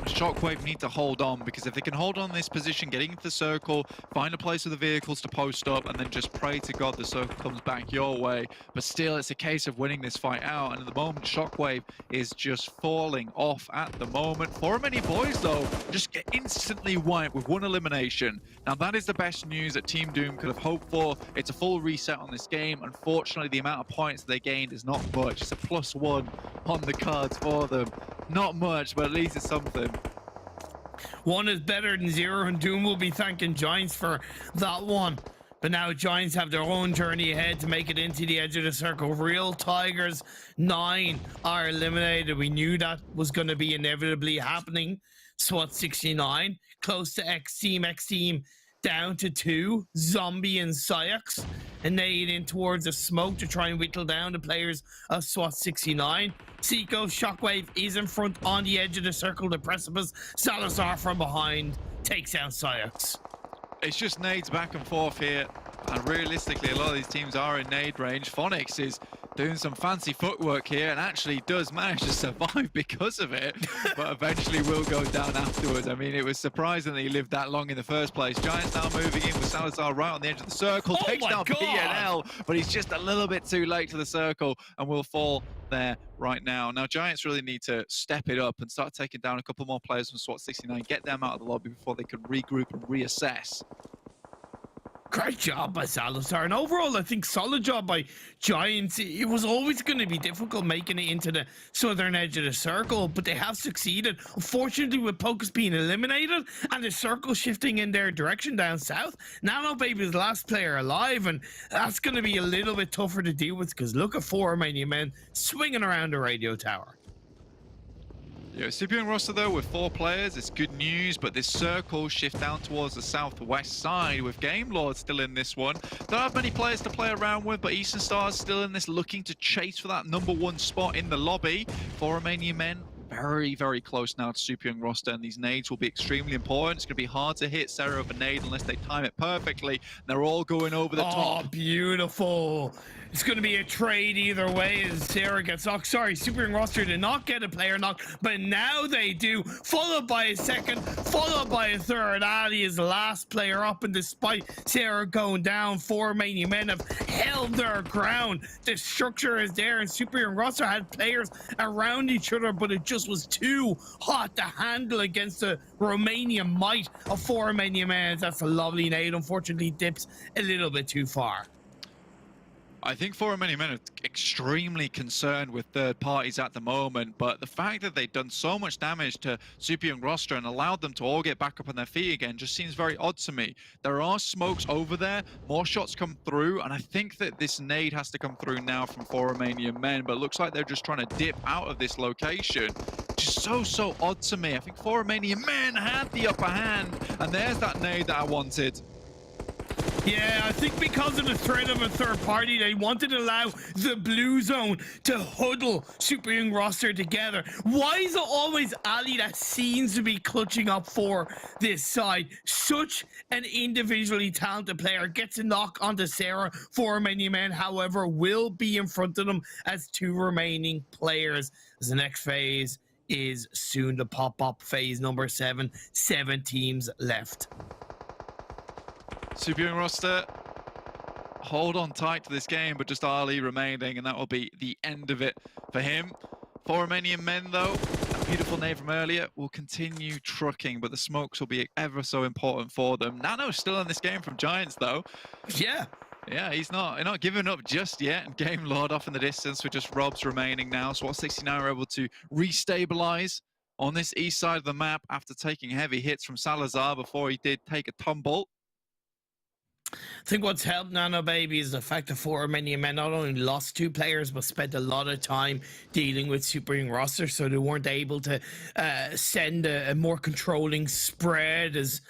Shockwave need to hold on, because if they can hold on this position, getting into the circle, find a place for the vehicles to post up, and then just pray to God the circle comes back your way. But still, it's a case of winning this fight out, and at the moment, Shockwave is just falling off at the moment. For many boys, though, just get instantly wiped with one elimination. Now, that is the best news that Team Doom could have hoped for. It's a full reset on this game. Unfortunately, the amount of points they gained is not much. It's a +1 on the cards for them. Not much, but at least it's something. One is better than 0, and Doom will be thanking Giants for that one. But now Giants have their own journey ahead to make it into the edge of the circle. Real Tigers 9 are eliminated. We knew that was going to be inevitably happening. SWAT 69 close to XTEAM. XTEAM down to 2. Zombie and Syux. And nade in towards the smoke to try and whittle down the players of SWAT 69. Seiko, Shockwave is in front on the edge of the circle, the precipice. Salazar from behind takes out Syux. It's just nades back and forth here, and realistically, a lot of these teams are in nade range. Phonics is doing some fancy footwork here and actually does manage to survive because of it, but eventually will go down afterwards. I mean, it was surprising that he lived that long in the first place. Giants now moving in with Salazar right on the edge of the circle. Takes down PNL, but he's just a little bit too late to the circle and will fall there right now. Now, Giants really need to step it up and start taking down a couple more players from SWAT 69, get them out of the lobby before they can regroup and reassess. Great job by Salazar, and overall I think solid job by Giants. It was always going to be difficult making it into the southern edge of the circle, but they have succeeded. Unfortunately, with Pocus being eliminated and the circle shifting in their direction down south, Nano Baby is the last player alive, and that's going to be a little bit tougher to deal with, because look at 4 Romanian Men swinging around the radio tower. Yeah, super young roster though with 4 players. It's good news, but this circle shift down towards the southwest side with Game Lord still in this one. Don't have many players to play around with, but Eastern Stars still in this, looking to chase for that #1 spot in the lobby. For Romanian Men, very, very close now to super young roster, and these nades will be extremely important. It's going to be hard to hit Sarah with a nade unless they time it perfectly. They're all going over the top. Oh, beautiful. It's going to be a trade either way as Sarah gets knocked. Sorry, super young roster did not get a player knock, but now they do. Followed by a second, followed by a third. Ali is the last player up, and despite Sarah going down, 4 Romanian Men have held their ground. The structure is there, and super young roster had players around each other, but it just was too hot to handle against the Romanian might of 4 Romanian Men. That's a lovely nade. Unfortunately, dips a little bit too far. I think 4 Romanian Men are extremely concerned with third parties at the moment, but the fact that they've done so much damage to super young roster and allowed them to all get back up on their feet again just seems very odd to me. There are smokes over there, more shots come through, and I think that this nade has to come through now from 4 Romanian Men, but it looks like they're just trying to dip out of this location. Just so odd to me. I think 4 Romanian Men had the upper hand, and there's that nade that I wanted. Yeah, I think because of the threat of a third party, they wanted to allow the blue zone to huddle super young roster together. Why is it always Ali that seems to be clutching up for this side? Such an individually talented player. Gets a knock onto Sarah. 4 Romanian Men, however, will be in front of them as 2 remaining players. As the next phase is soon to pop up, phase number 7. 7 teams left. Super young roster, hold on tight to this game, but just Ali remaining, and that will be the end of it for him. 4 Romanian Men, though, a beautiful nade from earlier, will continue trucking, but the smokes will be ever so important for them. Nano's still in this game from Giants, though. Yeah. Yeah, he's not giving up just yet. And Game Lord off in the distance with just Robs remaining now. SWAT 69 are able to restabilize on this east side of the map after taking heavy hits from Salazar before he did take a tumble. I think what's helped Nano Baby is the fact that 4 Romanian Men not only lost 2 players, but spent a lot of time dealing with super young roster, so they weren't able to send a more controlling spread as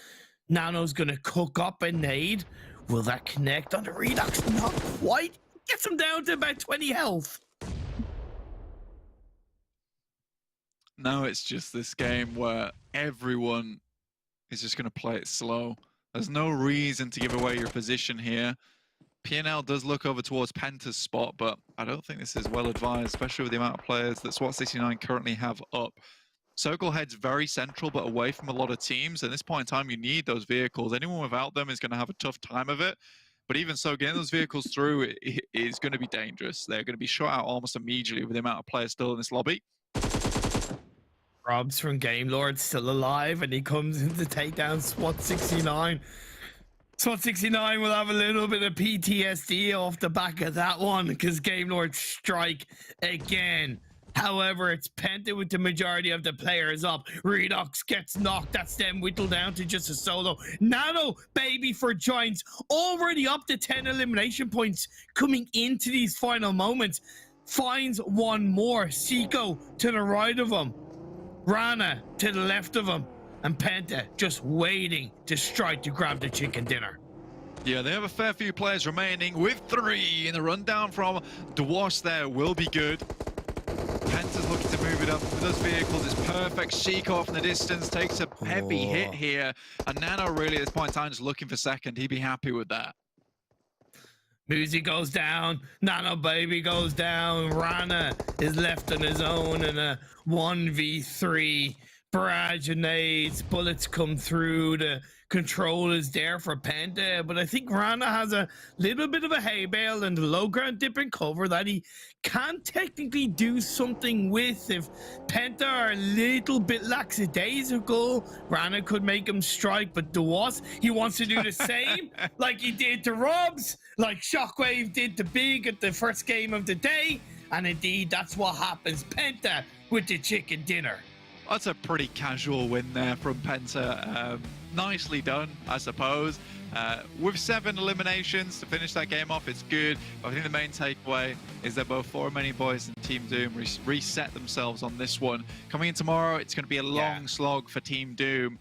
Nano's going to cook up a nade. Will that connect on the Redux? Not quite. Gets him down to about 20 health. Now it's just this game where everyone is just going to play it slow. There's no reason to give away your position here. PNL does look over towards Penta's spot, but I don't think this is well advised, especially with the amount of players that SWAT69 currently have up. Circle heads very central, but away from a lot of teams. At this point in time, you need those vehicles. Anyone without them is going to have a tough time of it. But even so, getting those vehicles through is going to be dangerous. They're going to be shot out almost immediately with the amount of players still in this lobby. Rob's from Game Lord still alive, and he comes in to take down SWAT69. SWAT69 will have a little bit of PTSD off the back of that one, because Game Lord strike again. However, it's Penta with the majority of the players up. Redox gets knocked. That's them whittled down to just a solo. Nano, baby, for Giants. Already up to 10 elimination points coming into these final moments. Finds one more. Seiko to the right of him. Rana to the left of him. And Penta just waiting to strike to grab the chicken dinner. Yeah, they have a fair few players remaining with 3 in the rundown from Dwash there will be good. Penta's looking to move it up with those vehicles. It's perfect. Sheik off in the distance takes a heavy hit here. And Nano really at this point in time is looking for second. He'd be happy with that. Muzi goes down. Nano baby goes down. Rana is left on his own in a 1v3. Barrage of nades. Bullets come through. The control is there for Penta, but I think Rana has a little bit of a hay bale and the low ground dipping cover that he can technically do something with. If Penta are a little bit lackadaisical, Rana could make him strike, but Dewas, he wants to do the same like he did to Robs, like Shockwave did to Big at the first game of the day, and indeed that's what happens. Penta with the chicken dinner. That's a pretty casual win there from Penta. Nicely done, I suppose. With 7 eliminations to finish that game off, it's good. But I think the main takeaway is that both Romanian Boys and Team Doom reset themselves on this one. Coming in tomorrow, it's going to be a long slog for Team Doom.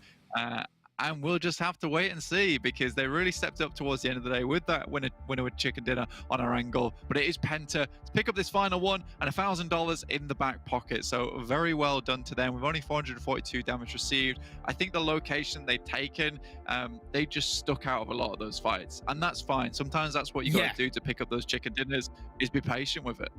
And we'll just have to wait and see, because they really stepped up towards the end of the day with that winner with chicken dinner on Erangel. But it is Penta to pick up this final one and $1,000 in the back pocket. So very well done to them. With only 442 damage received, I think the location they've taken, they just stuck out of a lot of those fights, and that's fine. Sometimes that's what you got to do to pick up those chicken dinners, is be patient with it.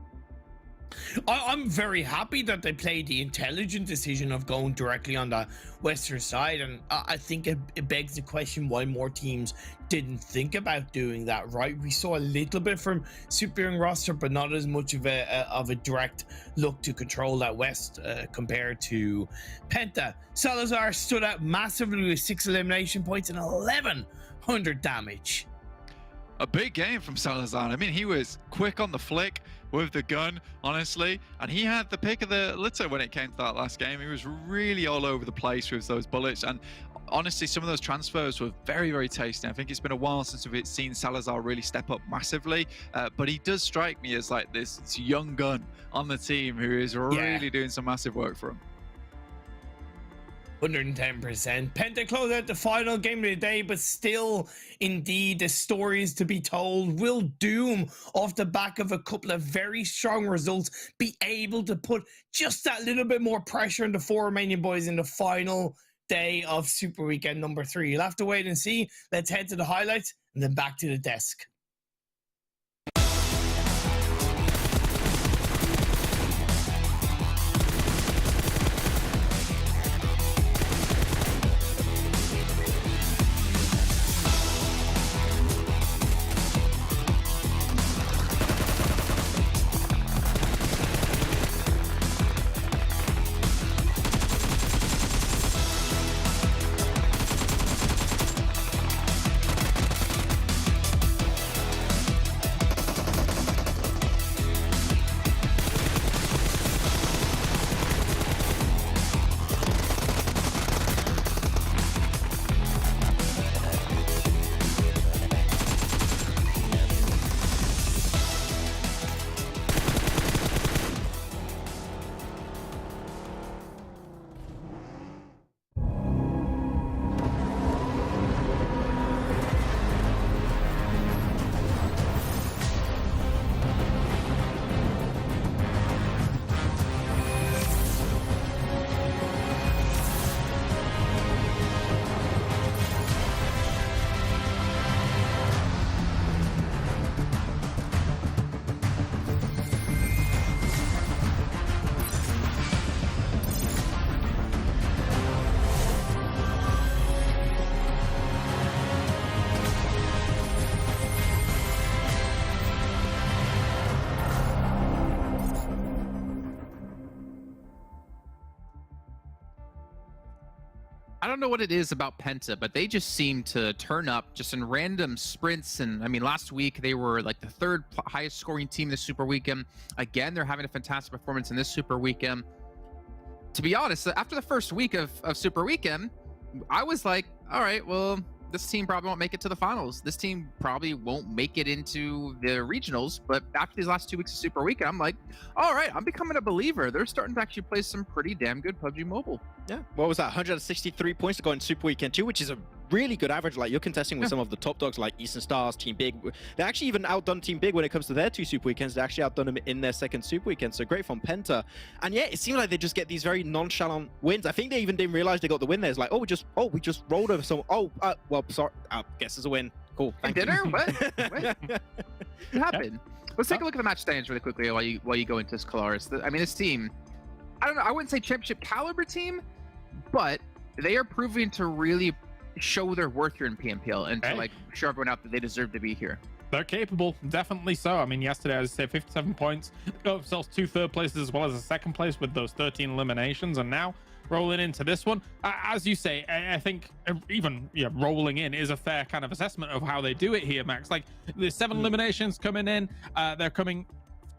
I'm very happy that they played the intelligent decision of going directly on the western side, and I think it begs the question why more teams didn't think about doing that, right? We saw a little bit from Super Young roster, but not as much of a direct look to control that west compared to Penta. Salazar stood out massively with 6 elimination points and 1100 damage. A big game from Salazar. I mean, he was quick on the flick with the gun, honestly, and he had the pick of the litter when it came to that last game. He was really all over the place with those bullets, and honestly, some of those transfers were very, very tasty. I think it's been a while since we've seen Salazar really step up massively, but he does strike me as like this young gun on the team who is really doing some massive work for him. 110%. Penta closed out the final game of the day, but still, indeed, the stories to be told. Will Doom, off the back of a couple of very strong results, be able to put just that little bit more pressure on the 4 Romanian Boys in the final day of Super Weekend number 3? You'll have to wait and see. Let's head to the highlights and then back to the desk. I don't know what it is about Penta, but they just seem to turn up just in random sprints. And I mean, last week they were like the third highest scoring team this Super Weekend. Again, they're having a fantastic performance in this Super Weekend. To be honest, after the first week of Super Weekend, I was like, all right, well, this team probably won't make it to the finals. This team probably won't make it into the regionals. But after these last 2 weeks of Super Weekend, I'm like, all right, I'm becoming a believer. They're starting to actually play some pretty damn good PUBG Mobile. Yeah, what was that? 163 points to go in Super Weekend 2, which is a really good average. Like, you're contesting with some of the top dogs like Eastern Stars, Team Big. They actually even outdone Team Big when it comes to their 2 Super Weekends. They actually outdone them in their second Super Weekend. So great from Penta. And yeah, it seemed like they just get these very nonchalant wins. I think they even didn't realize they got the win there. It's like, we just rolled over someone. Well, sorry. Guess it's a win. Cool. Thank Dinner? you. What? What happened? Let's take a look at the match standings really quickly while you go into this, Kalaris. I mean, this team, I don't know, I wouldn't say championship caliber team, but they are proving to really show their worth here in PMPL and to like show everyone out that they deserve to be here. They're capable, definitely so. I mean, yesterday, as I say, 57 points, got themselves 2 third places as well as a second place with those 13 eliminations, and now rolling into this one. As you say, I think even rolling in is a fair kind of assessment of how they do it here, Max. Like, there's 7 eliminations coming in. They're coming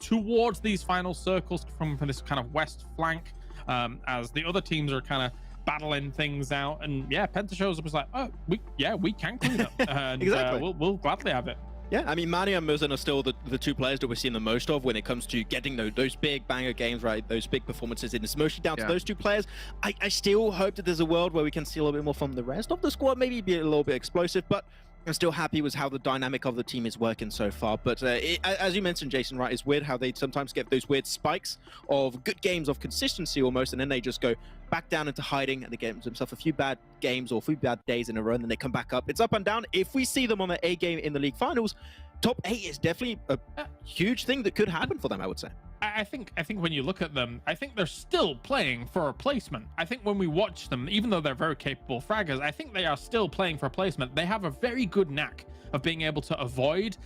towards these final circles from this kind of west flank, as the other teams are kind of battling things out. And yeah, Penta shows up as like, we can clean up. And Exactly. We'll gladly have it. Yeah, I mean, Mani and Muzen are still the 2 players that we're seeing the most of when it comes to getting those big banger games, right? Those big performances. And it's mostly down to those 2 players. I still hope that there's a world where we can see a little bit more from the rest of the squad, maybe be a little bit explosive, but I'm still happy with how the dynamic of the team is working so far. But as you mentioned, Jason, right, it's weird how they sometimes get those weird spikes of good games of consistency almost, and then they just go back down into hiding and they get themselves a few bad games or a few bad days in a row, and then they come back up. It's up and down. If we see them on the A game in the league finals, top 8 is definitely a huge thing that could happen for them, I would say. I think when you look at them, I think they're still playing for a placement. I think when we watch them, even though they're very capable fraggers, I think they are still playing for a placement. They have a very good knack of being able to avoid,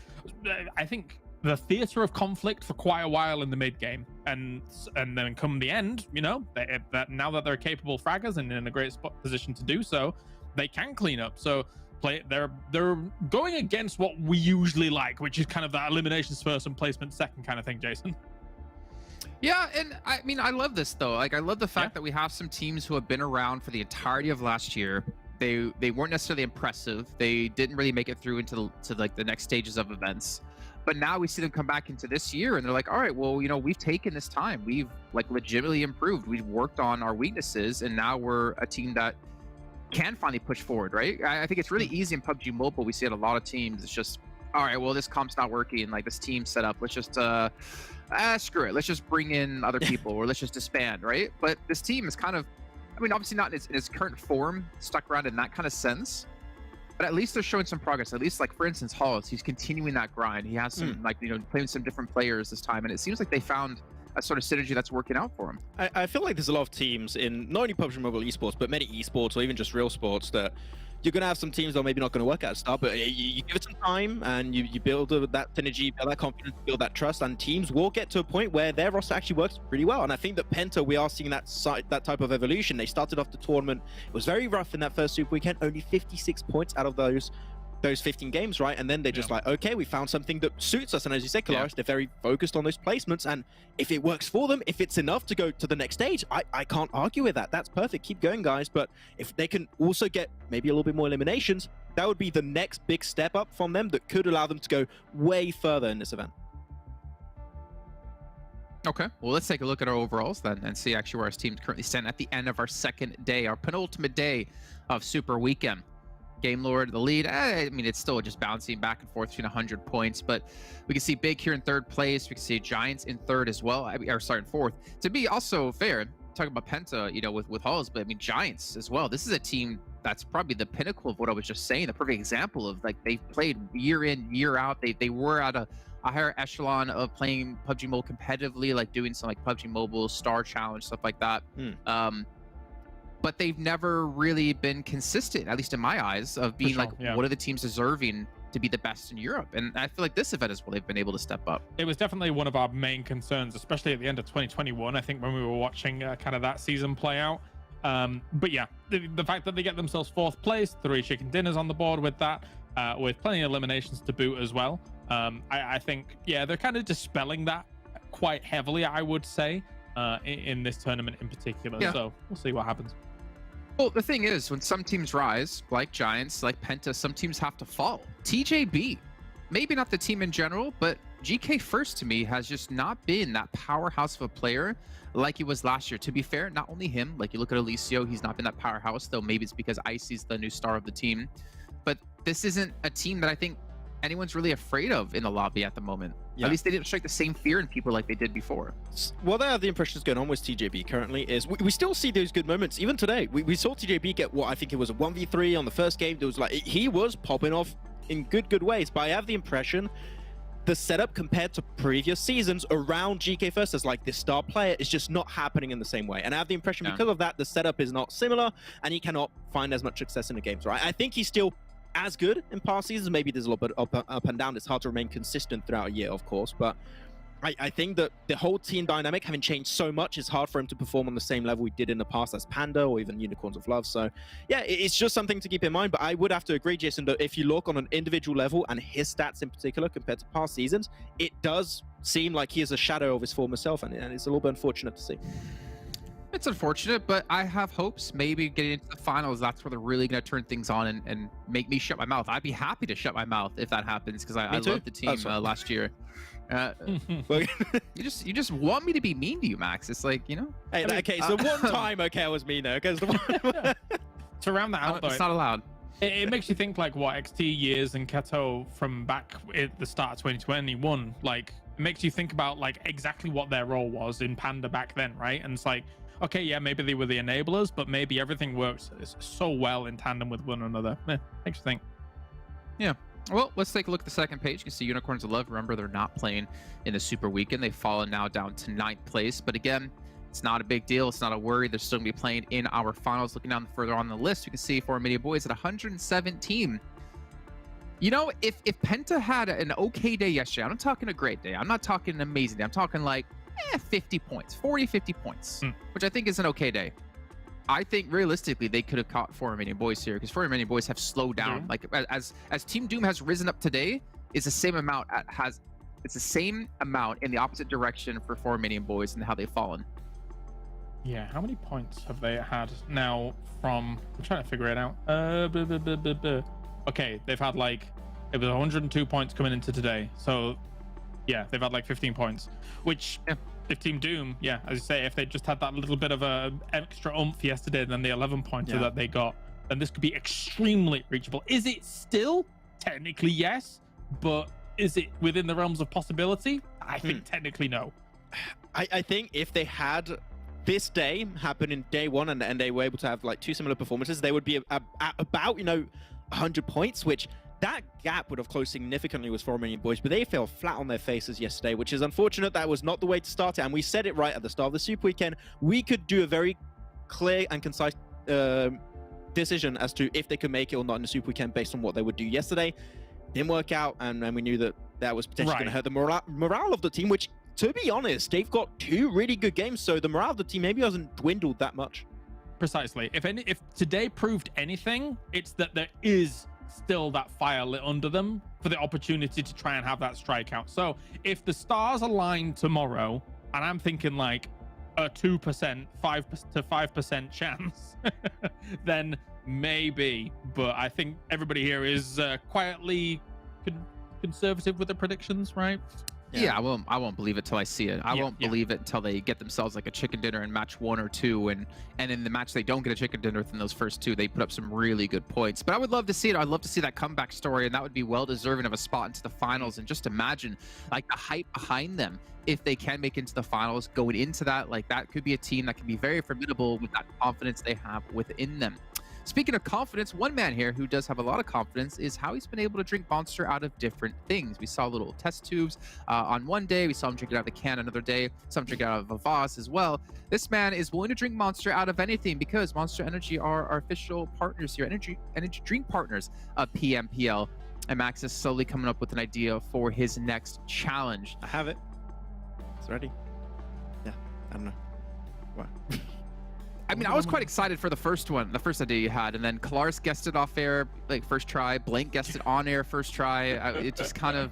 I think, the theater of conflict for quite a while in the mid game, and then come the end, now that they're capable fraggers and in a great position to do so, they can clean up. So they're going against what we usually like, which is kind of that eliminations first and placement second kind of thing, Jason. Yeah, and I mean, I love this though. Like, I love the fact that we have some teams who have been around for the entirety of last year. They weren't necessarily impressive. They didn't really make it through into the next stages of events. But now we see them come back into this year and they're like, all right, well, we've taken this time. We've like legitimately improved. We've worked on our weaknesses, and now we're a team that can finally push forward, right? I think it's really easy in PUBG Mobile. We see it a lot of teams. It's just, all right, well, this comp's not working. Like, this team set up. Let's just screw it. Let's just bring in other people, or let's just disband, right? But this team is kind of, I mean, obviously not in its current form, stuck around in that kind of sense, but at least they're showing some progress. At least, like, for instance, Halls, he's continuing that grind. He has some, playing some different players this time, and it seems like they found a sort of synergy that's working out for him. I feel like there's a lot of teams in not only PUBG Mobile Esports, but many esports or even just real sports that you're going to have some teams that are maybe not going to work at the start, but you give it some time and you build that synergy, build that confidence, build that trust, and teams will get to a point where their roster actually works really well. And I think that Penta, we are seeing that type of evolution. They started off the tournament, it was very rough in that first Super Weekend, only 56 points out of those 15 games, right? And then they're just like, okay, we found something that suits us. And as you said, Kalaris, they're very focused on those placements. And if it works for them, if it's enough to go to the next stage, I can't argue with that. That's perfect. Keep going, guys. But if they can also get maybe a little bit more eliminations, that would be the next big step up from them that could allow them to go way further in this event. Okay, well, let's take a look at our overalls then and see actually where our teams currently stand at the end of our second day, our penultimate day of Super Weekend. Game Lord, the lead. I mean, it's still just bouncing back and forth between 100 points, but we can see Big here in third place. We can see Giants in third as well. In fourth. To be also fair, talking about Penta, with Halls, but I mean, Giants as well. This is a team that's probably the pinnacle of what I was just saying. The perfect example of, like, they've played year in, year out. They were at a higher echelon of playing PUBG Mobile competitively, like doing some like PUBG Mobile Star Challenge, stuff like that. But they've never really been consistent, at least in my eyes, of being what are the teams deserving to be the best in Europe? And I feel like this event is where they've been able to step up. It was definitely one of our main concerns, especially at the end of 2021. I think when we were watching kind of that season play out, But yeah, the fact that they get themselves 4th place, 3 chicken dinners on the board with that, with plenty of eliminations to boot as well. I think, yeah, they're kind of dispelling that quite heavily, I would say, in this tournament in particular. Yeah. So we'll see what happens. Well, the thing is, when some teams rise, like Giants, like Penta, some teams have to fall. TJB, maybe not the team in general, but GK First to me has just not been that powerhouse of a player like he was last year. To be fair, not only him, like you look at Alicio, he's not been that powerhouse, though maybe it's because Icy's the new star of the team. But this isn't a team that I think anyone's really afraid of in the lobby at the moment. Yeah. At least they didn't strike the same fear in people like they did before. What I have the impression is going on with TJB currently is we still see those good moments. Even today, we saw TJB get what I think it was a 1v3 on the first game. There was like, he was popping off in good ways, but I have the impression the setup compared to previous seasons around GK First as like this star player is just not happening in the same way. And I have the impression because of that, the setup is not similar and he cannot find as much success in the games, right? I think he's still as good in past seasons. Maybe there's a little bit up and down. It's hard to remain consistent throughout a year, of course, but I think that the whole team dynamic having changed so much, it's hard for him to perform on the same level he did in the past as Panda or even Unicorns of Love. So yeah, it's just something to keep in mind. But I would have to agree, Jason, that if you look on an individual level and his stats in particular compared to past seasons, it does seem like he is a shadow of his former self, and it's a little bit unfortunate to see. It's unfortunate, but I have hopes maybe getting into the finals, that's where they're really going to turn things on and make me shut my mouth. I'd be happy to shut my mouth if that happens, because I loved the team last year. You just want me to be mean to you, Max. It's like, you know. Hey, okay, so one time, okay, I was mean though, because to round that out, though, it's not allowed. It makes you think like what XT years and Keto from back at the start of 2021, like it makes you think about like exactly what their role was in Panda back then, right? And it's like, okay, yeah, maybe they were the enablers, but maybe everything works so well in tandem with one another. Makes you think. Yeah. Well, let's take a look at the second page. You can see Unicorns of Love. Remember, they're not playing in the Super Weekend. They've fallen now down to 9th place. But again, it's not a big deal. It's not a worry. They're still going to be playing in our finals. Looking down further on the list, you can see Romanian Boys at 117. You know, if Penta had an okay day yesterday, I'm not talking a great day. I'm not talking an amazing day. I'm talking like 50 points, 40, 50 points, which I think is an okay day. I think realistically they could have caught Romanian Boys here, because Romanian Boys have slowed down. Like as Team Doom has risen up today, it's the same amount it's the same amount in the opposite direction for Romanian Boys and how they've fallen. Yeah, how many points have they had now from? I'm trying to figure it out. Okay, they've had like it was 102 points coming into today, so yeah, they've had like 15 points, which. If Team Doom, yeah, as you say, if they just had that little bit of a extra oomph yesterday than the 11 pointer that they got, then this could be extremely reachable. Is it still? Technically, yes, but is it within the realms of possibility? I think technically no. I think if they had this day happen in day one and they were able to have like 2 similar performances, they would be at about, 100 points, which that gap would have closed significantly with Romanian Boys, but they fell flat on their faces yesterday, which is unfortunate. That was not the way to start it, and we said it right at the start of the Super Weekend. We could do a very clear and concise decision as to if they could make it or not in the Super Weekend based on what they would do yesterday. Didn't work out, and we knew that was potentially going to hurt the morale of the team, which, to be honest, they've got 2 really good games, so the morale of the team maybe hasn't dwindled that much. Precisely. If today proved anything, it's that there is still that fire lit under them for the opportunity to try and have that strikeout. So if the stars align tomorrow, and I'm thinking like a 2%, 5% chance, then maybe. But I think everybody here is quietly conservative with the predictions, right? Yeah, I won't believe it till I see it. I won't believe it until they get themselves like a chicken dinner in match 1 or 2, and in the match they don't get a chicken dinner within those first 2, they put up some really good points. But I would love to see it. I'd love to see that comeback story, and that would be well deserving of a spot into the finals. And just imagine like the hype behind them if they can make it into the finals going into that. Like that could be a team that can be very formidable with that confidence they have within them. Speaking of confidence, one man here who does have a lot of confidence is how he's been able to drink Monster out of different things. We saw little test tubes on one day. We saw him drink it out of a can another day. Some drink it out of a vase as well. This man is willing to drink Monster out of anything because Monster Energy are our official partners here, energy drink partners of PMPL. And Max is slowly coming up with an idea for his next challenge. I have it. It's ready. Yeah, I don't know. What? I mean, I was quite excited for the first one, the first idea you had, and then Kalaris guessed it off air, like first try. Blank guessed it on air first try. It just kind of,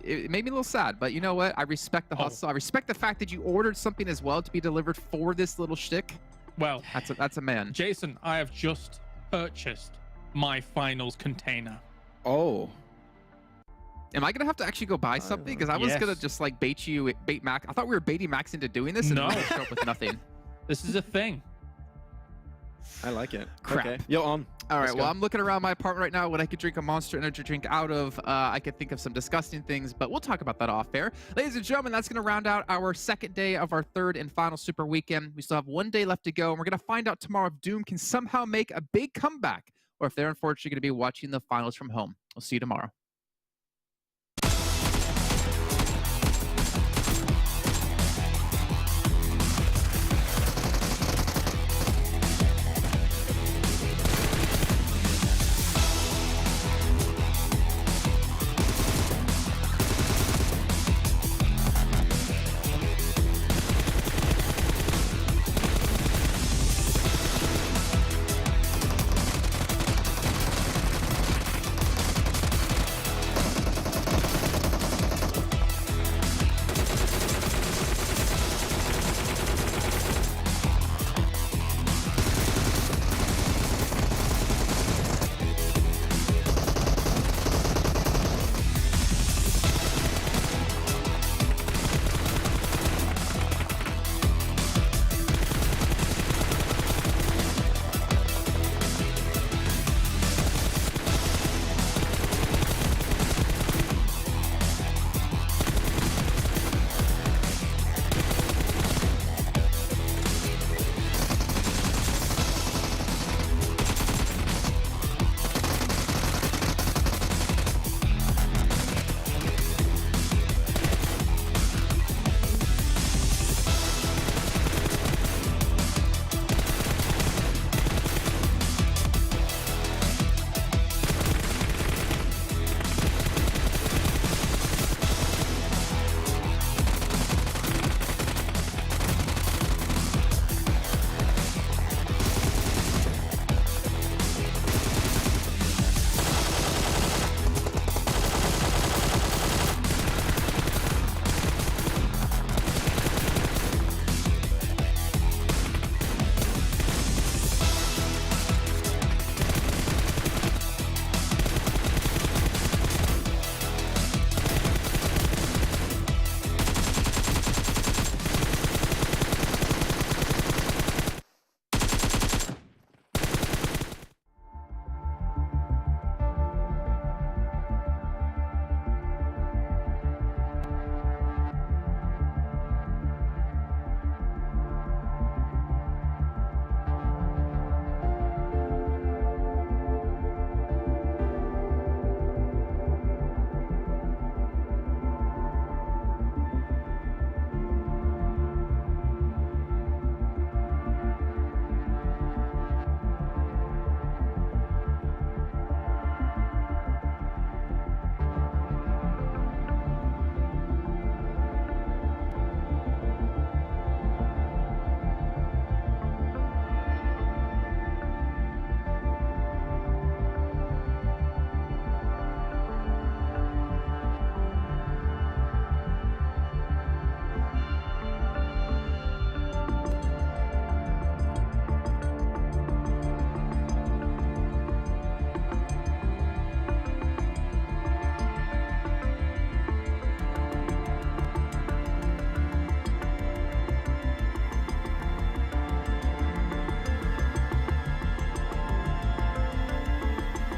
it made me a little sad. But you know what? I respect the hustle. I respect the fact that you ordered something as well to be delivered for this little shtick. Well, that's a man. Jason, I have just purchased my finals container. Oh. Am I gonna have to actually go buy something? Because I was gonna just like bait Max. I thought we were baiting Max into doing this, and no, we show up with nothing. This is a thing. I like it. Crap. Okay. You're on. All right. Let's Well, go. I'm looking around my apartment right now. What I could drink a Monster Energy drink out of. I could think of some disgusting things, but we'll talk about that off air. Ladies and gentlemen, that's going to round out our second day of our third and final Super Weekend. We still have 1 day left to go, and we're going to find out tomorrow if Doom can somehow make a big comeback, or if they're unfortunately going to be watching the finals from home. We'll see you tomorrow.